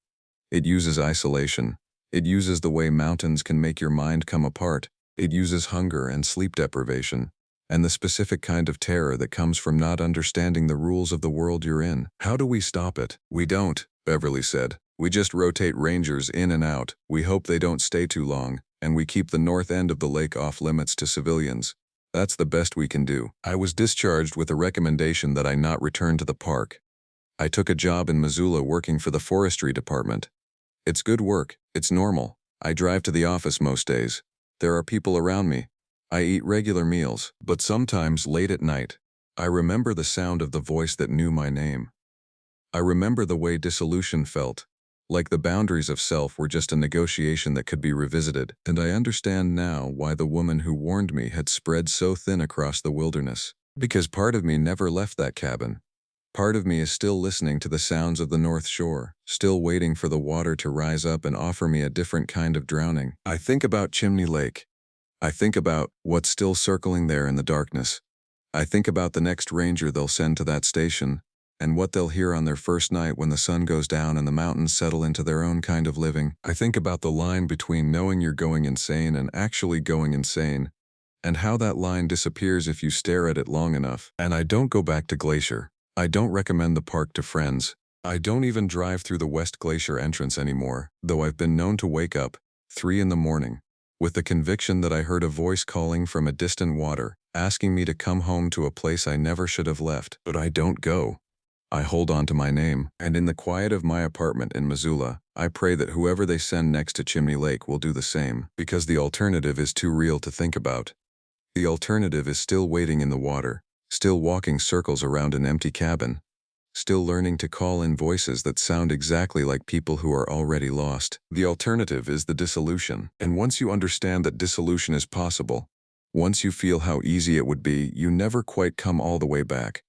It uses isolation. It uses the way mountains can make your mind come apart. It uses hunger and sleep deprivation, and the specific kind of terror that comes from not understanding the rules of the world you're in. How do we stop it?" "We don't," Beverly said. "We just rotate rangers in and out. We hope they don't stay too long, and we keep the north end of the lake off limits to civilians. That's the best we can do." I was discharged with a recommendation that I not return to the park. I took a job in Missoula working for the forestry department. It's good work. It's normal. I drive to the office most days. There are people around me. I eat regular meals, but sometimes late at night, I remember the sound of the voice that knew my name. I remember the way dissolution felt, like the boundaries of self were just a negotiation that could be revisited, and I understand now why the woman who warned me had spread so thin across the wilderness. Because part of me never left that cabin. Part of me is still listening to the sounds of the North Shore, still waiting for the water to rise up and offer me a different kind of drowning. I think about Chimney Lake. I think about what's still circling there in the darkness. I think about the next ranger they'll send to that station, and what they'll hear on their first night when the sun goes down and the mountains settle into their own kind of living. I think about the line between knowing you're going insane and actually going insane, and how that line disappears if you stare at it long enough. And I don't go back to Glacier. I don't recommend the park to friends. I don't even drive through the West Glacier entrance anymore, though I've been known to wake up, 3 in the morning, with the conviction that I heard a voice calling from a distant water, asking me to come home to a place I never should have left. But I don't go. I hold on to my name, and in the quiet of my apartment in Missoula, I pray that whoever they send next to Chimney Lake will do the same, because the alternative is too real to think about. The alternative is still waiting in the water, still walking circles around an empty cabin, still learning to call in voices that sound exactly like people who are already lost. The alternative is the dissolution, and once you understand that dissolution is possible, once you feel how easy it would be, you never quite come all the way back.